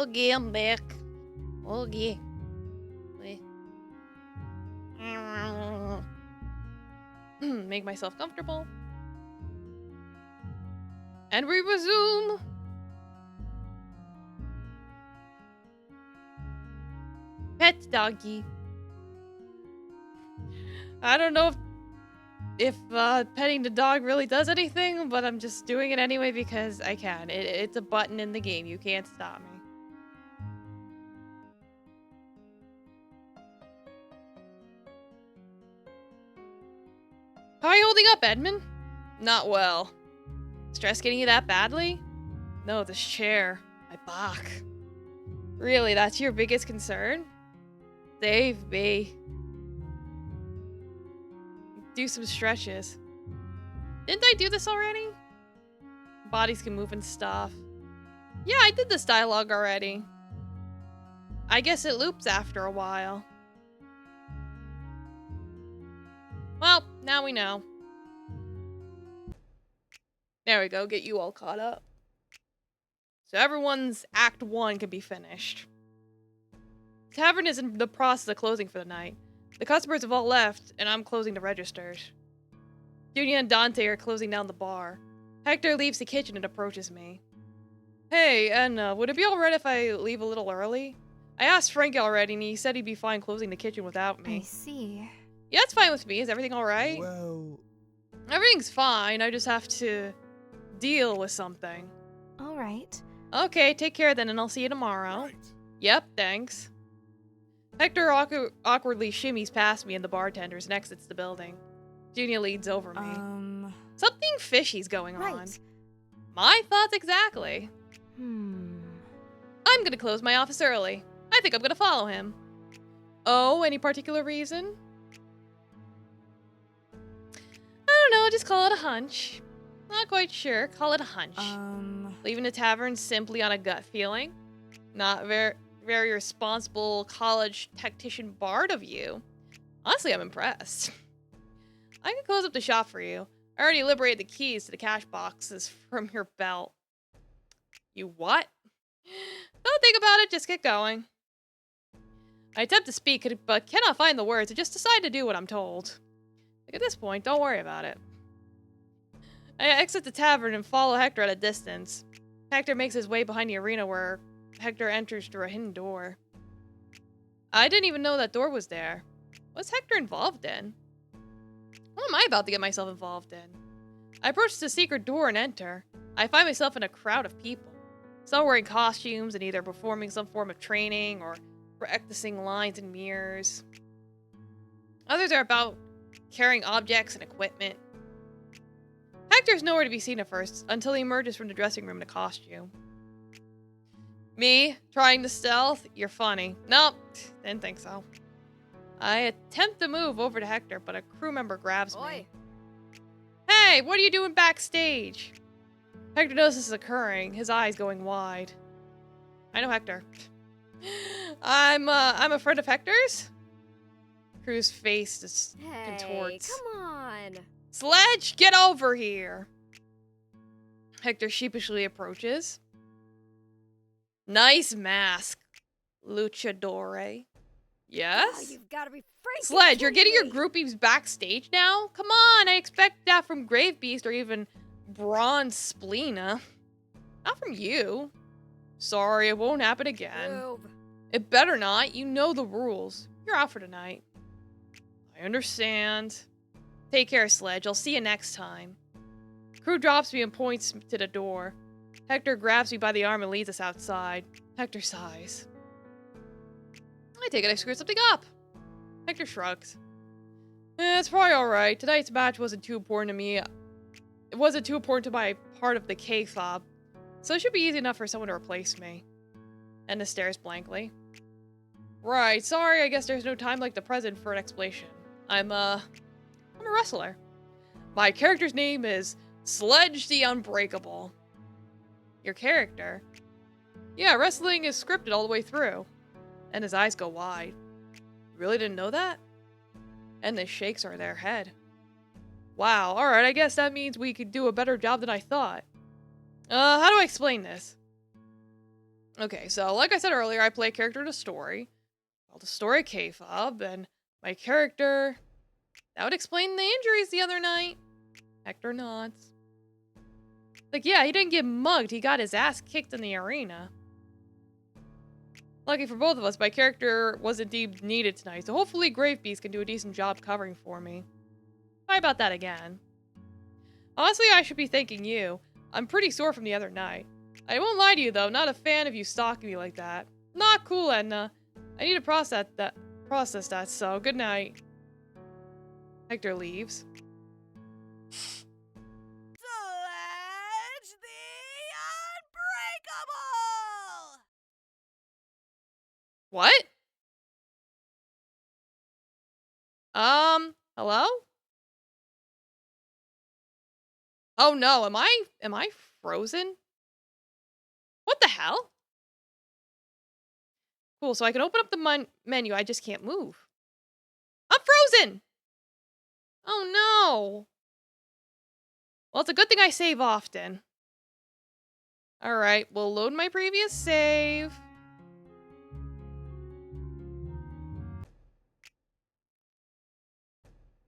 Okay, I'm back. Okay. Wait. Make myself comfortable. And we resume. Pet doggy. I don't know if petting the dog really does anything, but I'm just doing it anyway because I can. It's a button in the game. You can't stop me. How are you holding up, Edmund? Not well. Stress getting you that badly? No, this chair. My back. Really, that's your biggest concern? Save me. Do some stretches. Didn't I do this already? Bodies can move and stuff. Yeah, I did this dialogue already. I guess it loops after a while. Well, now we know. There we go, get you all caught up. So everyone's Act 1 can be finished. The tavern is in the process of closing for the night. The customers have all left, and I'm closing the registers. Junia and Dante are closing down the bar. Hector leaves the kitchen and approaches me. Hey, Edna, would it be alright if I leave a little early? I asked Frank already, and he said he'd be fine closing the kitchen without me. I see. Yeah, it's fine with me. Is everything alright? Well, Everything's fine. I just have to deal with something. All right. Okay, take care then, and I'll see you tomorrow. Right. Yep, thanks. Hector awkwardly shimmies past me and the bartenders and exits the building. Junia leans over me. Something fishy's going on. Right. My thoughts exactly. Hmm. I'm gonna close my office early. I think I'm gonna follow him. Oh, any particular reason? I don't know, just call it a hunch. Not quite sure, call it a hunch. Leaving the tavern simply on a gut feeling? Not very responsible college tactician bard of you. Honestly, I'm impressed. I can close up the shop for you. I already liberated the keys to the cash boxes from your belt. You what? Don't think about it, just get going. I attempt to speak, but cannot find the words. I just decide to do what I'm told. Like at this point, don't worry about it. I exit the tavern and follow Hector at a distance. Hector makes his way behind the arena where Hector enters through a hidden door. I didn't even know that door was there. What's Hector involved in? What am I about to get myself involved in? I approach the secret door and enter. I find myself in a crowd of people. Some wearing costumes and either performing some form of training or practicing lines and mirrors. Others are about carrying objects and equipment. Hector's nowhere to be seen at first, until he emerges from the dressing room in a costume. Me? Trying to stealth? You're funny. Nope, didn't think so. I attempt to move over to Hector, but a crew member grabs me. Hey, what are you doing backstage? Hector knows this is occurring, his eyes going wide. I know Hector. I'm a friend of Hector's? Crew's face just contorts. Come on. Sledge, get over here! Hector sheepishly approaches. Nice mask, luchadore. Yes? Oh, you've got to be freaking Sledge, you're getting your kidding me. groupies backstage now? Come on, I expect that from Grave Beast or even Bronze Splina. Not from you. Sorry, it won't happen again. Move. It better not. You know the rules. You're out for tonight. I understand. Take care, Sledge. I'll see you next time. Crew drops me and points to the door. Hector grabs me by the arm and leads us outside. Hector sighs. I take it I screwed something up. Hector shrugs. It's probably alright. Tonight's match wasn't too important to me. It wasn't too important to my part of the K-fob. So it should be easy enough for someone to replace me. Edna stares blankly. Right, sorry, I guess there's no time like the present for an explanation. I'm a wrestler. My character's name is Sledge the Unbreakable. Your character? Yeah, wrestling is scripted all the way through. And his eyes go wide. Really didn't know that? And the shakes are their head. Wow, alright, I guess that means we could do a better job than I thought. How do I explain this? Okay, so like I said earlier, I play a character in a story called the Story K-Fob, and my character, that would explain the injuries the other night. Hector nods. Like, yeah, he didn't get mugged, he got his ass kicked in the arena. Lucky for both of us, my character was indeed needed tonight, so hopefully Gravebeast can do a decent job covering for me. Sorry about that again. Honestly, I should be thanking you. I'm pretty sore from the other night. I won't lie to you though, not a fan of you stalking me like that. Not cool, Edna. I need to process that, so good night. Hector leaves. Sledge the Unbreakable! What? Hello? Oh no, am I frozen? What the hell? Cool, so I can open up the menu, I just can't move. I'm frozen! Oh no. Well, it's a good thing I save often. Alright, we'll load my previous save.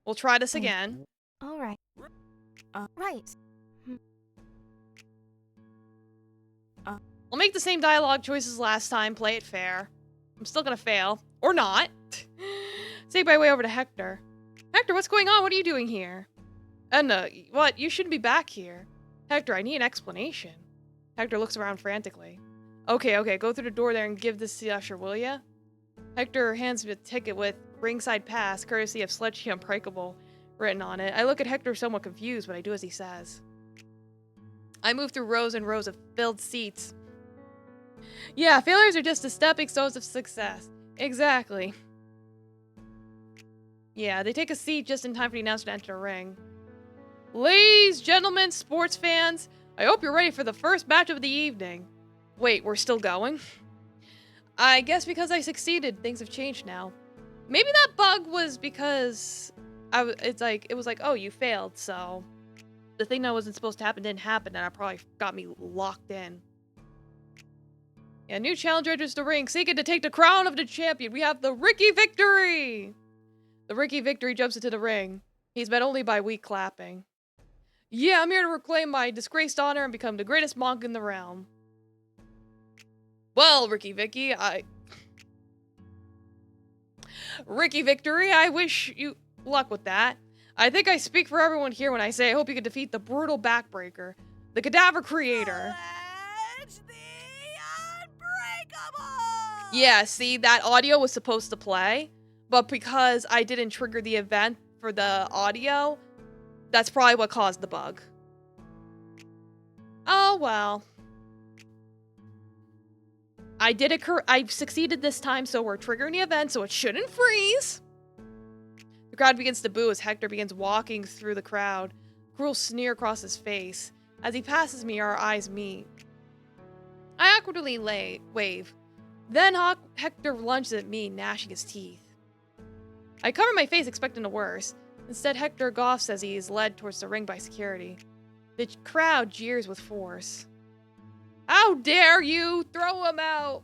We'll try this again. All right. Right. I'll make the same dialogue choices last time, play it fair. I'm still gonna fail. Or not. Say my way over to Hector. Hector, what's going on? What are you doing here? Edna, what? You shouldn't be back here. Hector, I need an explanation. Hector looks around frantically. Okay, go through the door there and give this to the usher, will ya? Hector hands me a ticket with ringside pass, courtesy of Sledge the Unbreakable, written on it. I look at Hector somewhat confused, but I do as he says. I move through rows and rows of filled seats. Yeah, failures are just the stepping stones of success. Exactly. Yeah, they take a seat just in time for the announcer to enter the ring. Ladies, gentlemen, sports fans, I hope you're ready for the first match of the evening. Wait, we're still going? I guess because I succeeded, things have changed now. Maybe that bug was because it was like, oh, you failed, so the thing that wasn't supposed to happen didn't happen, and that probably got me locked in. Yeah, new challenger enters the ring, seeking to take the crown of the champion. We have the Ricky Victory! The Ricky Victory jumps into the ring. He's met only by weak clapping. Yeah, I'm here to reclaim my disgraced honor and become the greatest monk in the realm. Well, Ricky Victory, I wish you luck with that. I think I speak for everyone here when I say I hope you can defeat the brutal backbreaker, the cadaver creator. Sledge the Unbreakable! Yeah, see, that audio was supposed to play, but because I didn't trigger the event for the audio, that's probably what caused the bug. Oh well. I succeeded this time, so we're triggering the event, so it shouldn't freeze. The crowd begins to boo as Hector begins walking through the crowd, a cruel sneer across his face. As he passes me, our eyes meet. I awkwardly wave. Then Hector lunges at me, gnashing his teeth. I cover my face, expecting the worst. Instead, Hector coughs as he is led towards the ring by security. The crowd jeers with force. How dare you! Throw him out!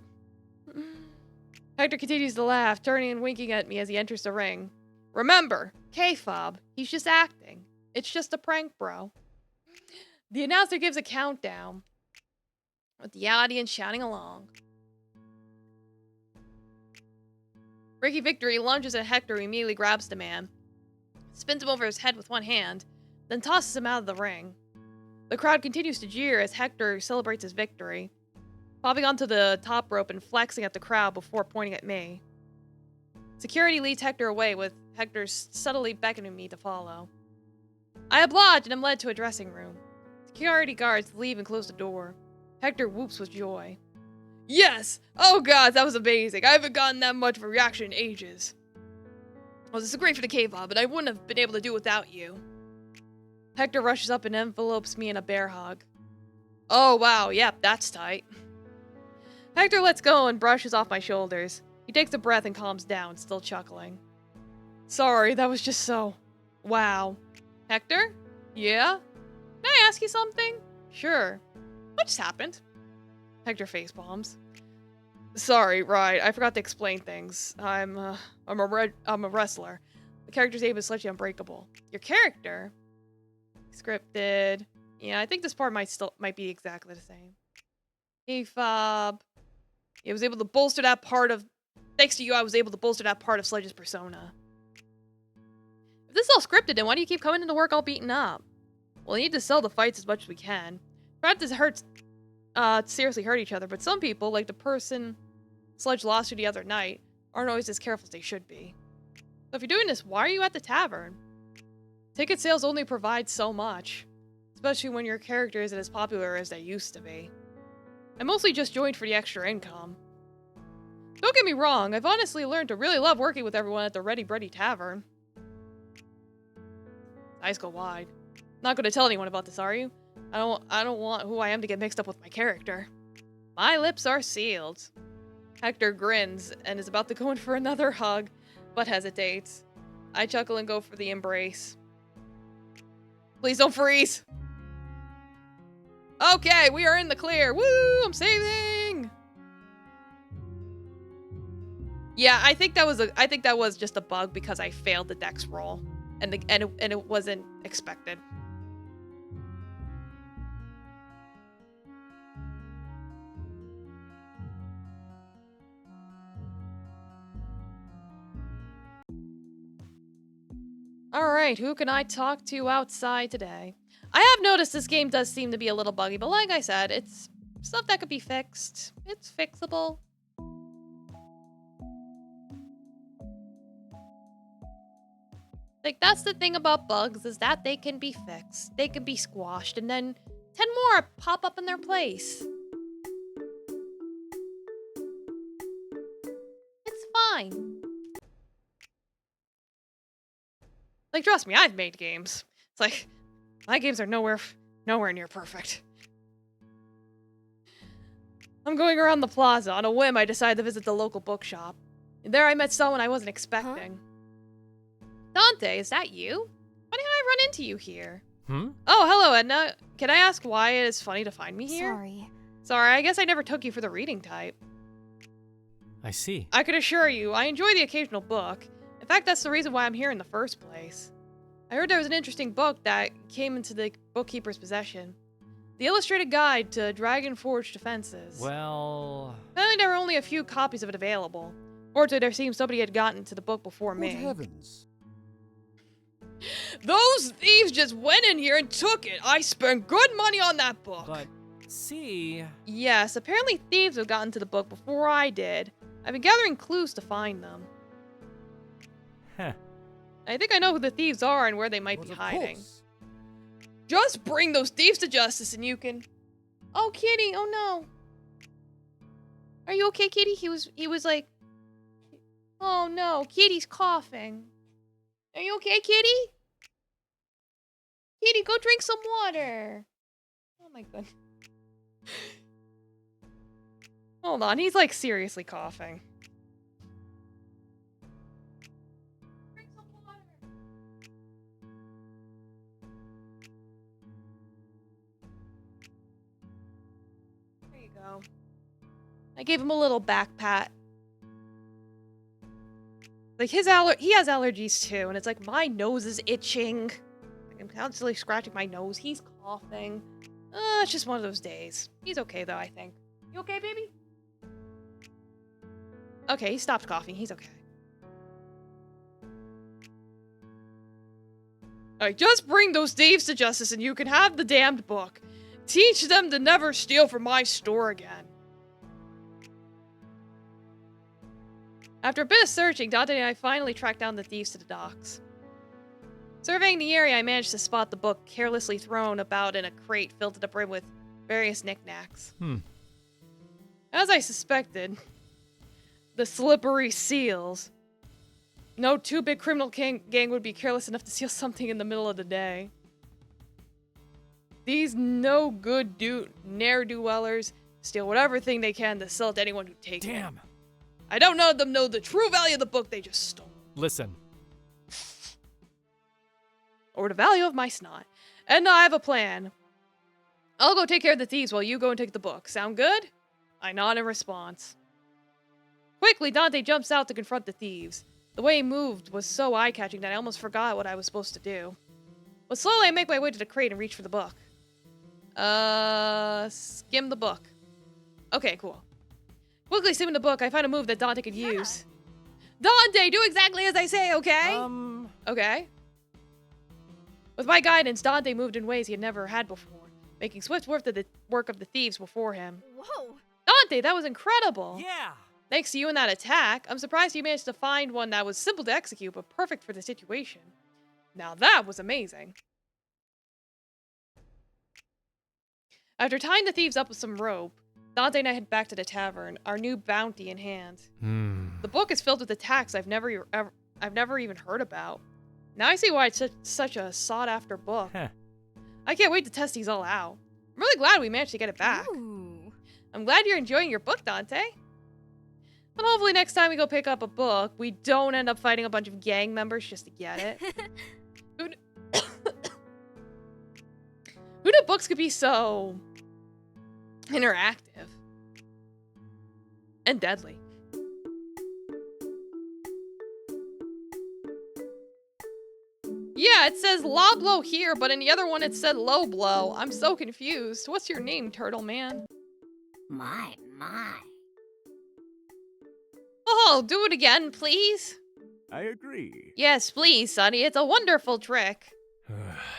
Hector continues to laugh, turning and winking at me as he enters the ring. Remember, K-Fob, he's just acting. It's just a prank, bro. The announcer gives a countdown, with the audience shouting along. Ricky Victory lunges at Hector, who immediately grabs the man, spins him over his head with one hand, then tosses him out of the ring. The crowd continues to jeer as Hector celebrates his victory, popping onto the top rope and flexing at the crowd before pointing at me. Security leads Hector away, with Hector subtly beckoning me to follow. I oblige and am led to a dressing room. Security guards leave and close the door. Hector whoops with joy. Yes! Oh god, that was amazing. I haven't gotten that much of a reaction in ages. Well, this is great for the K-Fob, but I wouldn't have been able to do it without you. Hector rushes up and envelopes me in a bear hug. Oh wow, yep, that's tight. Hector lets go and brushes off my shoulders. He takes a breath and calms down, still chuckling. Sorry, that was just so... wow. Hector? Yeah? Can I ask you something? Sure. What just happened? Hector facepalms. Sorry, right. I forgot to explain things. I'm a wrestler. The character's name is Slightly Unbreakable. Your character, scripted. Yeah, I think this part might be exactly the same. Hey, Fob. I was able to bolster that part of. Thanks to you, I was able to bolster that part of Sledge's persona. If this is all scripted, then why do you keep coming into work all beaten up? Well, we need to sell the fights as much as we can. Not to seriously hurt each other, but some people, like the person Sledge lost to the other night, aren't always as careful as they should be. So if you're doing this, why are you at the tavern? Ticket sales only provide so much, especially when your character isn't as popular as they used to be. I mostly just joined for the extra income. Don't get me wrong, I've honestly learned to really love working with everyone at the Ready Bready Tavern. Eyes go wide. Not gonna tell anyone about this, are you? I don't want who I am to get mixed up with my character. My lips are sealed. Hector grins and is about to go in for another hug, but hesitates. I chuckle and go for the embrace. Please don't freeze! Okay, we are in the clear. Woo! I'm saving! Yeah, I think that was just a bug because I failed the dex roll. And it wasn't expected. Alright, who can I talk to outside today? I have noticed this game does seem to be a little buggy, but like I said, it's stuff that could be fixed. It's fixable. Like, that's the thing about bugs, is that they can be fixed. They can be squashed, and then 10 more pop up in their place. It's fine. Like, trust me, I've made games. It's like, my games are nowhere near perfect. I'm going around the plaza. On a whim, I decided to visit the local bookshop. And there I met someone I wasn't expecting. Huh? Dante, is that you? Why did I run into you here? Oh, hello, Edna. Can I ask why it is funny to find me here? Sorry, I guess I never took you for the reading type. I see. I could assure you, I enjoy the occasional book. In fact, that's the reason why I'm here in the first place. I heard there was an interesting book that came into the bookkeeper's possession. The Illustrated Guide to Dragon Forge Defenses. Well... Apparently there were only a few copies of it available. Fortunately, there seems somebody had gotten to the book before me. Good heavens. Those thieves just went in here and took it. I spent good money on that book. But, see... Yes, apparently thieves have gotten to the book before I did. I've been gathering clues to find them. Heh. I think I know who the thieves are and where they might be hiding. Just bring those thieves to justice and you can... Oh, Kitty, oh no. Are you okay, Kitty? He was like... Oh no, Kitty's coughing. Are you okay, Kitty? Kitty, go drink some water. Oh my goodness. Hold on, he's like seriously coughing. Drink some water. There you go. I gave him a little back pat. Like, he has allergies too, and it's like, my nose is itching. Like, I'm constantly scratching my nose. He's coughing. It's just one of those days. He's okay, though, I think. You okay, baby? Okay, he stopped coughing. He's okay. Alright, just bring those thieves to justice and you can have the damned book. Teach them to never steal from my store again. After a bit of searching, Dante and I finally tracked down the thieves to the docks. Surveying the area, I managed to spot the book carelessly thrown about in a crate filled to the brim with various knickknacks. As I suspected, the slippery seals. No two-bit criminal gang would be careless enough to steal something in the middle of the day. These no-good ne'er-do-wellers steal whatever thing they can to sell it to anyone who takes it. Damn. I don't know them know the true value of the book they just stole. Listen. Or the value of my snot. And I have a plan. I'll go take care of the thieves while you go and take the book. Sound good? I nod in response. Quickly, Dante jumps out to confront the thieves. The way he moved was so eye-catching that I almost forgot what I was supposed to do. But slowly I make my way to the crate and reach for the book. Skim the book. Okay, cool. Quickly skimming the book, I find a move that Dante could use. Dante, do exactly as I say, okay? Okay. With my guidance, Dante moved in ways he had never had before, making swift work of the thieves before him. Whoa! Dante, that was incredible! Yeah! Thanks to you and that attack, I'm surprised you managed to find one that was simple to execute, but perfect for the situation. Now that was amazing. After tying the thieves up with some rope, Dante and I head back to the tavern, our new bounty in hand. The book is filled with attacks I've never even heard about. Now I see why it's such a sought-after book. I can't wait to test these all out. I'm really glad we managed to get it back. Ooh. I'm glad you're enjoying your book, Dante. But hopefully next time we go pick up a book, we don't end up fighting a bunch of gang members just to get it. Who knew books could be so interactive and deadly? Yeah, it says low blow here, but in the other one it said low blow. I'm so confused. What's your name, Turtle Man? My. Oh, do it again, please. I agree. Yes, please, Sonny. It's a wonderful trick.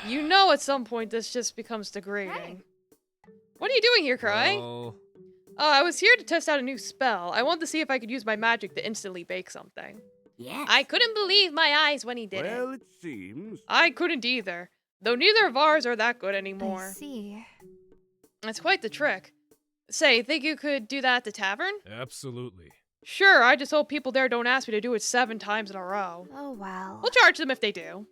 You know at some point this just becomes degrading. Hey. What are you doing here, Cry? Oh. I was here to test out a new spell. I wanted to see if I could use my magic to instantly bake something. Yes. I couldn't believe my eyes when he did it. Well, it seems. I couldn't either. Though neither of ours are that good anymore. I see. That's quite the trick. Say, think you could do that at the tavern? Absolutely. Sure, I just hope people there don't ask me to do it 7 times in a row. Oh, well. We'll charge them if they do.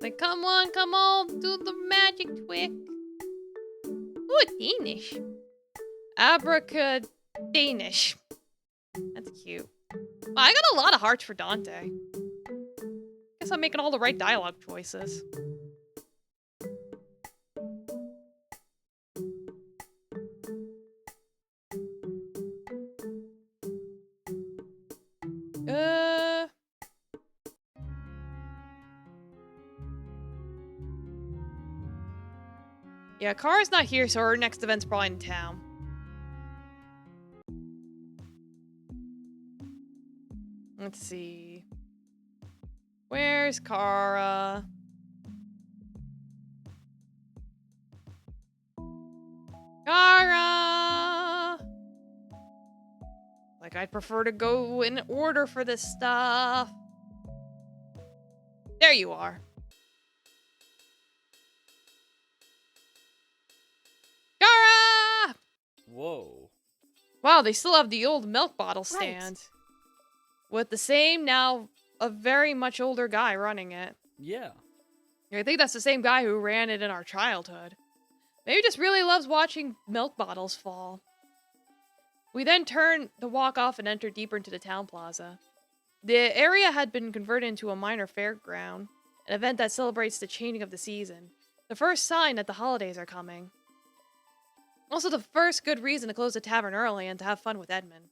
Like, come on, do the magic trick. Ooh, Danish. Abracadanish. That's cute. Wow, I got a lot of hearts for Dante. Guess I'm making all the right dialogue choices. Yeah, Kara's not here, so her next event's probably in town. Let's see. Where's Kara? Kara! Like, I'd prefer to go in order for this stuff. There you are. Kara! Whoa. Wow, they still have the old milk bottle Right. stand. With the same, now a very much older guy running it. Yeah. I think that's the same guy who ran it in our childhood. Maybe just really loves watching milk bottles fall. We then turn the walk off and enter deeper into the town plaza. The area had been converted into a minor fairground, an event that celebrates the changing of the season. The first sign that the holidays are coming. Also the first good reason to close the tavern early and to have fun with Edmund.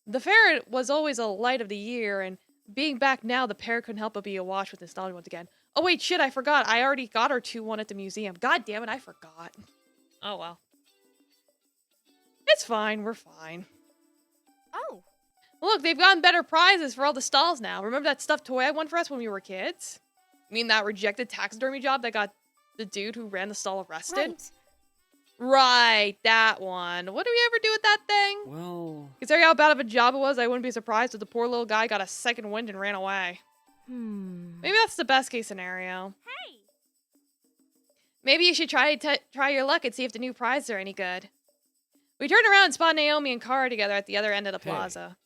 The fair was always a light of the year, and being back now, the pair couldn't help but be awash with nostalgia once again. Oh wait, shit, I forgot. I already got her 2-1 at the museum. God damn it, I forgot. Oh well. It's fine, we're fine. Oh. Look, they've gotten better prizes for all the stalls now. Remember that stuffed toy I won for us when we were kids? I mean that rejected taxidermy job that got the dude who ran the stall arrested? Right. Right, that one. What did we ever do with that thing? Well. Considering how bad of a job it was, I wouldn't be surprised if the poor little guy got a second wind and ran away. Maybe that's the best case scenario. Hey. Maybe you should try your luck and see if the new prizes are any good. We turned around and spot Naomi and Kara together at the other end of the plaza.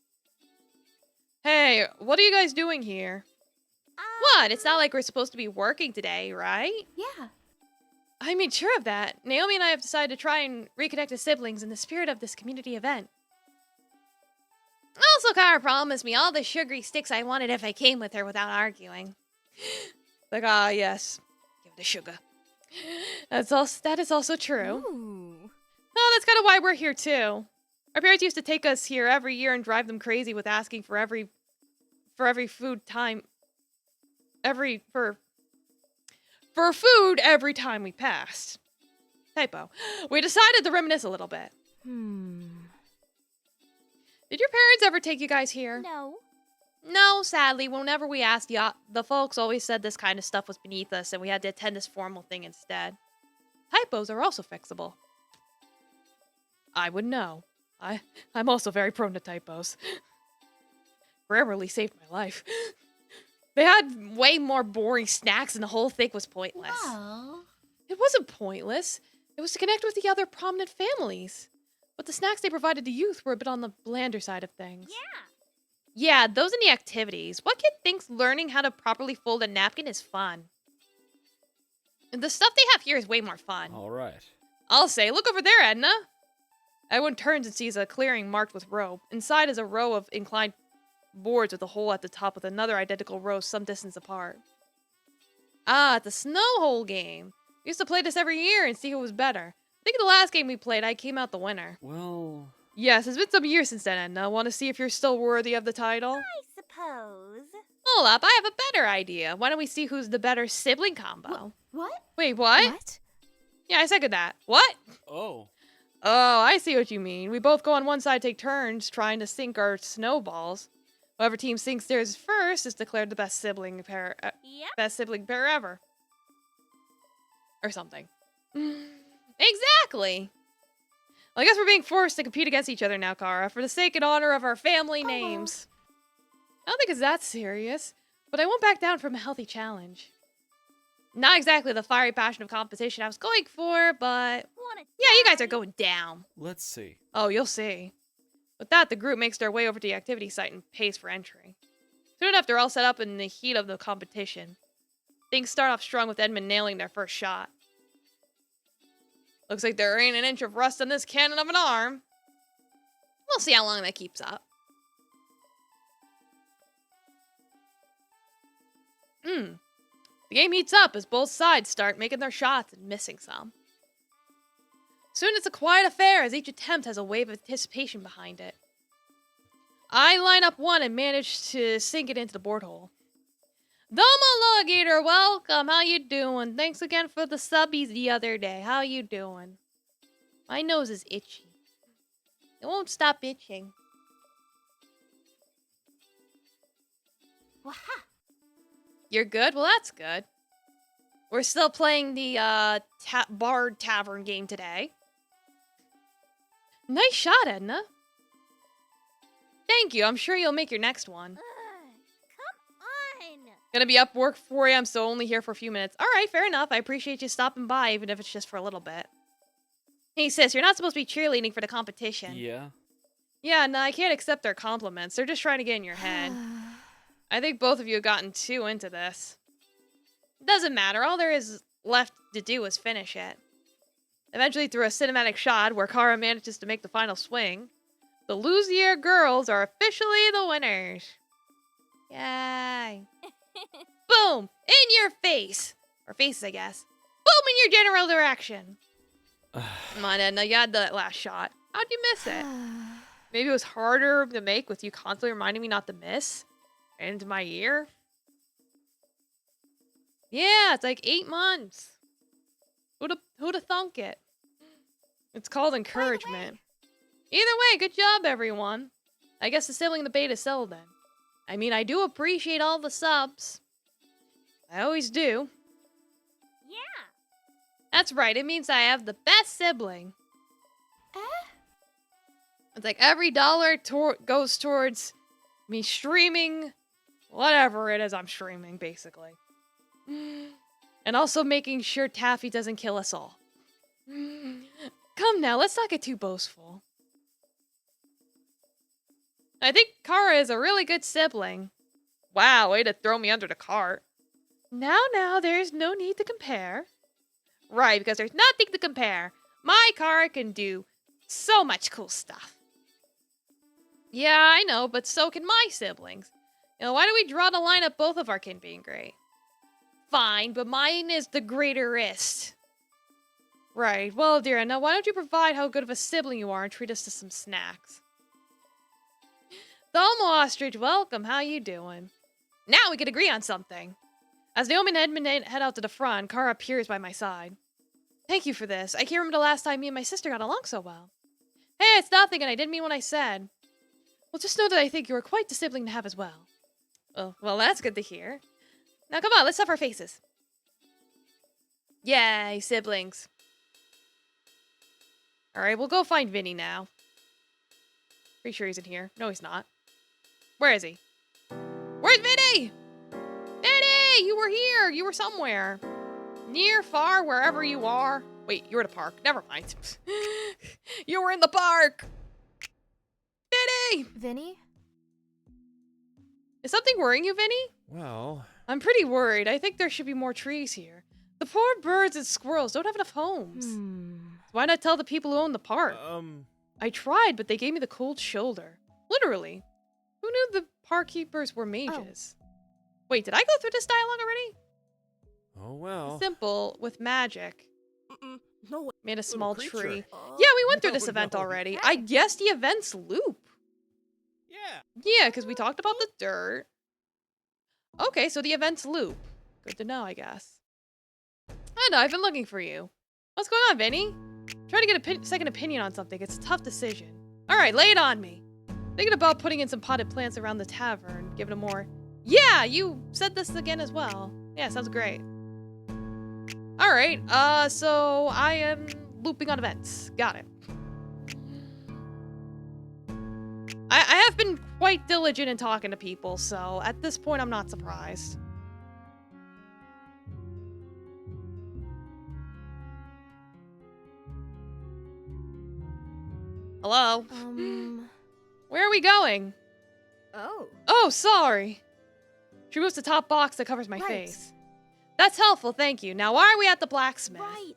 Hey, what are you guys doing here? What? It's not like we're supposed to be working today, right? Yeah. I made sure of that. Naomi and I have decided to try and reconnect as siblings in the spirit of this community event. Also, Kara promised me all the sugary sticks I wanted if I came with her without arguing. Like, yes. Give the sugar. That is also true. Ooh. Oh, that's kind of why we're here too. Our parents used to take us here every year and drive them crazy with asking for every food time for food every time we passed. Typo. We decided to reminisce a little bit. Did your parents ever take you guys here? No. No, sadly, whenever we asked, the folks always said this kind of stuff was beneath us and we had to attend this formal thing instead. Typos are also fixable. I would know. I'm also very prone to typos. Grammarly saved my life. They had way more boring snacks and the whole thing was pointless. Well. It wasn't pointless. It was to connect with the other prominent families. But the snacks they provided to youth were a bit on the blander side of things. Yeah, those and the activities. What kid thinks learning how to properly fold a napkin is fun? And the stuff they have here is way more fun. All right. I'll say, look over there, Edna. Everyone turns and sees a clearing marked with rope. Inside is a row of inclined boards with a hole at the top with another identical row some distance apart. Ah, it's a snow hole game. We used to play this every year and see who was better. I think the last game we played, I came out the winner. Well... Yes, it's been some years since then, Edna. Want to see if you're still worthy of the title? I suppose. Hold up, I have a better idea. Why don't we see who's the better sibling combo? What? Wait, what? Yeah, I second that. What? Oh. Oh, I see what you mean. We both go on one side, take turns trying to sink our snowballs. Whoever team sinks theirs first is declared the best sibling pair ever. Or something. Exactly. Well, I guess we're being forced to compete against each other now, Kara, for the sake and honor of our family names. I don't think it's that serious, but I won't back down from a healthy challenge. Not exactly the fiery passion of competition I was going for, but... Yeah, you guys are going down. Let's see. Oh, you'll see. With that, the group makes their way over to the activity site and pays for entry. Soon enough, they're all set up in the heat of the competition. Things start off strong with Edmund nailing their first shot. Looks like there ain't an inch of rust on this cannon of an arm. We'll see how long that keeps up. The game heats up as both sides start making their shots and missing some. Soon it's a quiet affair as each attempt has a wave of anticipation behind it. I line up one and manage to sink it into the board hole. Domo Lurkit, welcome. How you doing? Thanks again for the subbies the other day. How you doing? My nose is itchy. It won't stop itching. Waha. You're good? Well, that's good. We're still playing the Bard Tavern game today. Nice shot, Edna. Thank you. I'm sure you'll make your next one. Come on. Gonna be up work 4 a.m., so only here for a few minutes. Alright, fair enough. I appreciate you stopping by, even if it's just for a little bit. Hey, sis, you're not supposed to be cheerleading for the competition. Yeah? Yeah, no, I can't accept their compliments. They're just trying to get in your head. I think both of you have gotten too into this. Doesn't matter. All there is left to do is finish it. Eventually, through a cinematic shot where Kara manages to make the final swing, the Luzier girls are officially the winners. Yay. Boom! In your face! Or faces, I guess. Boom in your general direction! Come on, Edna, you had that last shot. How'd you miss it? Maybe it was harder to make with you constantly reminding me not to miss? Into my ear? Yeah, it's like 8 months. Who'da thunk it? It's called encouragement. Either way, good job, everyone. I guess the sibling debate is settled then. I mean, I do appreciate all the subs. I always do. Yeah. That's right, it means I have the best sibling. It's like every dollar goes towards me streaming whatever it is I'm streaming, basically. And also making sure Taffy doesn't kill us all. Come now, let's not get too boastful. I think Kara is a really good sibling. Wow, way to throw me under the cart. Now, there's no need to compare. Right, because there's nothing to compare. My Kara can do so much cool stuff. Yeah, I know, but so can my siblings. You know, why do we draw the line at both of our kin being great? Fine, but mine is the greaterest. Right. Well, dear, now why don't you provide how good of a sibling you are and treat us to some snacks? Thelma Ostrich, welcome. How you doing? Now we could agree on something. As Naomi and Edmund head out to the front, Kara appears by my side. Thank you for this. I can't remember the last time me and my sister got along so well. Hey, it's nothing, and I didn't mean what I said. Well, just know that I think you are quite the sibling to have as well. Oh, well, that's good to hear. Now, come on, let's stuff our faces. Yay, siblings. Alright, we'll go find Vinny now. Pretty sure he's in here. No, he's not. Where is he? Where's Vinny? Vinny! You were here! You were somewhere. Near, far, wherever you are. Wait, you were at a park. Never mind. You were in the park! Vinny! Vinny? Is something worrying you, Vinny? Well, I'm pretty worried. I think there should be more trees here. The poor birds and squirrels don't have enough homes. Why not tell the people who own the park? I tried, but they gave me the cold shoulder. Literally. Who knew the park keepers were mages? Wait, did I go through this dialogue already? oh well. Simple, with magic. No way. Made a small creature. tree. Yeah, we went through this event already. I guess the event's loop. Yeah. Yeah, because we talked about the dirt. Okay, so the event's loop. Good to know, I guess. I know, I've been looking for you. What's going on, Vinny? Trying to get a second opinion on something. It's a tough decision. Alright, lay it on me. Thinking about putting in some potted plants around the tavern, giving them more... Yeah, you said this again as well. Yeah, sounds great. Alright, so I am looping on events. Got it. I have been quite diligent in talking to people, so at this point I'm not surprised. Hello? Where are we going? Oh. Oh, sorry. She moves the top box that covers my Right. face. That's helpful, thank you. Now, why are we at the blacksmith? Right.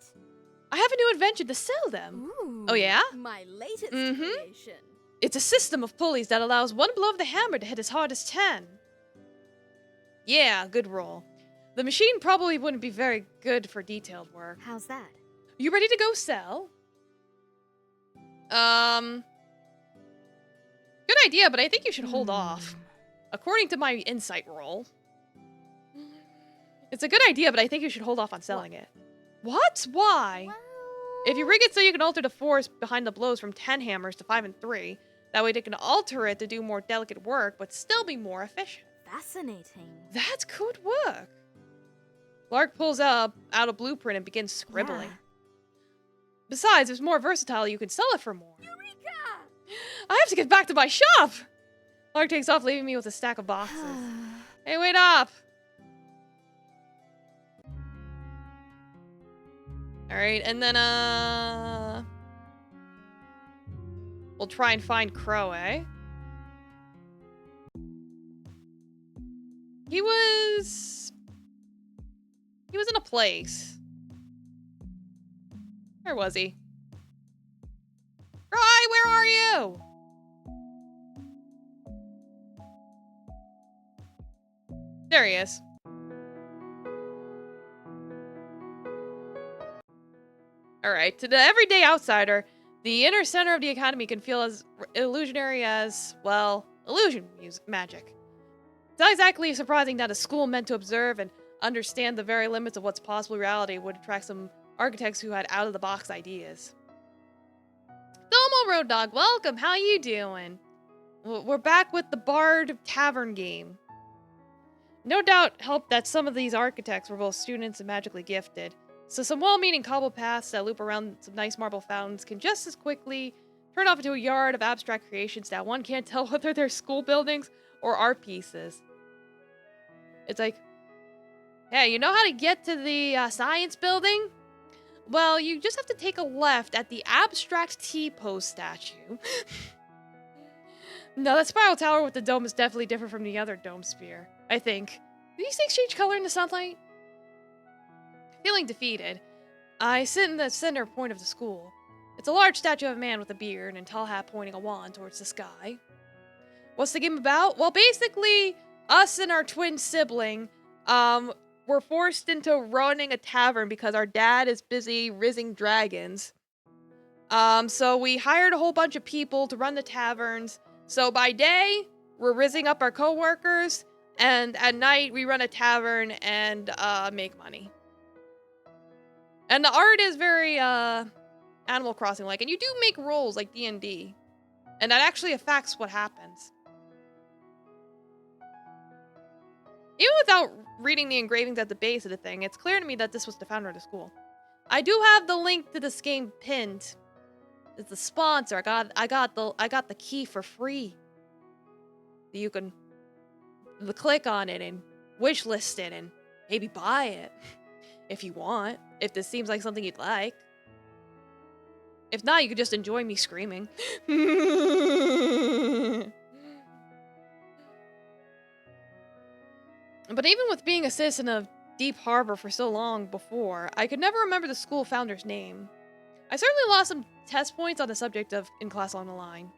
I have a new invention to sell them. Ooh. Oh, yeah? My latest Mhm. creation. It's a system of pulleys that allows one blow of the hammer to hit as hard as 10. Yeah, good roll. The machine probably wouldn't be very good for detailed work. How's that? You ready to go sell? Good idea, but I think you should hold off. According to my insight roll. It's a good idea, but I think you should hold off on selling it. What? Why? If you rig it so you can alter the force behind the blows from 10 hammers to 5 and 3, that way they can alter it to do more delicate work, but still be more efficient. Fascinating. That's good work. Lark pulls out a blueprint and begins scribbling. Yeah. Besides, it's more versatile, you can sell it for more. I have to get back to my shop! Lark takes off, leaving me with a stack of boxes. Hey, wait up! Alright, and then, we'll try and find Crow, eh? He was in a place. Where was he? Cry, where are you? There he is. Alright, to the everyday outsider, the inner center of the academy can feel as illusionary as, well, illusion magic. It's not exactly surprising that a school meant to observe and understand the very limits of what's possible reality would attract some architects who had out-of-the-box ideas. Domo Road Dog, welcome. How you doing? We're back with the Bard Tavern game. No doubt helped that some of these architects were both students and magically gifted. So some well-meaning cobble paths that loop around some nice marble fountains can just as quickly turn off into a yard of abstract creations that one can't tell whether they're school buildings or art pieces. It's like, hey, you know how to get to the science building? Well, you just have to take a left at the abstract T-pose statue. No, that spiral tower with the dome is definitely different from the other dome sphere, I think. Do these things change color in the sunlight? Feeling defeated, I sit in the center point of the school. It's a large statue of a man with a beard and a tall hat pointing a wand towards the sky. What's the game about? Well, basically, us and our twin sibling, we're forced into running a tavern because our dad is busy rizzing dragons. So we hired a whole bunch of people to run the taverns. So by day, we're rizzing up our coworkers, and at night we run a tavern and make money. And the art is very Animal Crossing like, and you do make rolls like D&D, and that actually affects what happens. Even without reading the engravings at the base of the thing, it's clear to me that this was the founder of the school. I do have the link to this game pinned. It's the sponsor. I got the key for free. You can click on it and wishlist it and maybe buy it if you want. If this seems like something you'd like. If not, you could just enjoy me screaming. But even with being a citizen of Deep Harbor for so long before, I could never remember the school founder's name. I certainly lost some test points on the subject of In Class on the Line.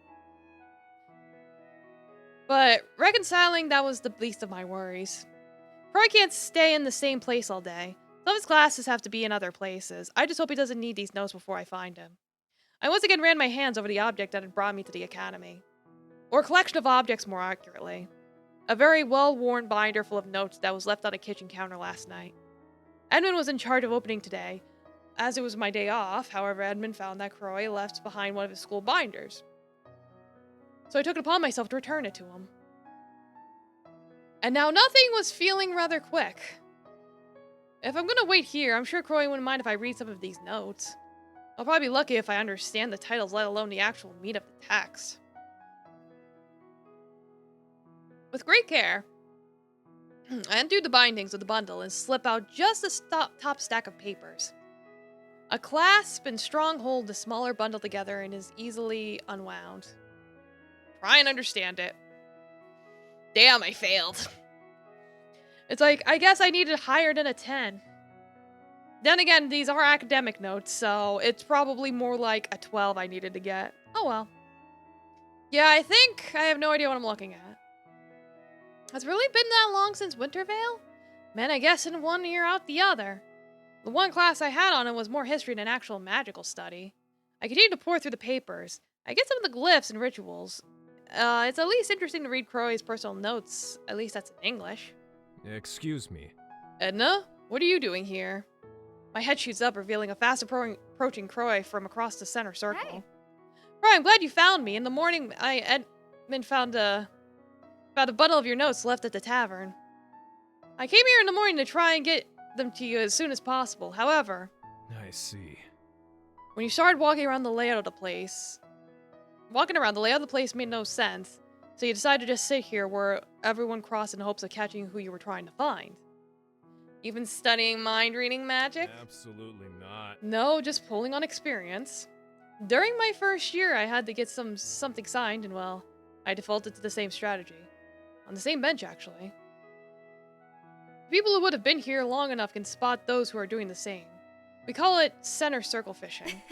But reconciling that was the least of my worries. Croy can't stay in the same place all day. Some of his classes have to be in other places. I just hope he doesn't need these notes before I find him. I once again ran my hands over the object that had brought me to the academy. Or collection of objects, more accurately. A very well-worn binder full of notes that was left on a kitchen counter last night. Edmund was in charge of opening today. As it was my day off, however, Edmund found that Croy left behind one of his school binders. So I took it upon myself to return it to him. And now nothing was feeling rather quick. If I'm gonna wait here, I'm sure Croy wouldn't mind if I read some of these notes. I'll probably be lucky if I understand the titles, let alone the actual meat of the text. With great care, I undo the bindings of the bundle and slip out just the top stack of papers. A clasp and strong hold the smaller bundle together and is easily unwound. Try and understand it. Damn, I failed. It's like, I guess I needed higher than a 10. Then again, these are academic notes, so it's probably more like a 12 I needed to get. Oh well. Yeah, I think I have no idea what I'm looking at. Has it really been that long since Wintervale? Man, I guess in one year out the other. The one class I had on it was more history than actual magical study. I continued to pour through the papers. I get some of the glyphs and rituals. It's at least interesting to read Croy's personal notes. At least that's in English. Excuse me. Edna, what are you doing here? My head shoots up, revealing a fast approaching Croy from across the center circle. Hey. Croy, I'm glad you found me. In the morning, Edmund found a bundle of your notes left at the tavern. I came here in the morning to try and get them to you as soon as possible. However, I see. when you started walking around the layout of the place made no sense, so you decided to just sit here where everyone crossed in hopes of catching who you were trying to find. Even studying mind-reading magic? Absolutely not. No, just pulling on experience. During my first year, I had to get something signed, and well, I defaulted to the same strategy. On the same bench, actually. People who would have been here long enough can spot those who are doing the same. We call it center circle fishing.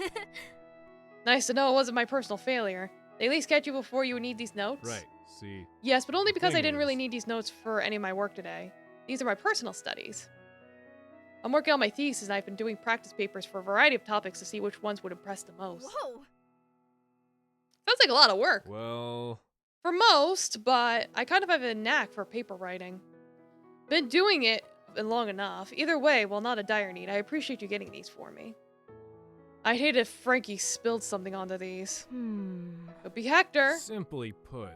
Nice to know it wasn't my personal failure. They at least catch you before you would need these notes? Right, see. Yes, but only because I thing didn't really is- need these notes for any of my work today. These are my personal studies. I'm working on my thesis and I've been doing practice papers for a variety of topics to see which ones would impress the most. Whoa. Sounds like a lot of work. Well, For most, but I kind of have a knack for paper writing. Been doing it long enough. Either way, while not a dire need, I appreciate you getting these for me. I'd hate if Frankie spilled something onto these. Could be Hector. simply put.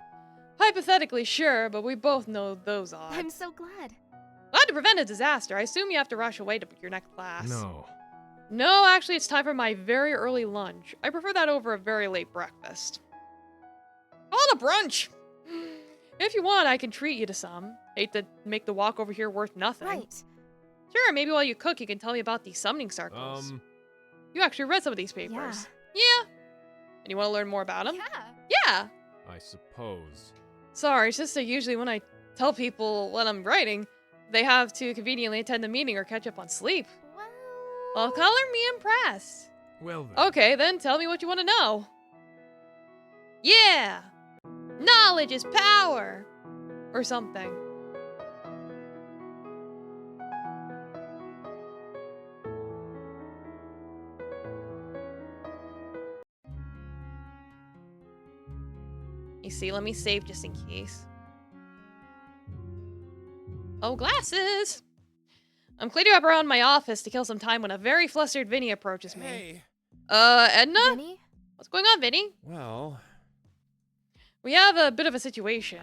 Hypothetically, sure, but we both know those odds. I'm so glad. Glad to prevent a disaster. I assume you have to rush away to your next class. No. No, actually, it's time for my very early lunch. I prefer that over a very late breakfast. Call it a brunch! If you want, I can treat you to some. Hate to make the walk over here worth nothing. Right. Sure, maybe while you cook, you can tell me about these summoning circles. You actually read some of these papers. Yeah. And you want to learn more about them? Yeah. Yeah! I suppose. Sorry, it's just that usually when I tell people what I'm writing, they have to conveniently attend the meeting or catch up on sleep. Well, color me impressed. Well then. Okay, then tell me what you want to know. Yeah! Knowledge is power! Or something. see. Let me save just in case. Oh, glasses! I'm cleaning up around my office to kill some time when a very flustered Vinny approaches me. Hey. Edna? Vinny? What's going on, Vinny? Well, We have a bit of a situation.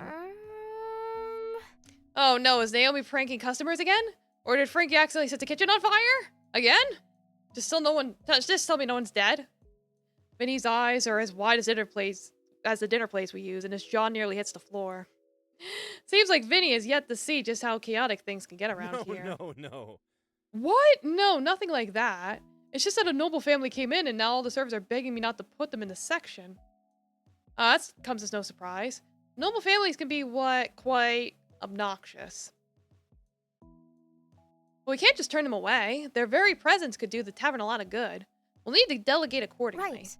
Oh no, is Naomi pranking customers again? Or did Frankie accidentally set the kitchen on fire? Again? Just tell me no one's dead. Vinny's eyes are as wide as the dinner plates we use, and his jaw nearly hits the floor. Seems like Vinny has yet to see just how chaotic things can get around here. no. What? No, nothing like that. It's just that a noble family came in and now all the servers are begging me not to put them in the section. That comes as no surprise. Noble families can be quite obnoxious. Well, we can't just turn them away. Their very presence could do the tavern a lot of good. We'll need to delegate accordingly. Right.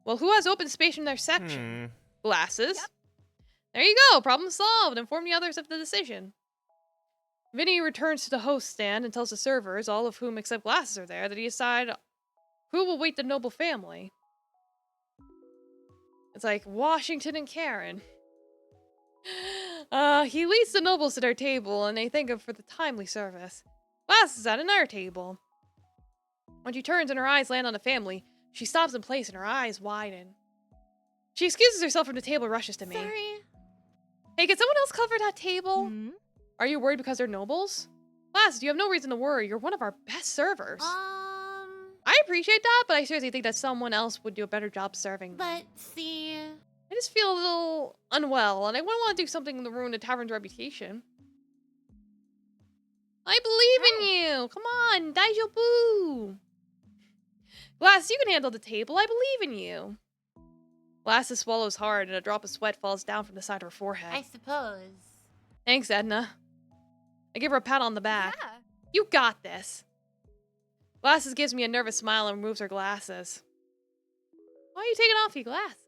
Well, who has open space in their section? Glasses. Yep. There you go. Problem solved. Inform the others of the decision. Vinny returns to the host stand and tells the servers, all of whom except Glasses are there, that he decided who will wait the noble family. It's like Washington and Karen. He leads the nobles to their table, and they thank him for the timely service. Glasses is at another table. When she turns and her eyes land on the family, she stops in place and her eyes widen. She excuses herself from the table and rushes to me. Sorry. Hey, can someone else cover that table? Hmm? Are you worried because they're nobles? Glasses, you have no reason to worry. You're one of our best servers. I appreciate that, but I seriously think that someone else would do a better job serving them. But see... I just feel a little unwell, and I wouldn't want to do something to ruin the tavern's reputation. I believe in you! Come on, Daijo Boo! Glasses, you can handle the table. I believe in you. Glasses swallows hard, and a drop of sweat falls down from the side of her forehead. I suppose. Thanks, Edna. I give her a pat on the back. Yeah. You got this. Glasses gives me a nervous smile and removes her glasses. Why are you taking off your glasses?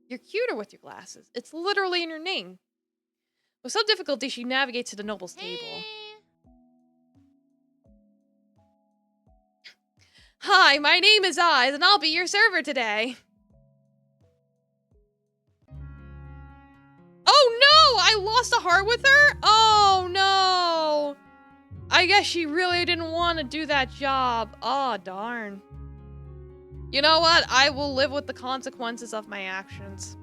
You're cuter with your glasses. It's literally in your name. With some difficulty, she navigates to the noble's table. Hi, my name is Oz, and I'll be your server today. Oh no! I lost a heart with her? Oh no! I guess she really didn't want to do that job. Oh, darn. You know what? I will live with the consequences of my actions.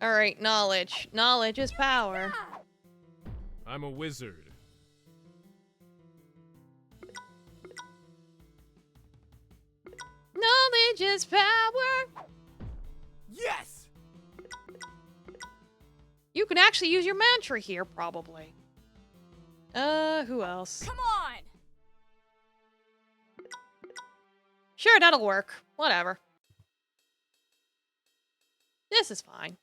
Alright, knowledge. Knowledge is power. I'm a wizard. Knowledge is power. Yes! You can actually use your mantra here, probably. Who else? Come on! Sure, that'll work. Whatever. This is fine.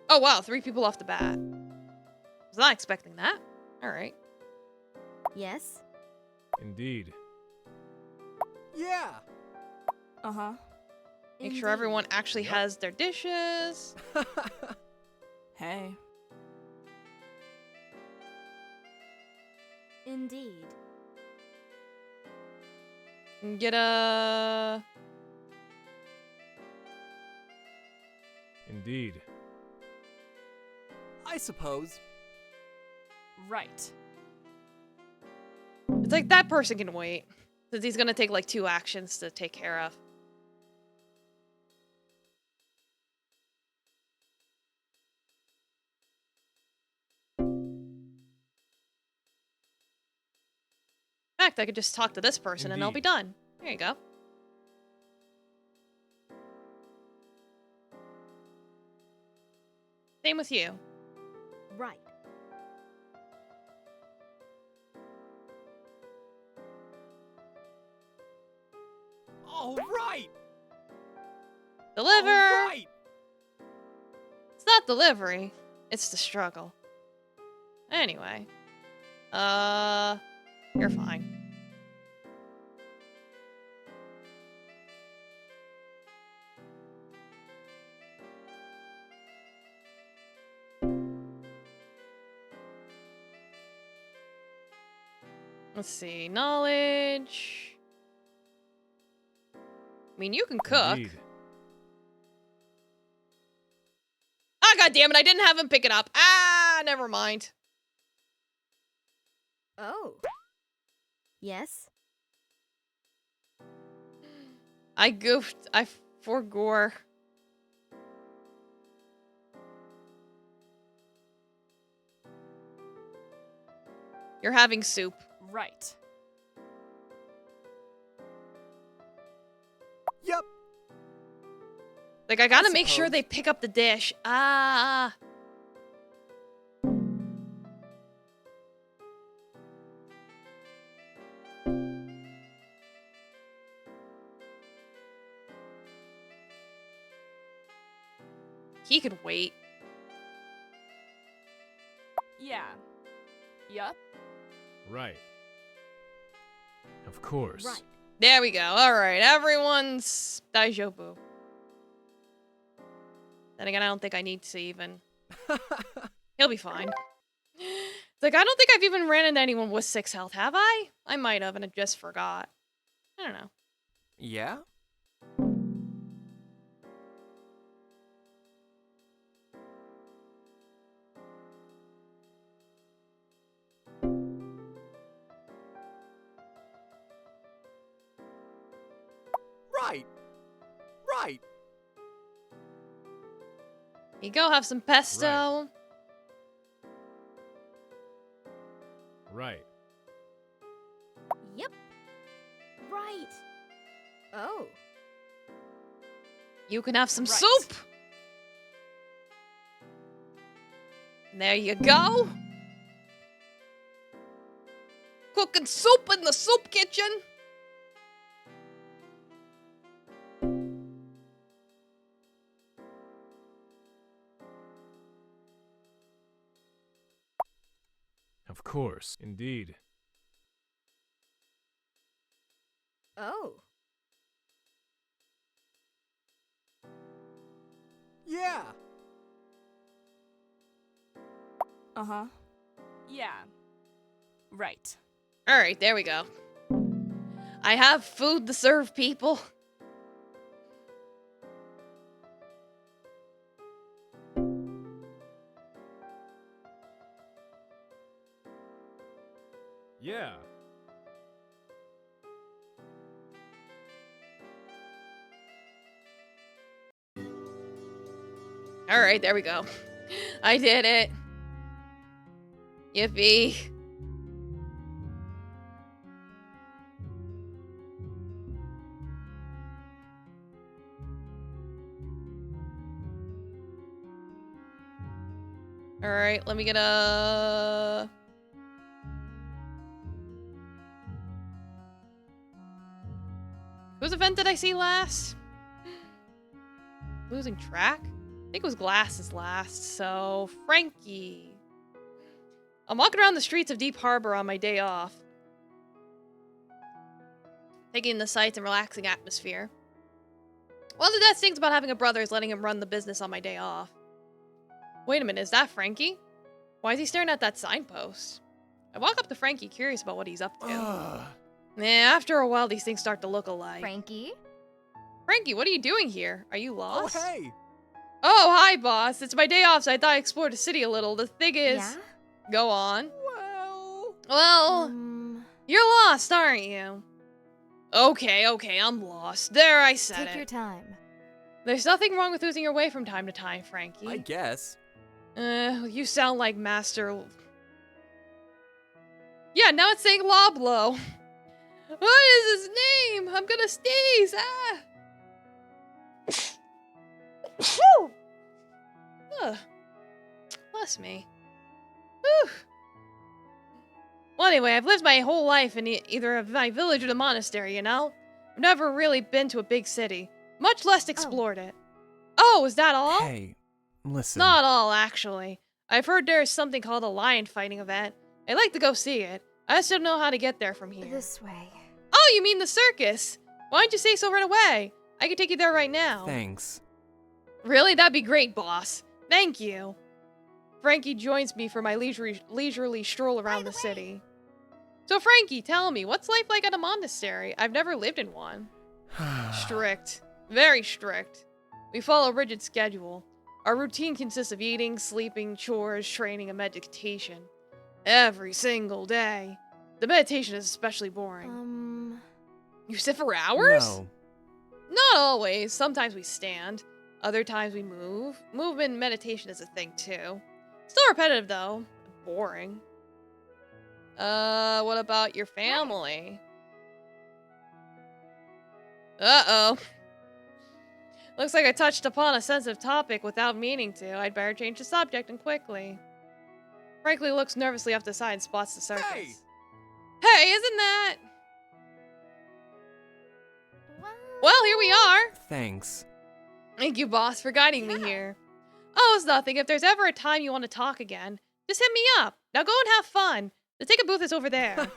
Oh wow, 3 people off the bat. Was not expecting that. Alright. Yes. Indeed. Yeah! Uh-huh. Make sure everyone actually has their dishes. Hey. Indeed. And get a... Indeed. I suppose. Right. It's like that person can wait. Since he's gonna take like 2 actions to take care of. In fact, I could just talk to this person and I'll be Indeed. done. There you go. Same with you. Right. All right! Deliver! All right! It's not delivery. It's the struggle. Anyway. You're fine. Let's see. Knowledge. I mean, you can cook. Indeed. Ah, god damn it, I didn't have him pick it up. Ah, never mind. Oh. Yes. I goofed. I forgore. You're having soup. Right. Yep. Like, I gotta make sure suppose. they pick up the dish. Ah. He could wait. Yeah. Yup. Right. Of course. Right. There we go. Alright, everyone's Daijobu. Then again, I don't think I need to even... He'll be fine. It's like, I don't think I've even ran into anyone with 6 health, have I? I might have, and I just forgot. I don't know. Yeah? Right. Right. You go have some pesto. Right. Yep. Right. Oh. You can have some Right. soup. There you go. Cooking soup in the soup kitchen. Of course. Indeed. Oh. Yeah. Uh-huh. Yeah. Right. Alright, there we go. I have food to serve people. Yeah. Alright, there we go. I did it. Yippee. Alright, let me get a... Whose event did I see last? Losing track? I think it was Glass's last, so... Frankie. I'm walking around the streets of Deep Harbor on my day off. Taking in the sights and relaxing atmosphere. One of the best things about having a brother is letting him run the business on my day off. Wait a minute, is that Frankie? Why is he staring at that signpost? I walk up to Frankie, curious about what he's up to. After a while, these things start to look alike. Frankie? Frankie, what are you doing here? Are you Oh, lost? hey. Oh, hi, boss. It's my day off, so I thought I'd explore the city a little. The thing is... Yeah? Go on. Well. Well, you're lost, aren't you? Okay, I'm lost. There, I said Take your it. time. There's nothing wrong with losing your way from time to time, Frankie. I guess. You sound like Master... Yeah, now it's saying Loblo. What is his name? I'm gonna sneeze. Ah. Whew. Ugh. Bless me. Whew. Well, anyway, I've lived my whole life in either my village or the monastery, you know? I've never really been to a big city, much less explored it. Oh, is that all? Hey, listen. Not all, actually. I've heard there's something called a lion fighting event. I'd like to go see it. I just don't know how to get there from here. This way. Oh, you mean the circus? Why didn't you say so right away? I could take you there right now. Thanks. Really? That'd be great, boss. Thank you. Frankie joins me for my leisurely stroll around the city. So Frankie, tell me, what's life like at a monastery? I've never lived in one. Strict. Very strict. We follow a rigid schedule. Our routine consists of eating, sleeping, chores, training, and meditation. Every single day. The meditation is especially boring. You sit for hours? No. Not always. Sometimes we stand. Other times we move. Movement and meditation is a thing too. Still repetitive though. Boring. What about your family? Uh-oh. Looks like I touched upon a sensitive topic without meaning to. I'd better change the subject and quickly. Frankly looks nervously off the side and spots the circus. Hey! Hey, isn't that... Well, here we are. Thanks. Thank you, boss, for guiding me here. Oh, it's nothing. If there's ever a time you want to talk again, just hit me up. Now go and have fun. The ticket booth is over there.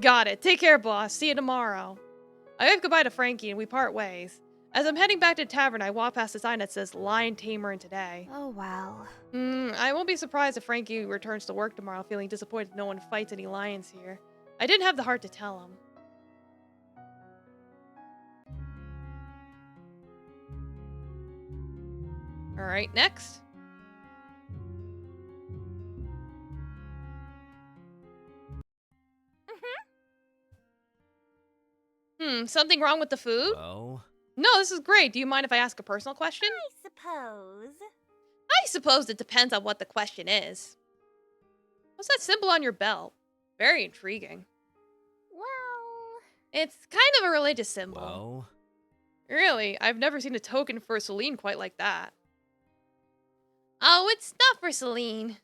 Got it. Take care, boss. See you tomorrow. I wave goodbye to Frankie and we part ways. As I'm heading back to the tavern, I walk past a sign that says Lion Tamer in today. Oh, well. I won't be surprised if Frankie returns to work tomorrow feeling disappointed no one fights any lions here. I didn't have the heart to tell him. Alright, next. Something wrong with the food? Well. No, this is great. Do you mind if I ask a personal question? I suppose. I suppose it depends on what the question is. What's that symbol on your belt? Very intriguing. Well... It's kind of a religious symbol. Well. Really, I've never seen a token for Celine quite like that. Oh, it's not for Celine.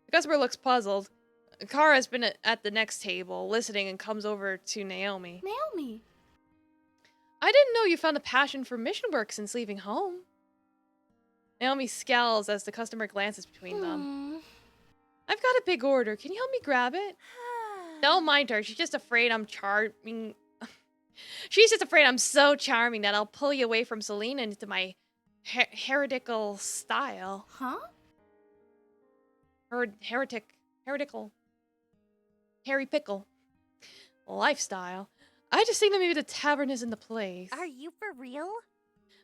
The customer looks puzzled. Kara's been at the next table, listening, and comes over to Naomi. Naomi. I didn't know you found a passion for mission work since leaving home. Naomi scowls as the customer glances between them. I've got a big order. Can you help me grab it? Don't mind her. She's just afraid I'm charming. She's just afraid I'm so charming that I'll pull you away from Celine into my heretical style. Huh? Heretical. Harry Pickle. Lifestyle. I just think that maybe the tavern isn't the place. Are you for real?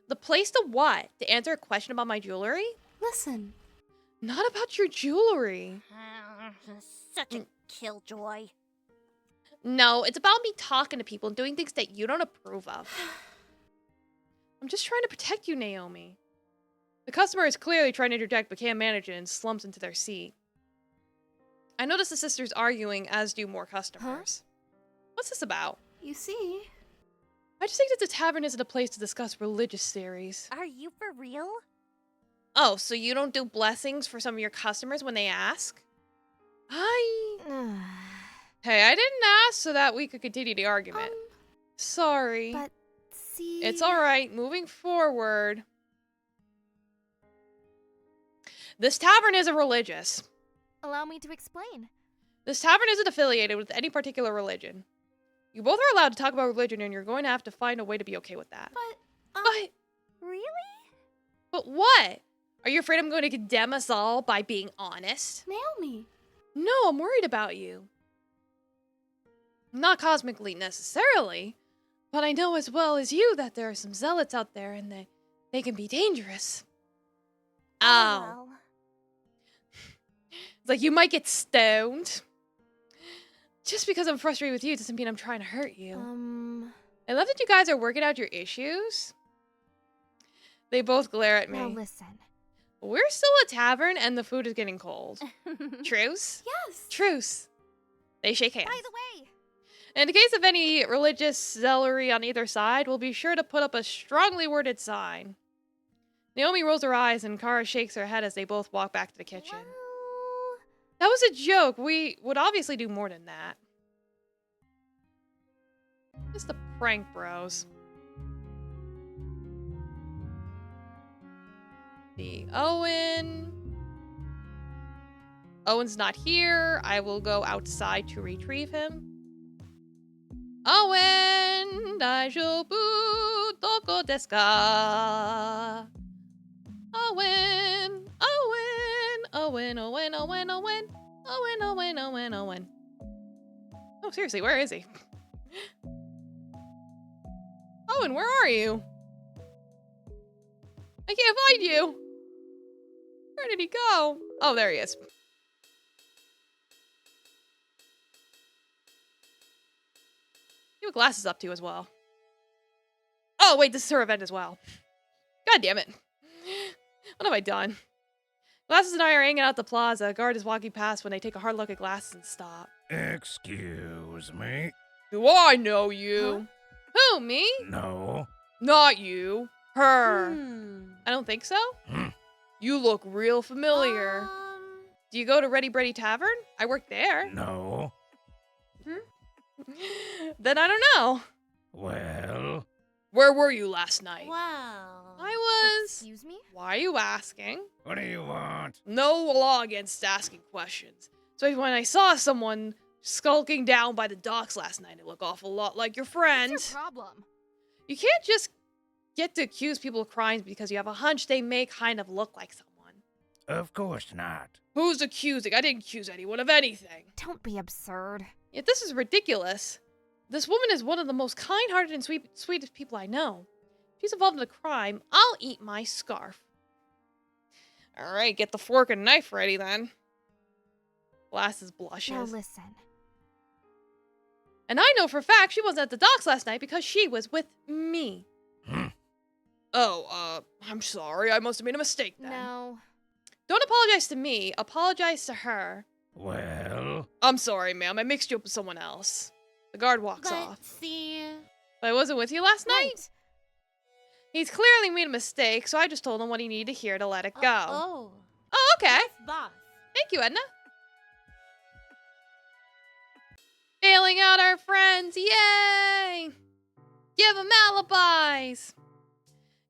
The place to what? To answer a question about my jewelry? Listen. Not about your jewelry. Such a killjoy. No, it's about me talking to people and doing things that you don't approve of. I'm just trying to protect you, Naomi. The customer is clearly trying to interject but can't manage it and slumps into their seat. I notice the sisters arguing, as do more customers. What's this about? You see? I just think that the tavern isn't a place to discuss religious theories. Are you for real? Oh, so you don't do blessings for some of your customers when they ask? Hey, I didn't ask so that we could continue the argument. Sorry. But see... It's alright. Moving forward. This tavern isn't religious. Allow me to explain. This tavern isn't affiliated with any particular religion. You both are allowed to talk about religion, and you're going to have to find a way to be okay with that. But, Really? But what? Are you afraid I'm going to condemn us all by being honest? Naomi. No, I'm worried about you. Not cosmically necessarily, but I know as well as you that there are some zealots out there and that they can be dangerous. Well. It's like you might get stoned. Just because I'm frustrated with you doesn't mean I'm trying to hurt you. I love that you guys are working out your issues. They both glare at me. Now listen. We're still a tavern and the food is getting cold. Truce? Yes. Truce. They shake hands. By the way. In the case of any religious zealotry on either side, we'll be sure to put up a strongly worded sign. Naomi rolls her eyes and Kara shakes her head as they both walk back to the kitchen. Well... That was a joke. We would obviously do more than that. Just the prank bros. The Owen. Owen's not here. I will go outside to retrieve him. Owen, daijoubu, doko desu ka? Owen, Owen, Owen, Owen, Owen, Owen, Owen, Owen, Owen, Owen. Oh, seriously, where is he? Owen, where are you? I can't find you. Where did he go? Oh, there he is. You have glasses up too as well. Oh, wait, this is her event as well. God damn it. What have I done? Glasses and I are hanging out at the plaza. A guard is walking past when they take a hard look at Glasses and stop. Excuse me? Do I know you? Who, me? No. Not you. Her. I don't think so. You look real familiar. Do you go to Ready Bready Tavern? I work there. No. Then I don't know. Well. Where were you last night? Wow. I was. Excuse me? Why are you asking? What do you want? No law against asking questions. So when I saw someone skulking down by the docks last night, it looked awful lot like your friend. What's your problem? You can't just get to accuse people of crimes because you have a hunch they may kind of look like someone. Of course not. Who's accusing? I didn't accuse anyone of anything. Don't be absurd. Yet this is ridiculous. This woman is one of the most kind-hearted and sweetest people I know. If she's involved in a crime, I'll eat my scarf. Alright, get the fork and knife ready then. Glasses blushes. Now listen. And I know for a fact she wasn't at the docks last night because she was with me. Oh, I'm sorry. I must have made a mistake then. No. Don't apologize to me. Apologize to her. Well. I'm sorry, ma'am. I mixed you up with someone else. The guard walks off. See. But I wasn't with you last night? Right. He's clearly made a mistake, so I just told him what he needed to hear to let it go. Oh. Oh, okay. Yes, boss. Thank you, Edna. Bailing out our friends. Yay! Give them alibis.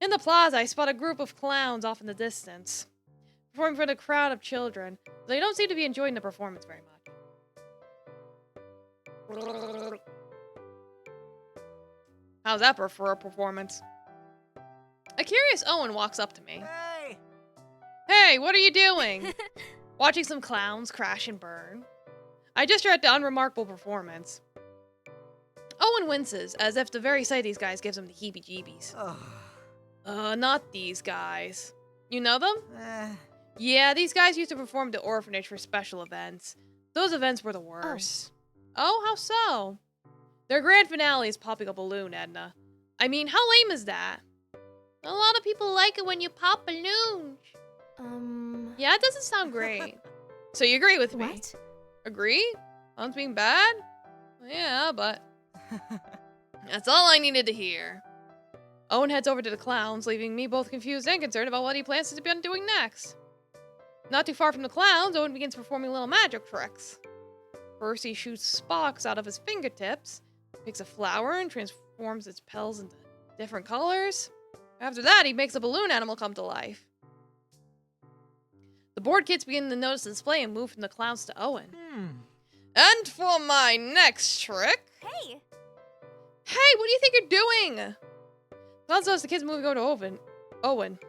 In the plaza, I spot a group of clowns off in the distance, performing for a crowd of children. They don't seem to be enjoying the performance very much. How's that for a performance? A curious Owen walks up to me. Hey! Hey, what are you doing? Watching some clowns crash and burn. I gesture at the unremarkable performance. Owen winces, as if the very sight of these guys gives him the heebie-jeebies. Not these guys. You know them? Yeah, these guys used to perform at the orphanage for special events. Those events were the worst. Oh, how so? Their grand finale is popping a balloon, Edna. I mean, how lame is that? A lot of people like it when you pop balloons. Yeah, it doesn't sound great. So you agree with me? What? Agree? Sounds being bad? Yeah, but... That's all I needed to hear. Owen heads over to the clowns, leaving me both confused and concerned about what he plans to be doing next. Not too far from the clowns, Owen begins performing little magic tricks. First, he shoots sparks out of his fingertips, picks a flower and transforms its petals into different colors. After that, he makes a balloon animal come to life. The bored kids begin to notice the display and move from the clowns to Owen. And for my next trick... Hey! Hey, what do you think you're doing? Clowns notice the kids moving over to Owen.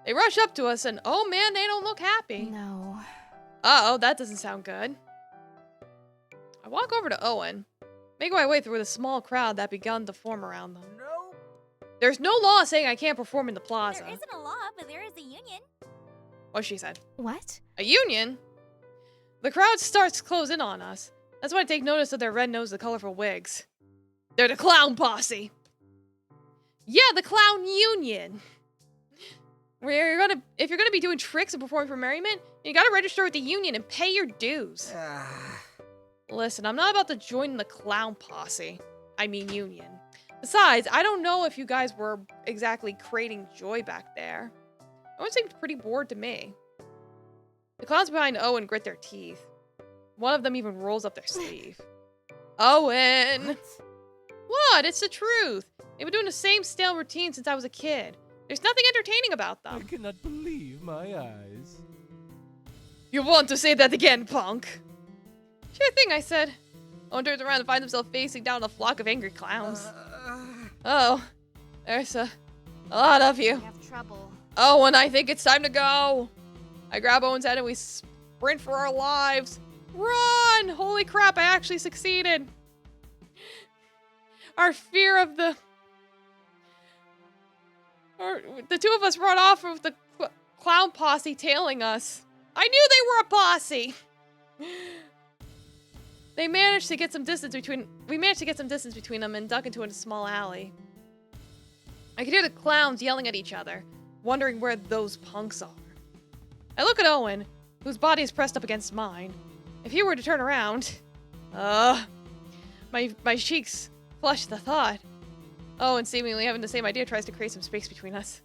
They rush up to us and, oh man, they don't look happy. No. Uh-oh, that doesn't sound good. I walk over to Owen, make my way through the small crowd that begun to form around them. Nope. There's no law saying I can't perform in the plaza. There isn't a law, but there is a union. What she said. What? A union? The crowd starts to close in on us. That's when I take notice of their red nose and colorful wigs. They're the clown posse. Yeah, the clown union. If you're gonna be doing tricks and performing for merriment, you gotta register with the union and pay your dues. Listen, I'm not about to join the clown posse. I mean union. Besides, I don't know if you guys were exactly creating joy back there. Owen seemed pretty bored to me. The clowns behind Owen grit their teeth. One of them even rolls up their sleeve. Owen! What? It's the truth. They've been doing the same stale routine since I was a kid. There's nothing entertaining about I them. cannot believe my eyes. You want to say that again, punk? Sure thing, I said. Owen turns around and finds himself facing down a flock of angry clowns. Oh, there's a lot of you. We have trouble. Oh, and I think it's time to go. I grab Owen's head and we sprint for our lives. Run! Holy crap, I actually succeeded. Our fear of the two of us run off with the clown posse tailing us. I knew they were a posse. We managed to get some distance between them and duck into a small alley. I could hear the clowns yelling at each other, wondering where those punks are. I look at Owen, whose body is pressed up against mine. If he were to turn around, my cheeks flush at the thought. Owen, seemingly having the same idea, tries to create some space between us.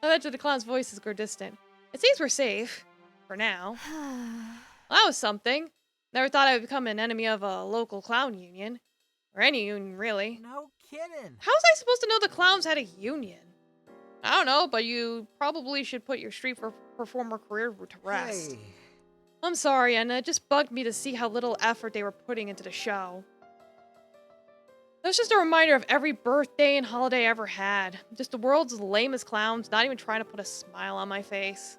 Eventually, the clown's voices grow distant. It seems we're safe, for now. Well, that was something. Never thought I would become an enemy of a local clown union. Or any union, really. No kidding. How was I supposed to know the clowns had a union? I don't know, but you probably should put your street performer career to rest. Hey. I'm sorry, Anna. It just bugged me to see how little effort they were putting into the show. That's just a reminder of every birthday and holiday I ever had. Just the world's lamest clowns, not even trying to put a smile on my face.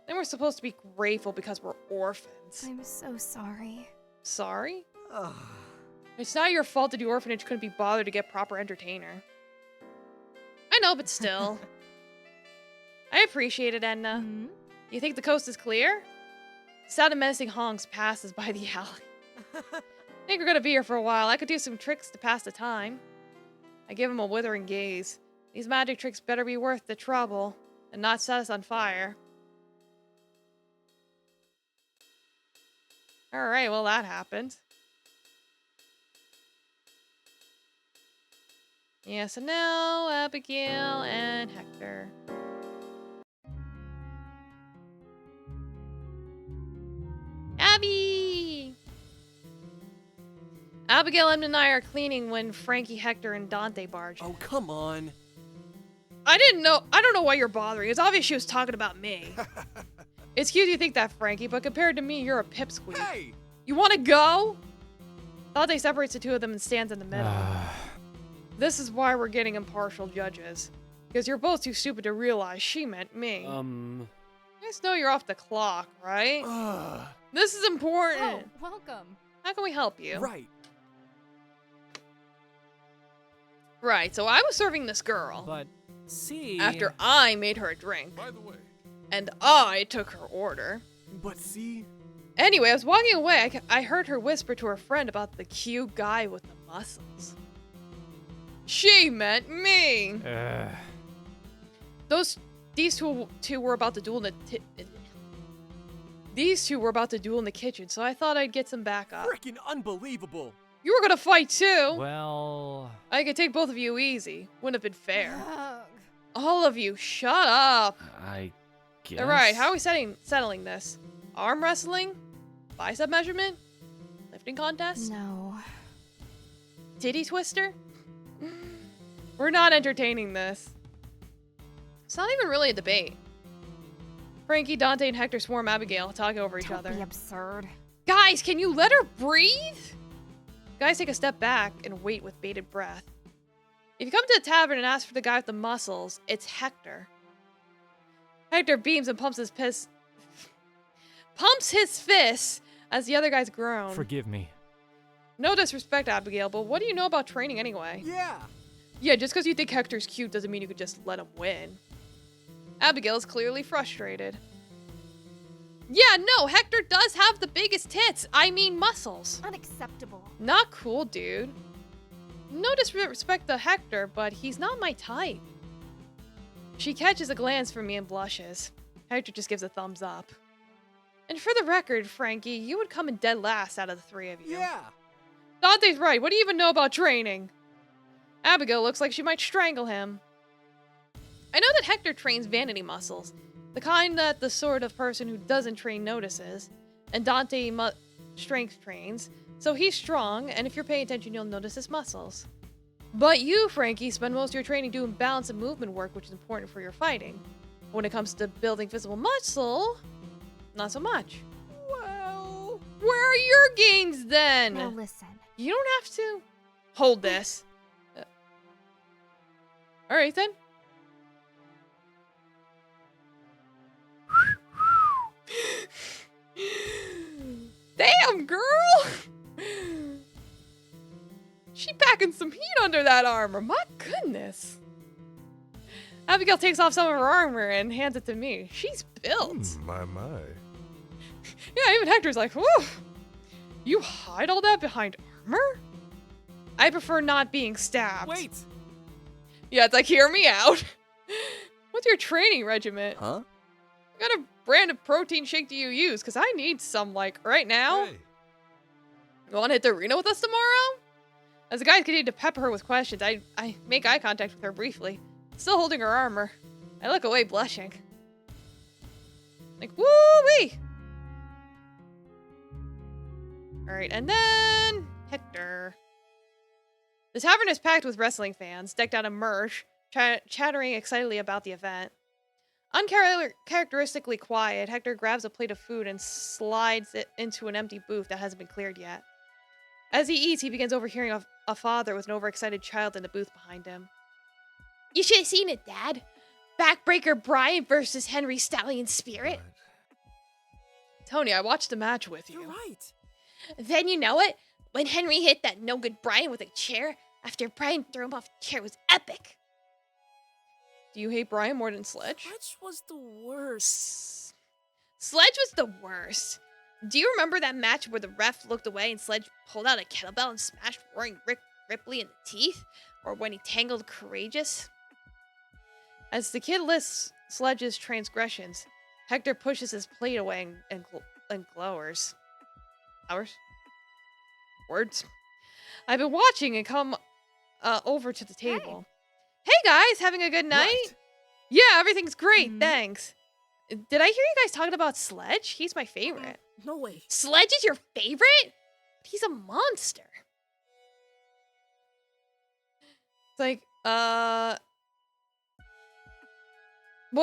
Then we're supposed to be grateful because we're orphans. I'm so sorry. Sorry? It's not your fault that the orphanage couldn't be bothered to get proper entertainer. I know, but still. I appreciate it, Edna. Hmm? You think the coast is clear? Sound of menacing honks passes by the alley. I think we're gonna be here for a while. I could do some tricks to pass the time. I give him a withering gaze. These magic tricks better be worth the trouble and not set us on fire. Alright, well that happened. Yeah, so now Abigail and Hector. Abby! Abigail, Em, and I are cleaning when Frankie, Hector, and Dante barge in. Oh, come on. I don't know why you're bothering. It's obvious she was talking about me. It's cute you think that, Frankie, but compared to me, you're a pipsqueak. Hey! You want to go? Dante separates the two of them and stands in the middle. This is why we're getting impartial judges. Because you're both too stupid to realize she meant me. You guys know you're off the clock, right? This is important. Oh, welcome. How can we help you? Right. Right, so I was serving this girl. But see. After I made her a drink. By the way. And I took her order. But see? Anyway, I was walking away. I heard her whisper to her friend about the cute guy with the muscles. She meant me. These two were about to duel in the kitchen, so I thought I'd get some backup. Frickin' unbelievable. You were gonna fight too. Well. I could take both of you easy. Wouldn't have been fair. Ugh. All of you, shut up. I guess. All right, how are we settling this? Arm wrestling? Bicep measurement? Lifting contest? No. Titty twister? We're not entertaining this. It's not even really a debate. Frankie, Dante, and Hector swarm Abigail, talking over each other. Don't be absurd. Guys, can you let her breathe? Guys take a step back and wait with bated breath. If you come to the tavern and ask for the guy with the muscles, it's Hector. Hector beams and pumps his fist as the other guys groan. Forgive me. No disrespect, Abigail, but what do you know about training anyway? Yeah. Yeah, just because you think Hector's cute doesn't mean you could just let him win. Abigail is clearly frustrated. Yeah, no, Hector does have the biggest tits. I mean muscles. Unacceptable. Not cool, dude. No disrespect to Hector, but he's not my type. She catches a glance from me and blushes. Hector just gives a thumbs up. And for the record, Frankie, you would come in dead last out of the three of you. Yeah. Dante's right. What do you even know about training? Abigail looks like she might strangle him. I know that Hector trains vanity muscles, the kind that the sort of person who doesn't train notices, and Dante strength trains, so he's strong, and if you're paying attention, you'll notice his muscles. But you, Frankie, spend most of your training doing balance and movement work, which is important for your fighting. When it comes to building physical muscle, not so much. Well, Where are your gains then? Now listen. You don't have to hold this. All right then. Damn, girl! She packing some heat under that armor. My goodness. Abigail takes off some of her armor and hands it to me. She's built. My. Yeah, even Hector's like, whew. You hide all that behind armor? I prefer not being stabbed. Wait! Yeah, it's like, hear me out. What's your training regiment? Huh? What kind of brand of protein shake do you use? Because I need some, like, right now. Hey. You want to hit the arena with us tomorrow? As the guys continue to pepper her with questions, I make eye contact with her briefly, still holding her armor. I look away, blushing. Like, woo-wee! Alright, and then Hector. The tavern is packed with wrestling fans, decked out in merch, chattering excitedly about the event. Uncharacteristically quiet, Hector grabs a plate of food and slides it into an empty booth that hasn't been cleared yet. As he eats, he begins overhearing a father with an overexcited child in the booth behind him. You should have seen it, Dad. Backbreaker Brian versus Henry Stallion Spirit. Tony, I watched the match with you. you're right. Then you know it, when Henry hit that no-good Brian with a chair, after Brian threw him off the chair was epic. Do you hate Brian more than Sledge? Sledge was the worst. Sledge was the worst. Do you remember that match where the ref looked away and Sledge pulled out a kettlebell and smashed Roaring Ripley in the teeth? Or when he tangled Courageous? As the kid lists Sledge's transgressions, Hector pushes his plate away and glowers. Hours? Words? I've been watching and come over to the table. Hey guys, having a good night? Right. Yeah, everything's great, thanks. Did I hear you guys talking about Sledge? He's my favorite. No way. Sledge is your favorite? He's a monster. It's like, well,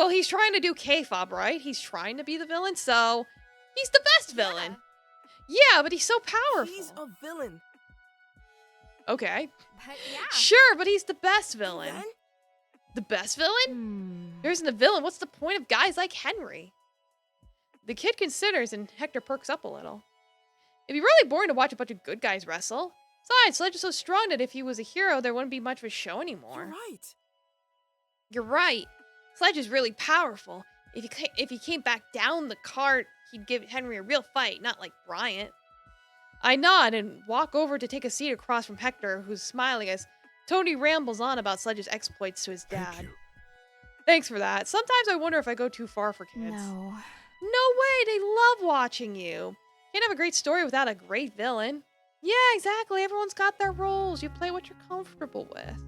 he's trying to do K-fob, right? He's trying to be the villain, so he's the best villain. Yeah, but he's so powerful. He's a villain. Okay. But yeah. Sure, but he's the best villain. Then? The best villain? There isn't a villain. What's the point of guys like Henry? The kid considers, and Hector perks up a little. It'd be really boring to watch a bunch of good guys wrestle. Besides, Sledge is so strong that if he was a hero, there wouldn't be much of a show anymore. You're right. You're right. Sledge is really powerful. If he came back down the cart, he'd give Henry a real fight, not like Bryant. I nod and walk over to take a seat across from Hector, who's smiling as Tony rambles on about Sledge's exploits to his dad. Thank you. Thanks for that. Sometimes I wonder if I go too far for kids. No. No way, they love watching you. Can't have a great story without a great villain. Yeah, exactly. Everyone's got their roles. You play what you're comfortable with.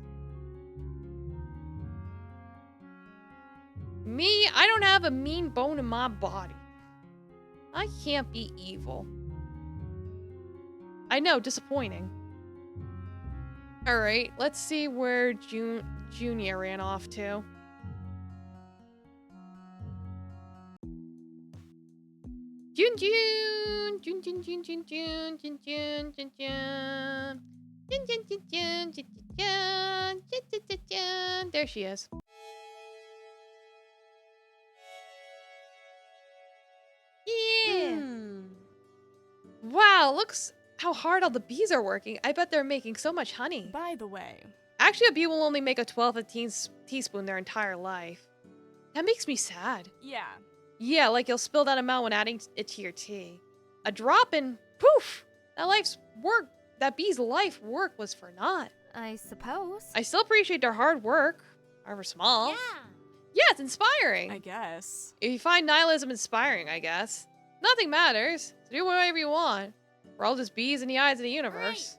Me, I don't have a mean bone in my body. I can't be evil. I know, disappointing. Alright, let's see where Junior ran off to. Jun. There she is. Yeah. Wow, looks how hard all the bees are working. I bet they're making so much honey. By the way, Actually, a bee will only make a 12th teaspoon their entire life. That makes me sad. yeah. Yeah, like you'll spill that amount when adding it to your tea. A drop and poof! That bee's life work was for naught. I suppose. I still appreciate their hard work, however small. Yeah. Yeah, it's inspiring. I guess. If you find nihilism inspiring, I guess. Nothing matters. So do whatever you want. We're all just bees in the eyes of the universe.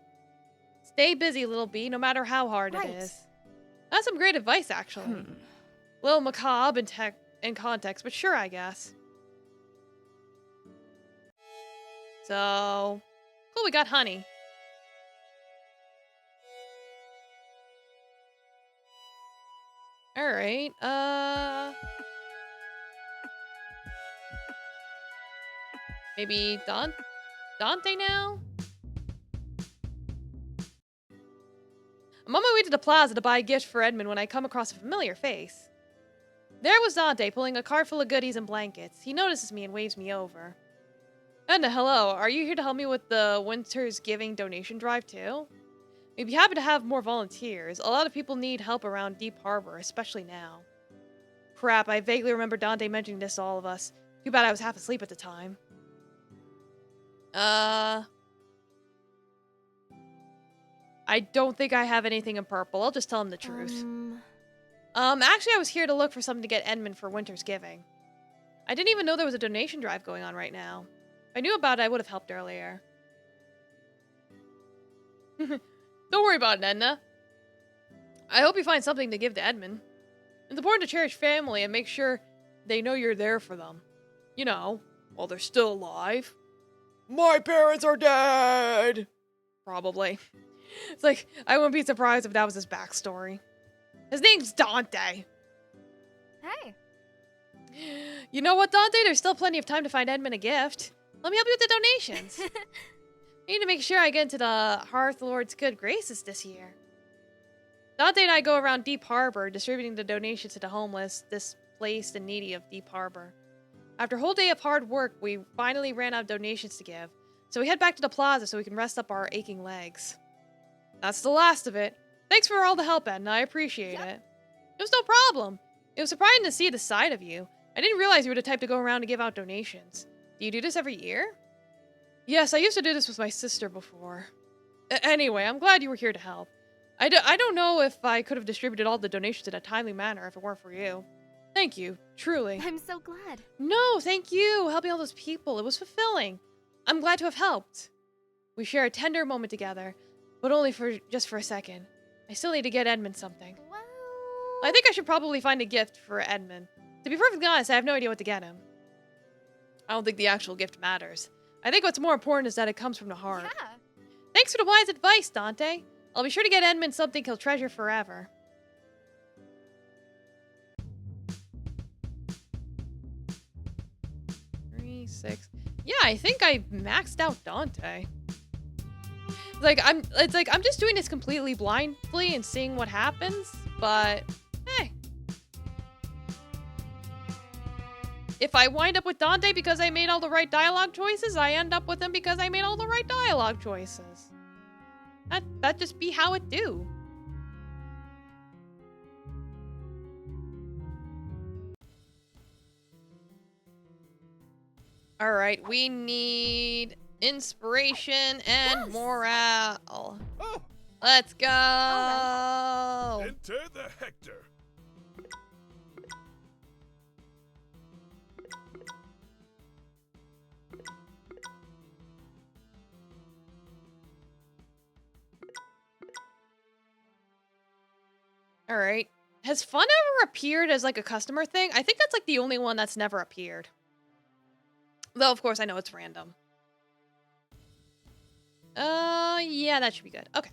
Stay busy, little bee, no matter how hard Right. it is. That's some great advice, actually. A little macabre in context, but sure, I guess. So, cool, we got honey. Alright, Maybe Dante now? I'm on my way to the plaza to buy a gift for Edmund when I come across a familiar face. There was Dante, pulling a cart full of goodies and blankets. He notices me and waves me over. Edna, hello. Are you here to help me with the Winter's Giving donation drive too? We'd be happy to have more volunteers. A lot of people need help around Deep Harbor, especially now. Crap, I vaguely remember Dante mentioning this to all of us. Too bad I was half asleep at the time. I don't think I have anything in purple. I'll just tell him the truth. Actually, I was here to look for something to get Edmund for Winter's Giving. I didn't even know there was a donation drive going on right now. If I knew about it, I would have helped earlier. Don't worry about it, Edna. I hope you find something to give to Edmund. It's important to cherish family and make sure they know you're there for them. You know, while they're still alive. My parents are dead! Probably. It's like, I wouldn't be surprised if that was his backstory. His name's Dante. Hey. You know what, Dante? There's still plenty of time to find Edmund a gift. Let me help you with the donations. I need to make sure I get into the Hearth Lord's good graces this year. Dante and I go around Deep Harbor, distributing the donations to the homeless, displaced, and needy of Deep Harbor. After a whole day of hard work, we finally ran out of donations to give, so we head back to the plaza so we can rest up our aching legs. That's the last of it. Thanks for all the help, Edna. I appreciate it. It was no problem. It was surprising to see the side of you. I didn't realize you were the type to go around and give out donations. Do you do this every year? Yes, I used to do this with my sister before. Anyway, I'm glad you were here to help. I don't know if I could have distributed all the donations in a timely manner if it weren't for you. Thank you, truly. I'm so glad. No, thank you, helping all those people. It was fulfilling. I'm glad to have helped. We share a tender moment together, but only just for a second. I still need to get Edmund something. Well, I think I should probably find a gift for Edmund. To be perfectly honest, I have no idea what to get him. I don't think the actual gift matters. I think what's more important is that it comes from the heart. yeah. Thanks for the wise advice, Dante. I'll be sure to get Edmund something he'll treasure forever. 3, 6. Yeah, I think I maxed out Dante. It's like I'm just doing this completely blindly and seeing what happens, but hey. If I wind up with Dante because I made all the right dialogue choices, I end up with him because I made all the right dialogue choices. That just be how it do. Alright, we need inspiration and morale. Oh, Let's go! enter the Hector. Alright. Has fun ever appeared as like a customer thing? I think that's like the only one that's never appeared. Though, of course, I know it's random. Yeah, that should be good. Okay.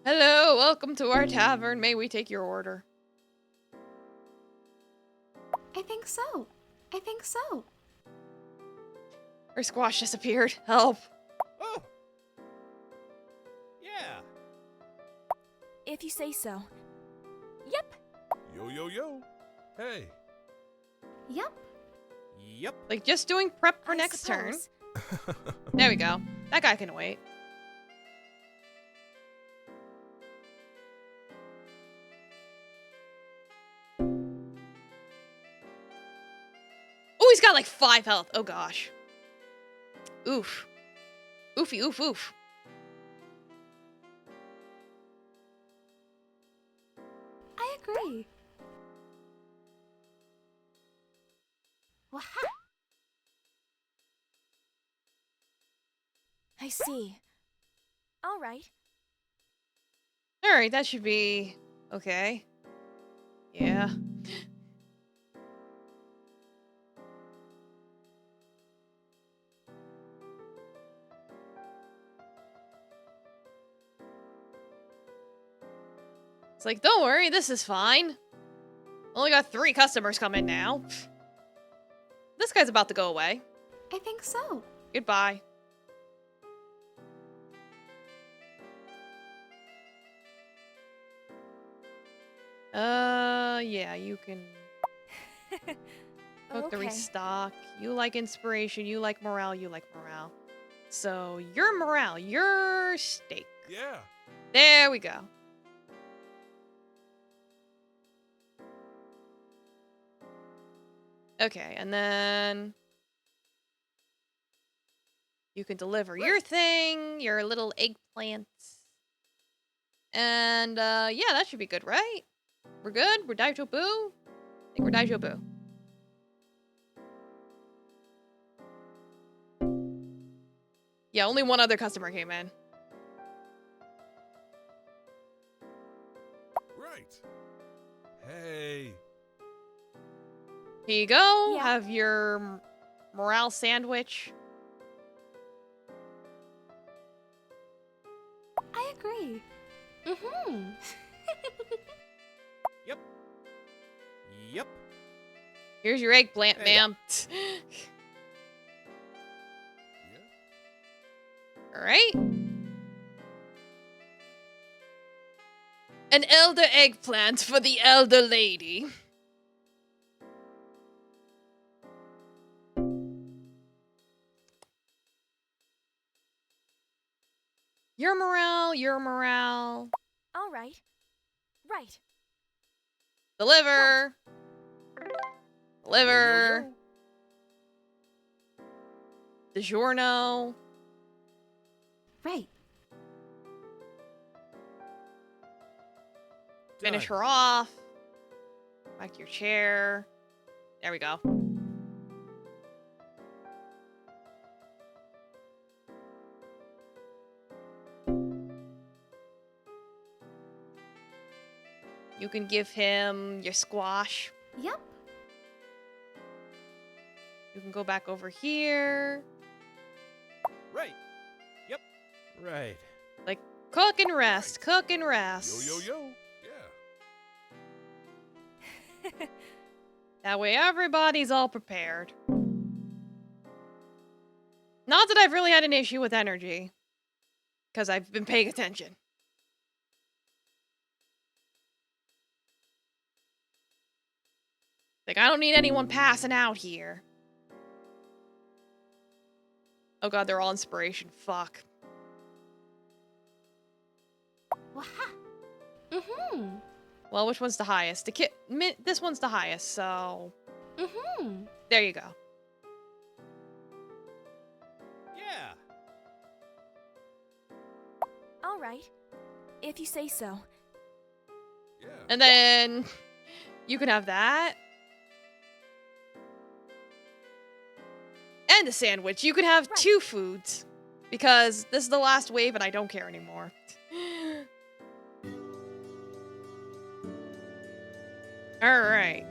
Hello, welcome to our tavern. May we take your order? I think so. I think so. Her squash disappeared. Help. Oh. Yeah. If you say so. Yep. Yo, yo, yo. Hey. Yep. Yep. Like, just doing prep for I next turn. suppose. There we go. That guy can wait. Oh, he's got like 5 health. Oh, gosh. Oof. Oofy, oof, oof. I agree. Waha! I see. All right. Alright, that should be okay. Yeah. It's like, don't worry, this is fine. Only got 3 customers coming now. This guy's about to go away. I think so. Goodbye. Yeah, you can book the Okay. restock. You like inspiration, you like morale, you like morale. So, your morale, your steak. Yeah. There we go. Okay, and then you can deliver your thing, your little eggplant. And yeah, that should be good, right? We're good? We're Daijo Boo? I think we're Daijo Boo. Yeah, only one other customer came in. Right. Hey. Here you go. Yeah. Have your morale sandwich. I agree. Mm-hmm. Yep. Yep. Here's your eggplant, Hey. ma'am. Yeah. Alright. An elder eggplant for the elder lady. Your morale, your morale. All right. Right. Deliver. Deliver. DiGiorno. Right. Finish Done. her off. Back to your chair. There we go. You can give him your squash. Yep. You can go back over here. Right. Yep. Right. Like, cook and rest, cook and rest. Yo, yo, yo. Yeah. That way everybody's all prepared. Not that I've really had an issue with energy. Because I've been paying attention. Like, I don't need anyone passing out here. Oh god, they're all inspiration. Fuck. Waha. Mm-hmm. Well, which one's the highest? This one's the highest, so... Mm-hmm. There you go. Yeah. All right. If you say so. Yeah. And then... You can have that. And a sandwich. You can have Right. 2 foods. Because this is the last wave and I don't care anymore. Alright.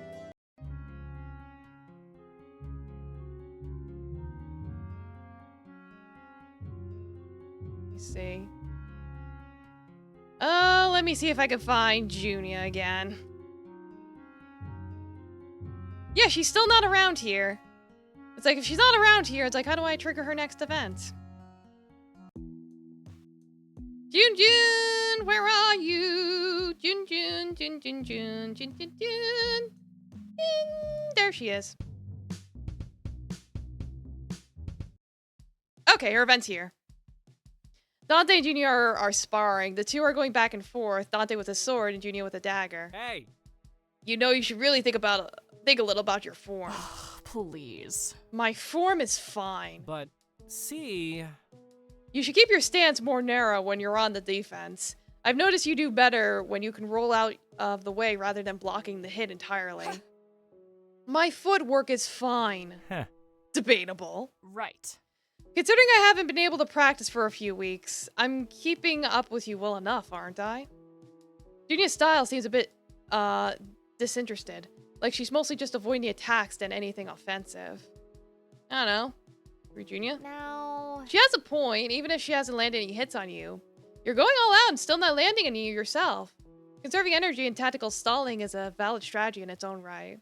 Let me see. Oh, let me see if I can find Junia again. Yeah, she's still not around here. It's like, if she's not around here, it's like, how do I trigger her next event? Jun Jun, where are you? Jun Jun, Jun Jun Jun, Jun Jun Jun. There she is. Okay, her event's here. Dante and Junia are sparring. The two are going back and forth. Dante with a sword and Junia with a dagger. Hey. You know, you should really think a little about your form. Please. My form is fine. But, see... You should keep your stance more narrow when you're on the defense. I've noticed you do better when you can roll out of the way rather than blocking the hit entirely. My footwork is fine. Heh. Debatable. Right. Considering I haven't been able to practice for a few weeks, I'm keeping up with you well enough, aren't I? Junia's style seems a bit, disinterested. Like she's mostly just avoiding the attacks than anything offensive. I don't know. Junia? Now. She has a point, even if she hasn't landed any hits on you. You're going all out and still not landing any yourself. Conserving energy and tactical stalling is a valid strategy in its own right.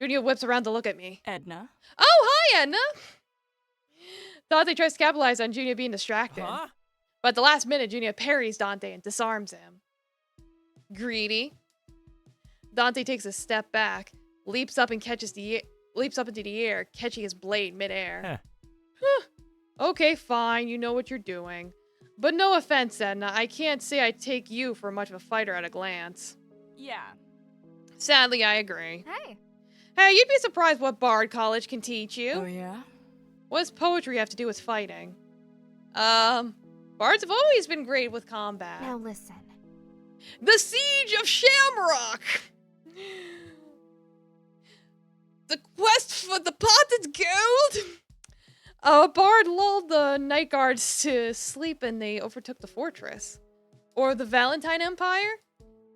Junior whips around to look at me. Edna. Oh, hi, Edna! Dante tries to capitalize on Junior being distracted. Huh? But at the last minute, Junior parries Dante and disarms him. Greedy. Dante takes a step back, leaps up into the air, catching his blade midair. Okay, fine, you know what you're doing. But no offense, Edna, I can't say I take you for much of a fighter at a glance. Yeah. Sadly, I agree. Hey. Hey, you'd be surprised what Bard College can teach you. Oh, yeah? What does poetry have to do with fighting? Bards have always been great with combat. Now listen. The Siege of Shamrock! The quest for the potted gold? A bard lulled the night guards to sleep and they overtook the fortress. Or the Valentine Empire?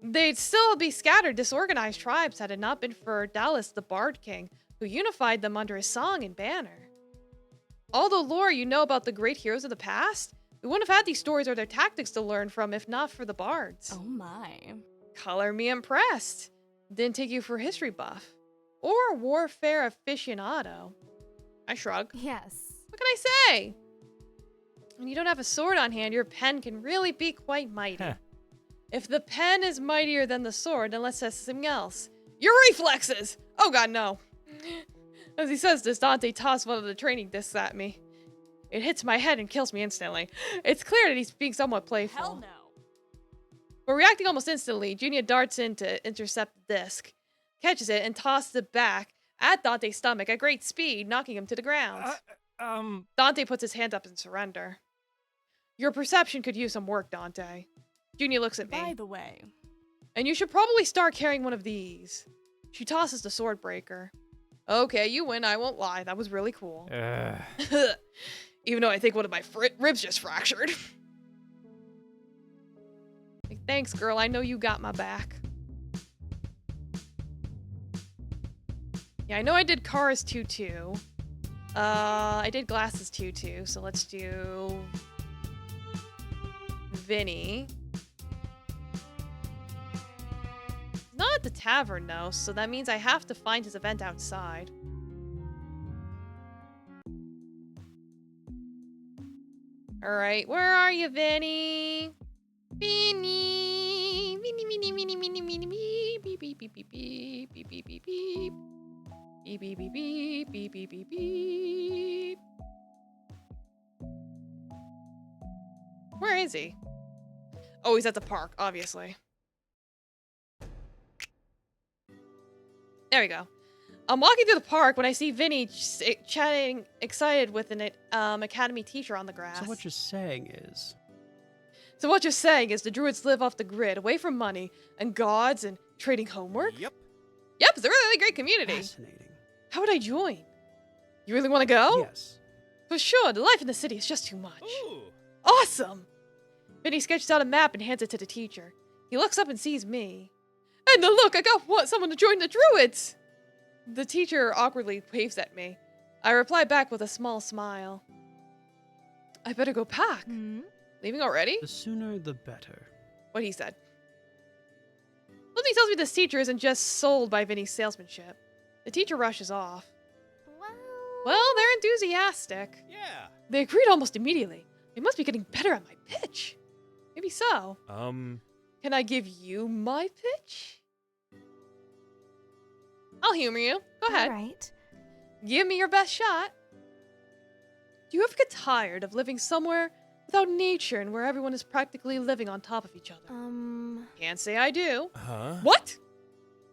They'd still be scattered, disorganized tribes had it not been for Dallas, the Bard King, who unified them under his song and banner. All the lore you know about the great heroes of the past, we wouldn't have had these stories or their tactics to learn from if not for the bards. Oh, my. Color me impressed. Didn't take you for a history buff. Or a warfare aficionado. I shrug. Yes. What can I say? When you don't have a sword on hand, your pen can really be quite mighty. If the pen is mightier than the sword, then let's test something else. Your reflexes! Oh god, no. As he says this, Dante tosses one of the training discs at me. It hits my head and kills me instantly. It's clear that he's being somewhat playful. Hell no. But reacting almost instantly, Junior darts in to intercept the disc, catches it, and tosses it back at Dante's stomach at great speed, knocking him to the ground. Dante puts his hand up in surrender. Your perception could use some work, Dante. Junior looks at me. By the way. And you should probably start carrying one of these. She tosses the sword breaker. Okay, you win, I won't lie. That was really cool. Even though I think one of my ribs just fractured. Like, thanks, girl. I know you got my back. Yeah, I know I did Cars 2-2. I did Glasses 2-2, so let's do Vinny. Not at the tavern, though, so that means I have to find his event outside. Alright, where are you, Vinny? Vinny! Vinny, Vinny, Vinny, Vinny, Vinny, beep, beep, beep, beep, beep, beep, beep, beep, beep. Beep, beep, beep, beep, beep, beep, beep, beep. Where is he? Oh, he's at the park, obviously. There we go. I'm walking through the park when I see Vinny chatting excited with an academy teacher on the grass. So what you're saying is... the druids live off the grid, away from money and gods and trading homework? Yep. Yep, it's a really great community. Fascinating. How would I join? You really want to go? Yes. For sure, the life in the city is just too much. Ooh. Awesome! Vinny sketches out a map and hands it to the teacher. He looks up and sees me. And then look, I got someone to join the druids! The teacher awkwardly waves at me. I reply back with a small smile. I better go pack. Leaving already? The sooner the better. What he said. Something tells me this teacher isn't just sold by Vinny's salesmanship. The teacher rushes off. Well, they're enthusiastic. Yeah. They agreed almost immediately. They must be getting better at my pitch. Maybe so. Can I give you my pitch? I'll humor you. Go ahead. All right. Give me your best shot. Do you ever get tired of living somewhere without nature and where everyone is practically living on top of each other? Can't say I do. Huh? What?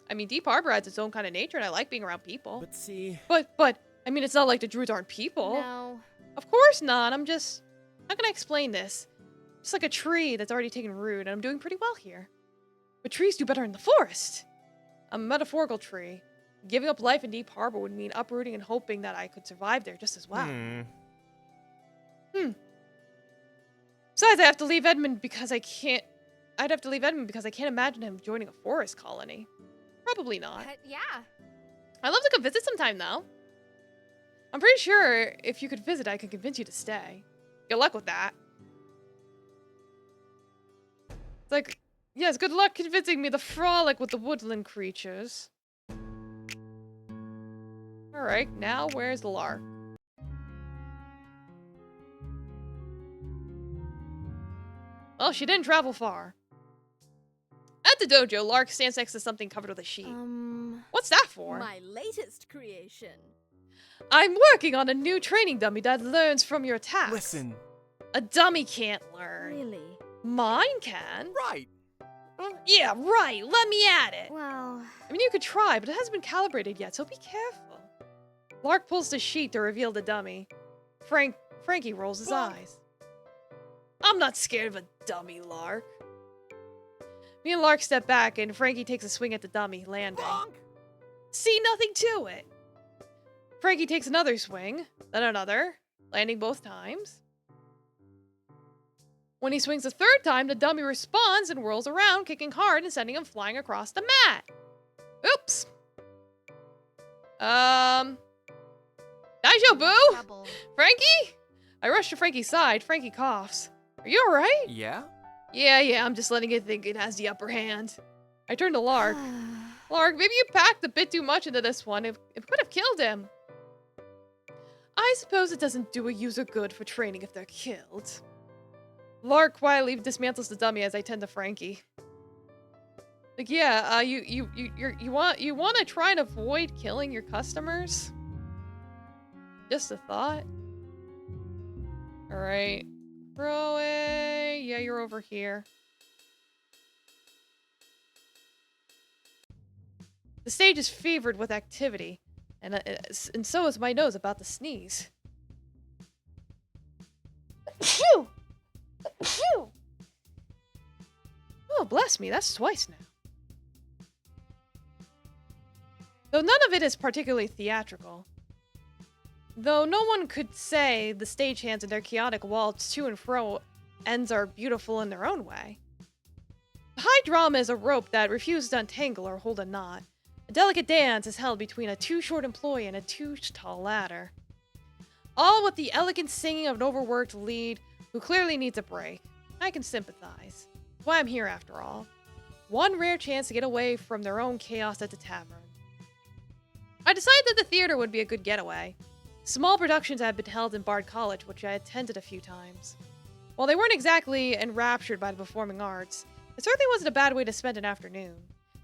I mean, Deep Harbor has its own kind of nature and I like being around people. But see... But, I mean, it's not like the druids aren't people. No. Of course not. I'm just... How can I explain this? Just like a tree that's already taken root, and I'm doing pretty well here. But trees do better in the forest. I'm a metaphorical tree. Giving up life in Deep Harbor would mean uprooting and hoping that I could survive there just as well. Besides, I'd have to leave Edmund because I can't imagine him joining a forest colony. Probably not. Yeah. I'd love to come visit sometime, though. I'm pretty sure if you could visit, I could convince you to stay. Good luck with that. It's like, Yes, good luck convincing me to frolic with the woodland creatures. Alright, now where's Lark? Well, she didn't travel far. At the dojo, Lark stands next to something covered with a sheet. What's that for? My latest creation. I'm working on a new training dummy that learns from your attacks. Listen. A dummy can't learn. Really? Mine can. Right. Yeah, right. Let me at it. Well, I mean, you could try, but it hasn't been calibrated yet, so be careful. Lark pulls the sheet to reveal the dummy. Frankie rolls his eyes. I'm not scared of a dummy, Lark. Me and Lark step back, and Frankie takes a swing at the dummy, landing. See, nothing to it. Frankie takes another swing, then another, landing both times. When he swings a third time, the dummy responds and whirls around, kicking hard and sending him flying across the mat. Oops. Daijou Boo? Frankie? I rush to Frankie's side. Frankie coughs. Are you alright? Yeah? Yeah, I'm just letting it think it has the upper hand. I turn to Lark. Lark, maybe you packed a bit too much into this one. It could have killed him. I suppose it doesn't do a user good for training if they're killed. Lark quietly dismantles the dummy as I tend to Frankie. Like, yeah, you want to try and avoid killing your customers? Just a thought. All right, throw it. Yeah, you're over here. The stage is fevered with activity, and so is my nose about to sneeze. Phew! Phew! Oh, bless me, that's twice now. Though none of it is particularly theatrical. Though no one could say the stagehands and their chaotic waltz to and fro ends are beautiful in their own way. The high drama is a rope that refuses to untangle or hold a knot. A delicate dance is held between a too-short employee and a too-tall ladder. All with the elegant singing of an overworked lead who clearly needs a break. I can sympathize. That's why I'm here after all. One rare chance to get away from their own chaos at the tavern. I decided that the theater would be a good getaway. Small productions had been held in Bard College, which I attended a few times. While they weren't exactly enraptured by the performing arts, it certainly wasn't a bad way to spend an afternoon.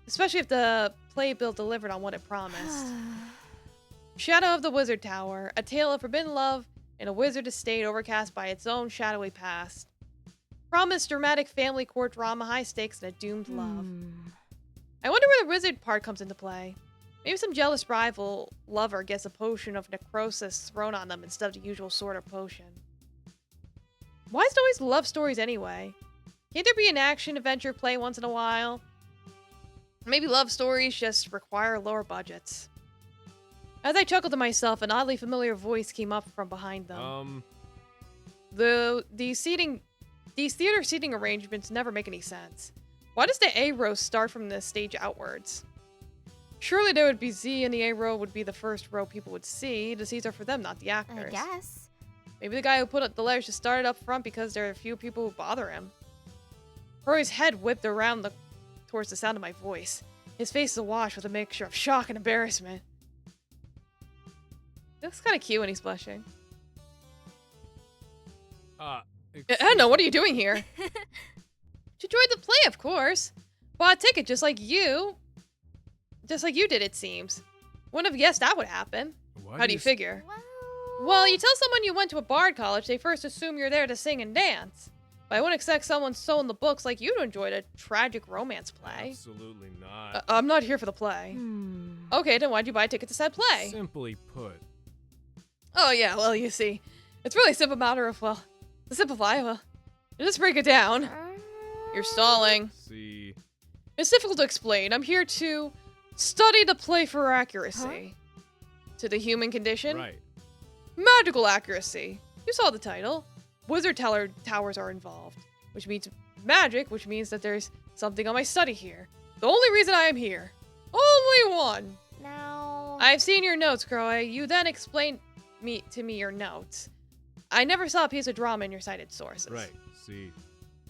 Especially if the playbill delivered on what it promised. Shadow of the Wizard Tower, a tale of forbidden love in a wizard estate overcast by its own shadowy past. Promised dramatic family court drama, high stakes, and a doomed love. I wonder where the wizard part comes into play. Maybe some jealous rival lover gets a potion of necrosis thrown on them instead of the usual sort of potion. Why is it always love stories anyway? Can't there be an action-adventure play once in a while? Maybe love stories just require lower budgets. As I chuckled to myself, an oddly familiar voice came up from behind them. These theater seating arrangements never make any sense. Why does the A row start from the stage outwards? Surely there would be Z and the A row would be the first row people would see. The seats are for them, not the actors. I guess. Maybe the guy who put up the letters just started up front because there are a few people who bother him. Rory's head whipped around towards the sound of my voice. His face is awash with a mixture of shock and embarrassment. He looks kind of cute when he's blushing. I don't know, what are you doing here? To enjoy the play, of course. Bought a ticket just like you. Just like you did, it seems. Wouldn't have guessed that would happen. How do you figure? Well, you tell someone you went to a bard college, they first assume you're there to sing and dance. But I wouldn't expect someone so in the books like you to enjoy a tragic romance play. Absolutely not. I'm not here for the play. Okay, then why'd you buy a ticket to said play? Simply put. Oh yeah, well, you see. It's really a simple matter of, well, to simplify, well, just break it down. You're stalling. See. It's difficult to explain. I'm here to study the play for accuracy. To the human condition. Right. Magical accuracy. You saw the title. Wizard towers are involved, which means magic, which means that there's something on my study here. The only reason I am here. Only one. Now... I've seen your notes, Croy. You then explained to me your notes. I never saw a piece of drama in your cited sources. Right. See,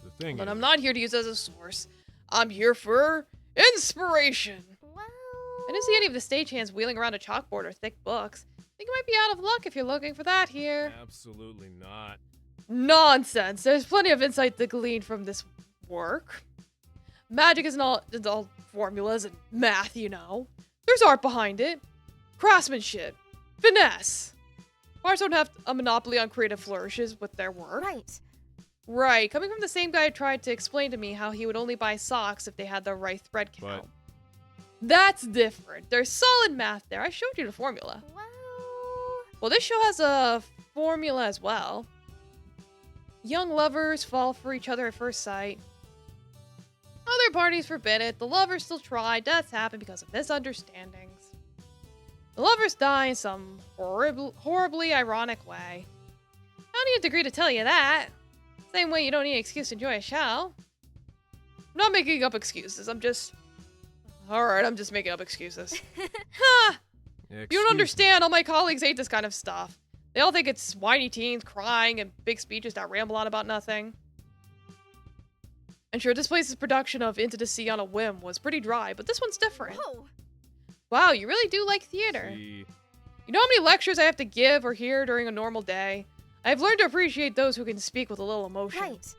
the thing But is... I'm not here to use as a source. I'm here for inspiration. Well, I didn't see any of the stagehands wheeling around a chalkboard or thick books. I think you might be out of luck if you're looking for that here. Absolutely not. Nonsense. There's plenty of insight to glean from this work. Magic isn't all formulas and math, you know. There's art behind it. Craftsmanship. Finesse. Bars don't have a monopoly on creative flourishes with their work. right. Right. Coming from the same guy who tried to explain to me how he would only buy socks if they had the right thread count. That's different. There's solid math there. I showed you the formula. Well, this show has a formula as well. Young lovers fall for each other at first sight. Other parties forbid it. The lovers still try. Deaths happen because of misunderstandings. The lovers die in some horribly ironic way. I don't need a degree to tell you that. Same way you don't need an excuse to enjoy a show. I'm not making up excuses. I'm just making up excuses. Ha! You don't understand. All my colleagues hate this kind of stuff. They all think it's whiny teens crying and big speeches that ramble on about nothing. And sure, this place's production of Into the Sea on a Whim was pretty dry, but this one's different. Whoa. Wow, you really do like theater. See. You know how many lectures I have to give or hear during a normal day? I've learned to appreciate those who can speak with a little emotion. Right.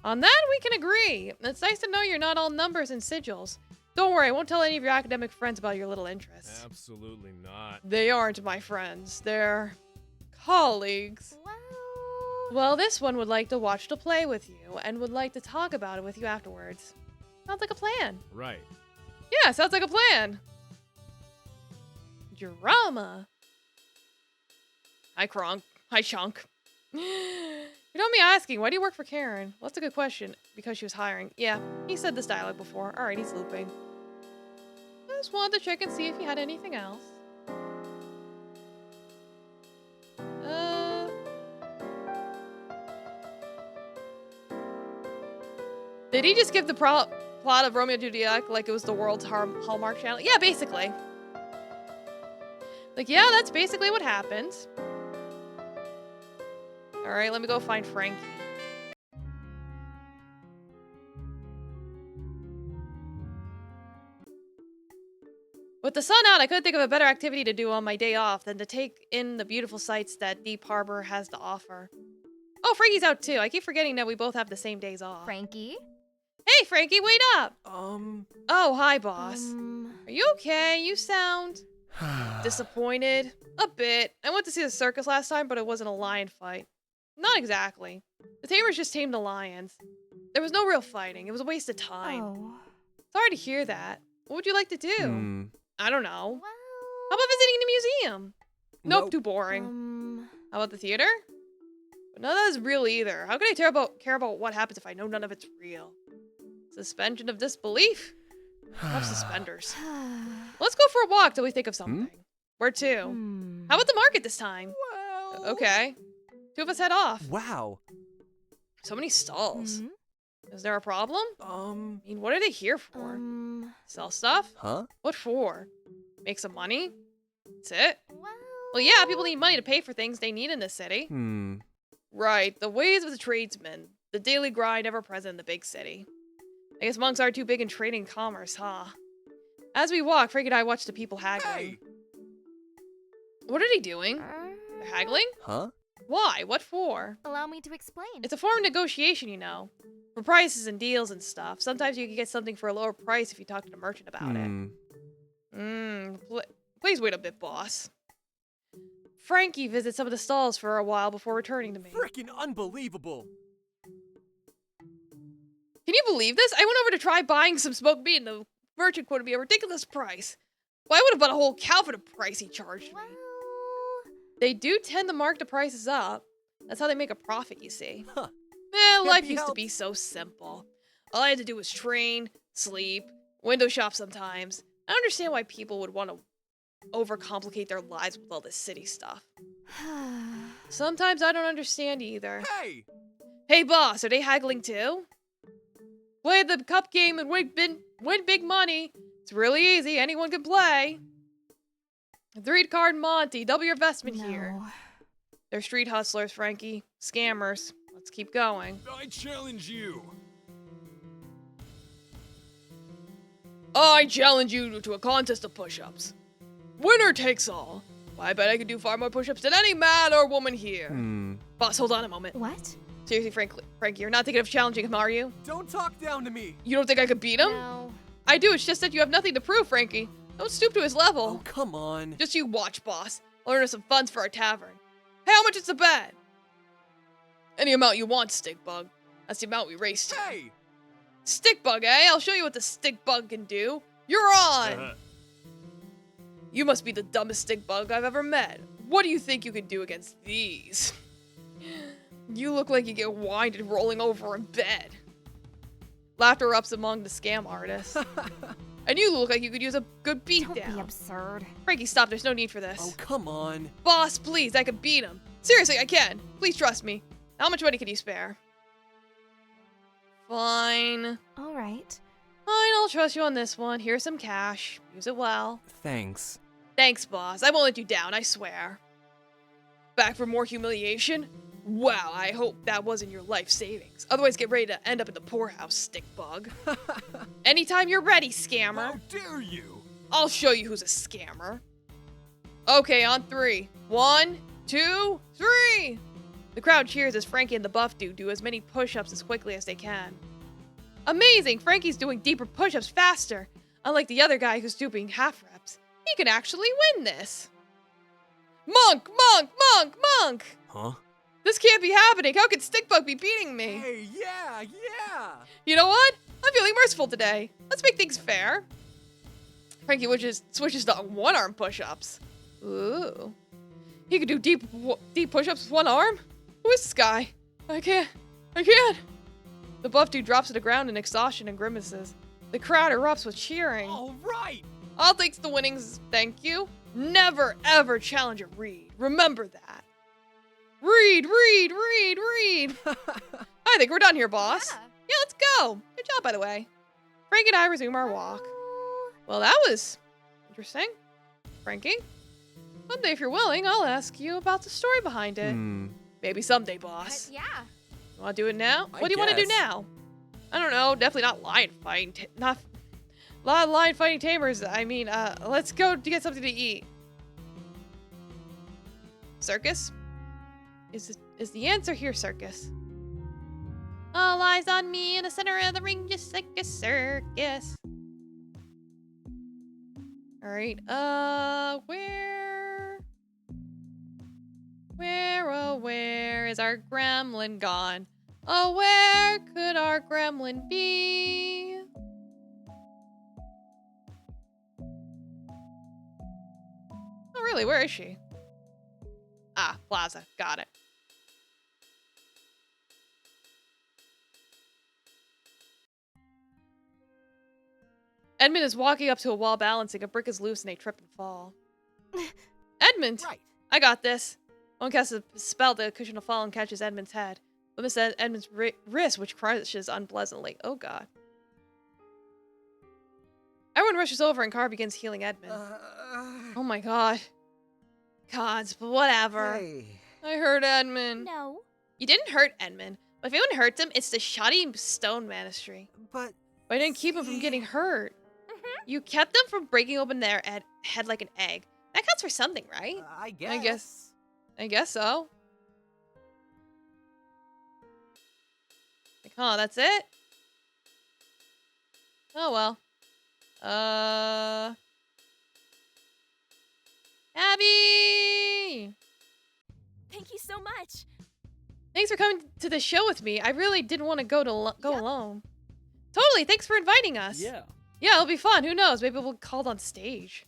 On that, we can agree. It's nice to know you're not all numbers and sigils. Don't worry, I won't tell any of your academic friends about your little interests. Absolutely not. They aren't my friends. They're colleagues. Well, this one would like to watch the play with you and would like to talk about it with you afterwards. Sounds like a plan. Right. Yeah, sounds like a plan. Drama. Hi, Kronk. Hi, Chunk. You know me asking, why do you work for Karen? Well, that's a good question. Because she was hiring. Yeah, he said this dialogue before. Alright, he's looping. I just wanted to check and see if you had anything else. Did he just give the plot of Romeo and Juliet like it was the world's Hallmark channel? Yeah, basically. Like, yeah, that's basically what happened. Alright, let me go find Frankie. With the sun out, I couldn't think of a better activity to do on my day off than to take in the beautiful sights that Deep Harbor has to offer. Oh, Frankie's out too. I keep forgetting that we both have the same days off. Frankie? Hey, Frankie, wait up! Oh, hi, boss. Are you okay? You sound disappointed. A bit. I went to see the circus last time, but it wasn't a lion fight. Not exactly. The tamers just tamed the lions. There was no real fighting. It was a waste of time. Oh. Sorry to hear that. What would you like to do? I don't know. How about visiting the museum? Nope, too boring. How about the theater? But none of that is real either. How can I care about what happens if I know none of it's real? Suspension of disbelief? I have suspenders. Let's go for a walk till we think of something. Where to? How about the market this time? Well... Okay. Two of us head off. Wow. So many stalls. Is there a problem? I mean, what are they here for? Sell stuff? Huh? What for? Make some money? That's it? Well, yeah, people need money to pay for things they need in this city. Right, the ways of the tradesmen. The daily grind ever present in the big city. I guess monks are too big in trading and commerce, huh? As we walk, Frank and I watch the people haggling. Hey! What are they doing? They're haggling? Huh? Why? What for? Allow me to explain. It's a form of negotiation, you know. For prices and deals and stuff. Sometimes you can get something for a lower price if you talk to the merchant about it. Please wait a bit, boss. Frankie visits some of the stalls for a while before returning to me. Frickin' unbelievable! Can you believe this? I went over to try buying some smoked meat and the merchant quoted me a ridiculous price. Well, I would have bought a whole cow for the price he charged me. They do tend to mark the prices up. That's how they make a profit, you see. Huh. Life used to be so simple. All I had to do was train, sleep, window shop sometimes. I understand why people would want to overcomplicate their lives with all this city stuff. Sometimes I don't understand either. Hey! Hey, boss, are they haggling too? Play the cup game and win big money. It's really easy. Anyone can play. 3-card Monty. Double your investment here. They're street hustlers, Frankie. Scammers. Let's keep going. I challenge you. I challenge you to a contest of push-ups. Winner takes all. I bet I could do far more push-ups than any man or woman here. Boss, hold on a moment. What? Seriously, Frankie, you're not thinking of challenging him, are you? Don't talk down to me. You don't think I could beat him? No. I do, it's just that you have nothing to prove, Frankie. Don't stoop to his level. Oh, come on. Just you watch, boss. I'll earn us some funds for our tavern. Hey, how much is the bet? Any amount you want, Stickbug. That's the amount we raced to. Hey! Stickbug, eh? I'll show you what the Stickbug can do. You're on! You must be the dumbest Stickbug I've ever met. What do you think you can do against these? You look like you get winded rolling over in bed. Laughter erupts among the scam artists. And you look like you could use a good beatdown. Don't be absurd. Frankie, stop. There's no need for this. Oh, come on. Boss, please. I could beat him. Seriously, I can. Please trust me. How much money can you spare? Fine. All right. Fine, I'll trust you on this one. Here's some cash. Use it well. Thanks. Thanks, boss. I won't let you down, I swear. Back for more humiliation? Wow, I hope that wasn't your life savings. Otherwise, get ready to end up in the poorhouse, Stickbug. Anytime you're ready, scammer. How dare you? I'll show you who's a scammer. Okay, on 3. 1, 2, 3! The crowd cheers as Frankie and the buff dude do as many push-ups as quickly as they can. Amazing! Frankie's doing deeper push-ups faster. Unlike the other guy who's doing half reps. He can actually win this. Monk! Monk! Monk! Monk! Huh? This can't be happening. How could Stickbug be beating me? Hey, yeah! You know what? I'm feeling merciful today. Let's make things fair. Frankie switches to one-arm push-ups. Ooh. He could do deep push-ups with one arm? Who is this guy? I can't. The buff dude drops to the ground in exhaustion and grimaces. The crowd erupts with cheering. All right! I'll take the winnings, thank you. Never, ever challenge a Reed. Remember that. Reed! I think we're done here, boss. Yeah, let's go. Good job, by the way. Frank and I resume our walk. Well, that was interesting. Frankie? Someday, if you're willing, I'll ask you about the story behind it. Maybe someday, boss. Yeah. You want to do it now? I What do you want to do guess. now? I don't know. Definitely not lion fighting. Not a lot of lion fighting tamers. I mean, let's go to get something to eat. Circus? Is the answer here circus? All eyes on me in the center of the ring, just like a circus. All right. Where is our gremlin gone? Oh, where could our gremlin be? Oh, really? Where is she? Ah, Plaza. Got it. Edmund is walking up to a wall balancing. A brick is loose and they trip and fall. Edmund! Right. I got this. One casts a spell, the cushion will fall and catches Edmund's head. But misses Edmund's wrist, which crushes unpleasantly. Oh, God. Everyone rushes over and Carr begins healing Edmund. Oh, my God. Gods, but whatever. Hey. I hurt Edmund. No. You didn't hurt Edmund. But if anyone hurts him, it's the shoddy stone ministry. But I didn't keep him from getting hurt. You kept them from breaking open their head like an egg. That counts for something, right? I guess. I guess so. Like, huh, that's it? Oh, well. Abby! Thank you so much. Thanks for coming to the show with me. I really didn't want to go alone. Totally, thanks for inviting us. Yeah. Yeah, it'll be fun. Who knows? Maybe we'll be called on stage.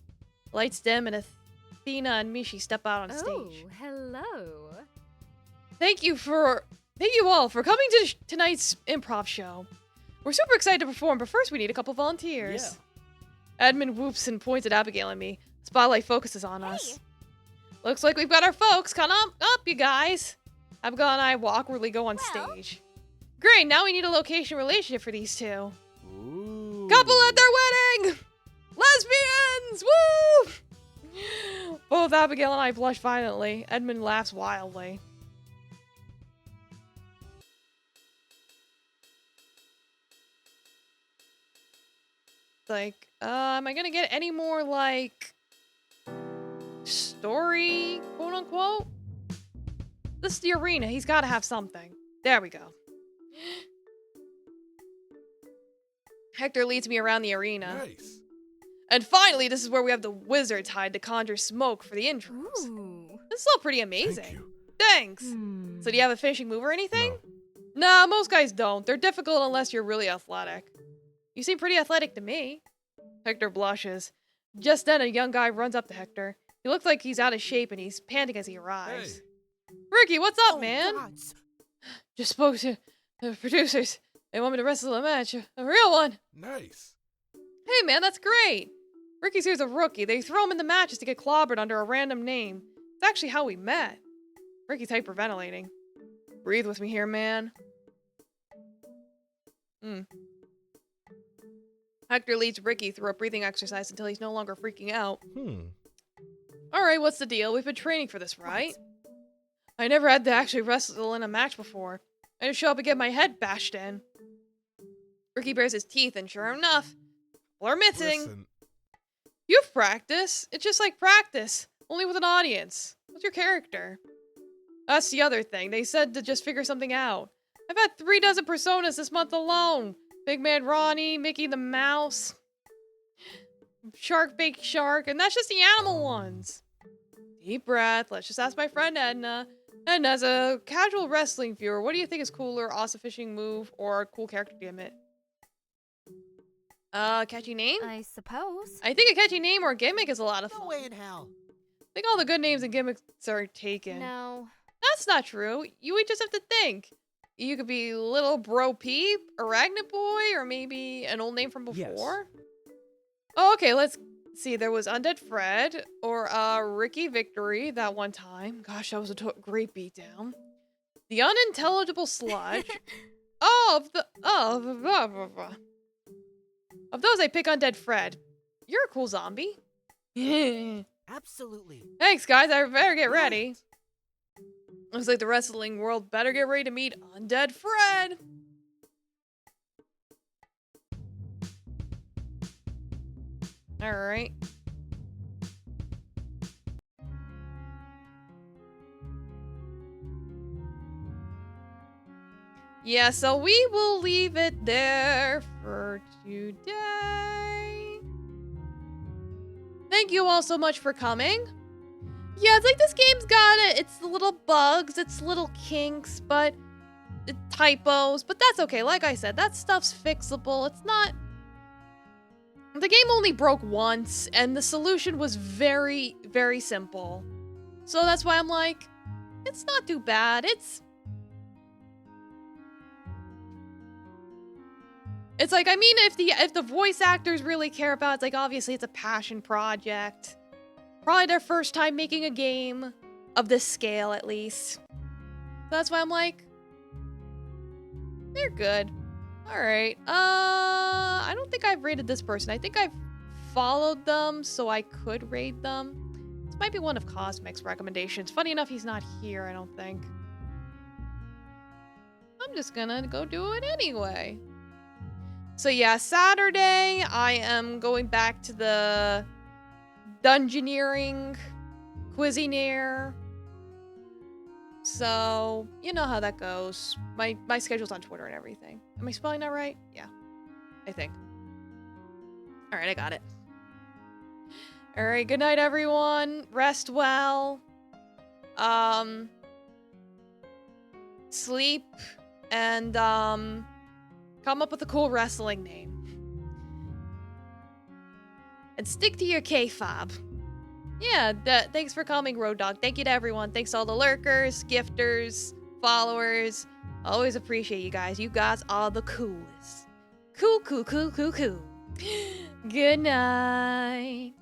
Lights dim and Athena and Mishi step out on stage. Hello. Thank you all for coming to tonight's improv show. We're super excited to perform, but first we need a couple volunteers. Yeah. Edmund whoops and points at Abigail and me. Spotlight focuses on us. Looks like we've got our folks. Come on up, you guys. Abigail and I will awkwardly go on stage. Great, now we need a location relationship for these two. Ooh. Couple at their wedding! Lesbians! Woo! Both Abigail and I blush violently. Edmund laughs wildly. like, am I gonna get any more, like, story, quote unquote? This is the arena. He's gotta have something. There we go. Hector leads me around the arena. Nice. And finally, this is where we have the wizards hide to conjure smoke for the intros. Ooh. This is all pretty amazing. Thank you. Thanks. Hmm. So do you have a finishing move or anything? No. Nah, most guys don't. They're difficult unless you're really athletic. You seem pretty athletic to me. Hector blushes. Just then, a young guy runs up to Hector. He looks like he's out of shape and he's panting as he arrives. Hey. Ricky, what's up, man? Just spoke to the producers. They want me to wrestle a match. A real one. Nice. Hey, man, that's great. Ricky's here's a rookie. They throw him in the matches to get clobbered under a random name. It's actually how we met. Ricky's hyperventilating. Breathe with me here, man. Hector leads Ricky through a breathing exercise until he's no longer freaking out. Alright, what's the deal? We've been training for this, right? I never had to actually wrestle in a match before. I just show up and get my head bashed in. Ricky bares his teeth, and sure enough, people are missing. Listen, You've practiced. It's just like practice, only with an audience. What's your character? That's the other thing. They said to just figure something out. I've had 3 dozen personas this month alone. Big Man Ronnie, Mickey the Mouse, Shark Bake Shark, and that's just the animal ones. Deep breath. Let's just ask my friend Edna. And as a casual wrestling viewer, what do you think is cooler, awesome fishing move or a cool character gimmick? Catchy name? I suppose. I think a catchy name or a gimmick is a lot of fun. No way in hell. I think all the good names and gimmicks are taken. No. That's not true. You just have to think. You could be Little Bro Peep, Arachnid Boy, or maybe an old name from before. Yes. Oh, okay, let's see. There was Undead Fred, or Ricky Victory that one time. Gosh, that was a great beatdown. The Unintelligible Sludge. Of those, I pick Undead Fred. You're a cool zombie. Absolutely. Thanks, guys. I better get ready. Looks like the wrestling world better get ready to meet Undead Fred. Alright. Yeah, so we will leave it there for today. Thank you all so much for coming. Yeah, it's like this game's got it. It's the little bugs, it's little kinks, but typos, but that's okay. Like I said, that stuff's fixable. It's not... The game only broke once, and the solution was very, very simple. So that's why I'm like, it's not too bad. It's like, I mean, if the voice actors really care about it, it's like, obviously it's a passion project. Probably their first time making a game of this scale, at least. So that's why I'm like, they're good. Alright, I don't think I've rated this person. I think I've followed them, so I could rate them. This might be one of Cosmic's recommendations. Funny enough, he's not here, I don't think. I'm just gonna go do it anyway. So yeah, Saturday, I am going back to the Dungeoneering, Cuisinaire. So, you know how that goes. My schedule's on Twitter and everything. Am I spelling that right? Yeah, I think. Alright, I got it. Alright, good night, everyone. Rest well. Sleep. And, come up with a cool wrestling name. And stick to your K-fob. Yeah, thanks for coming, Road Dog. Thank you to everyone. Thanks to all the lurkers, gifters, followers. Always appreciate you guys. You guys are the coolest. Cool. Good night.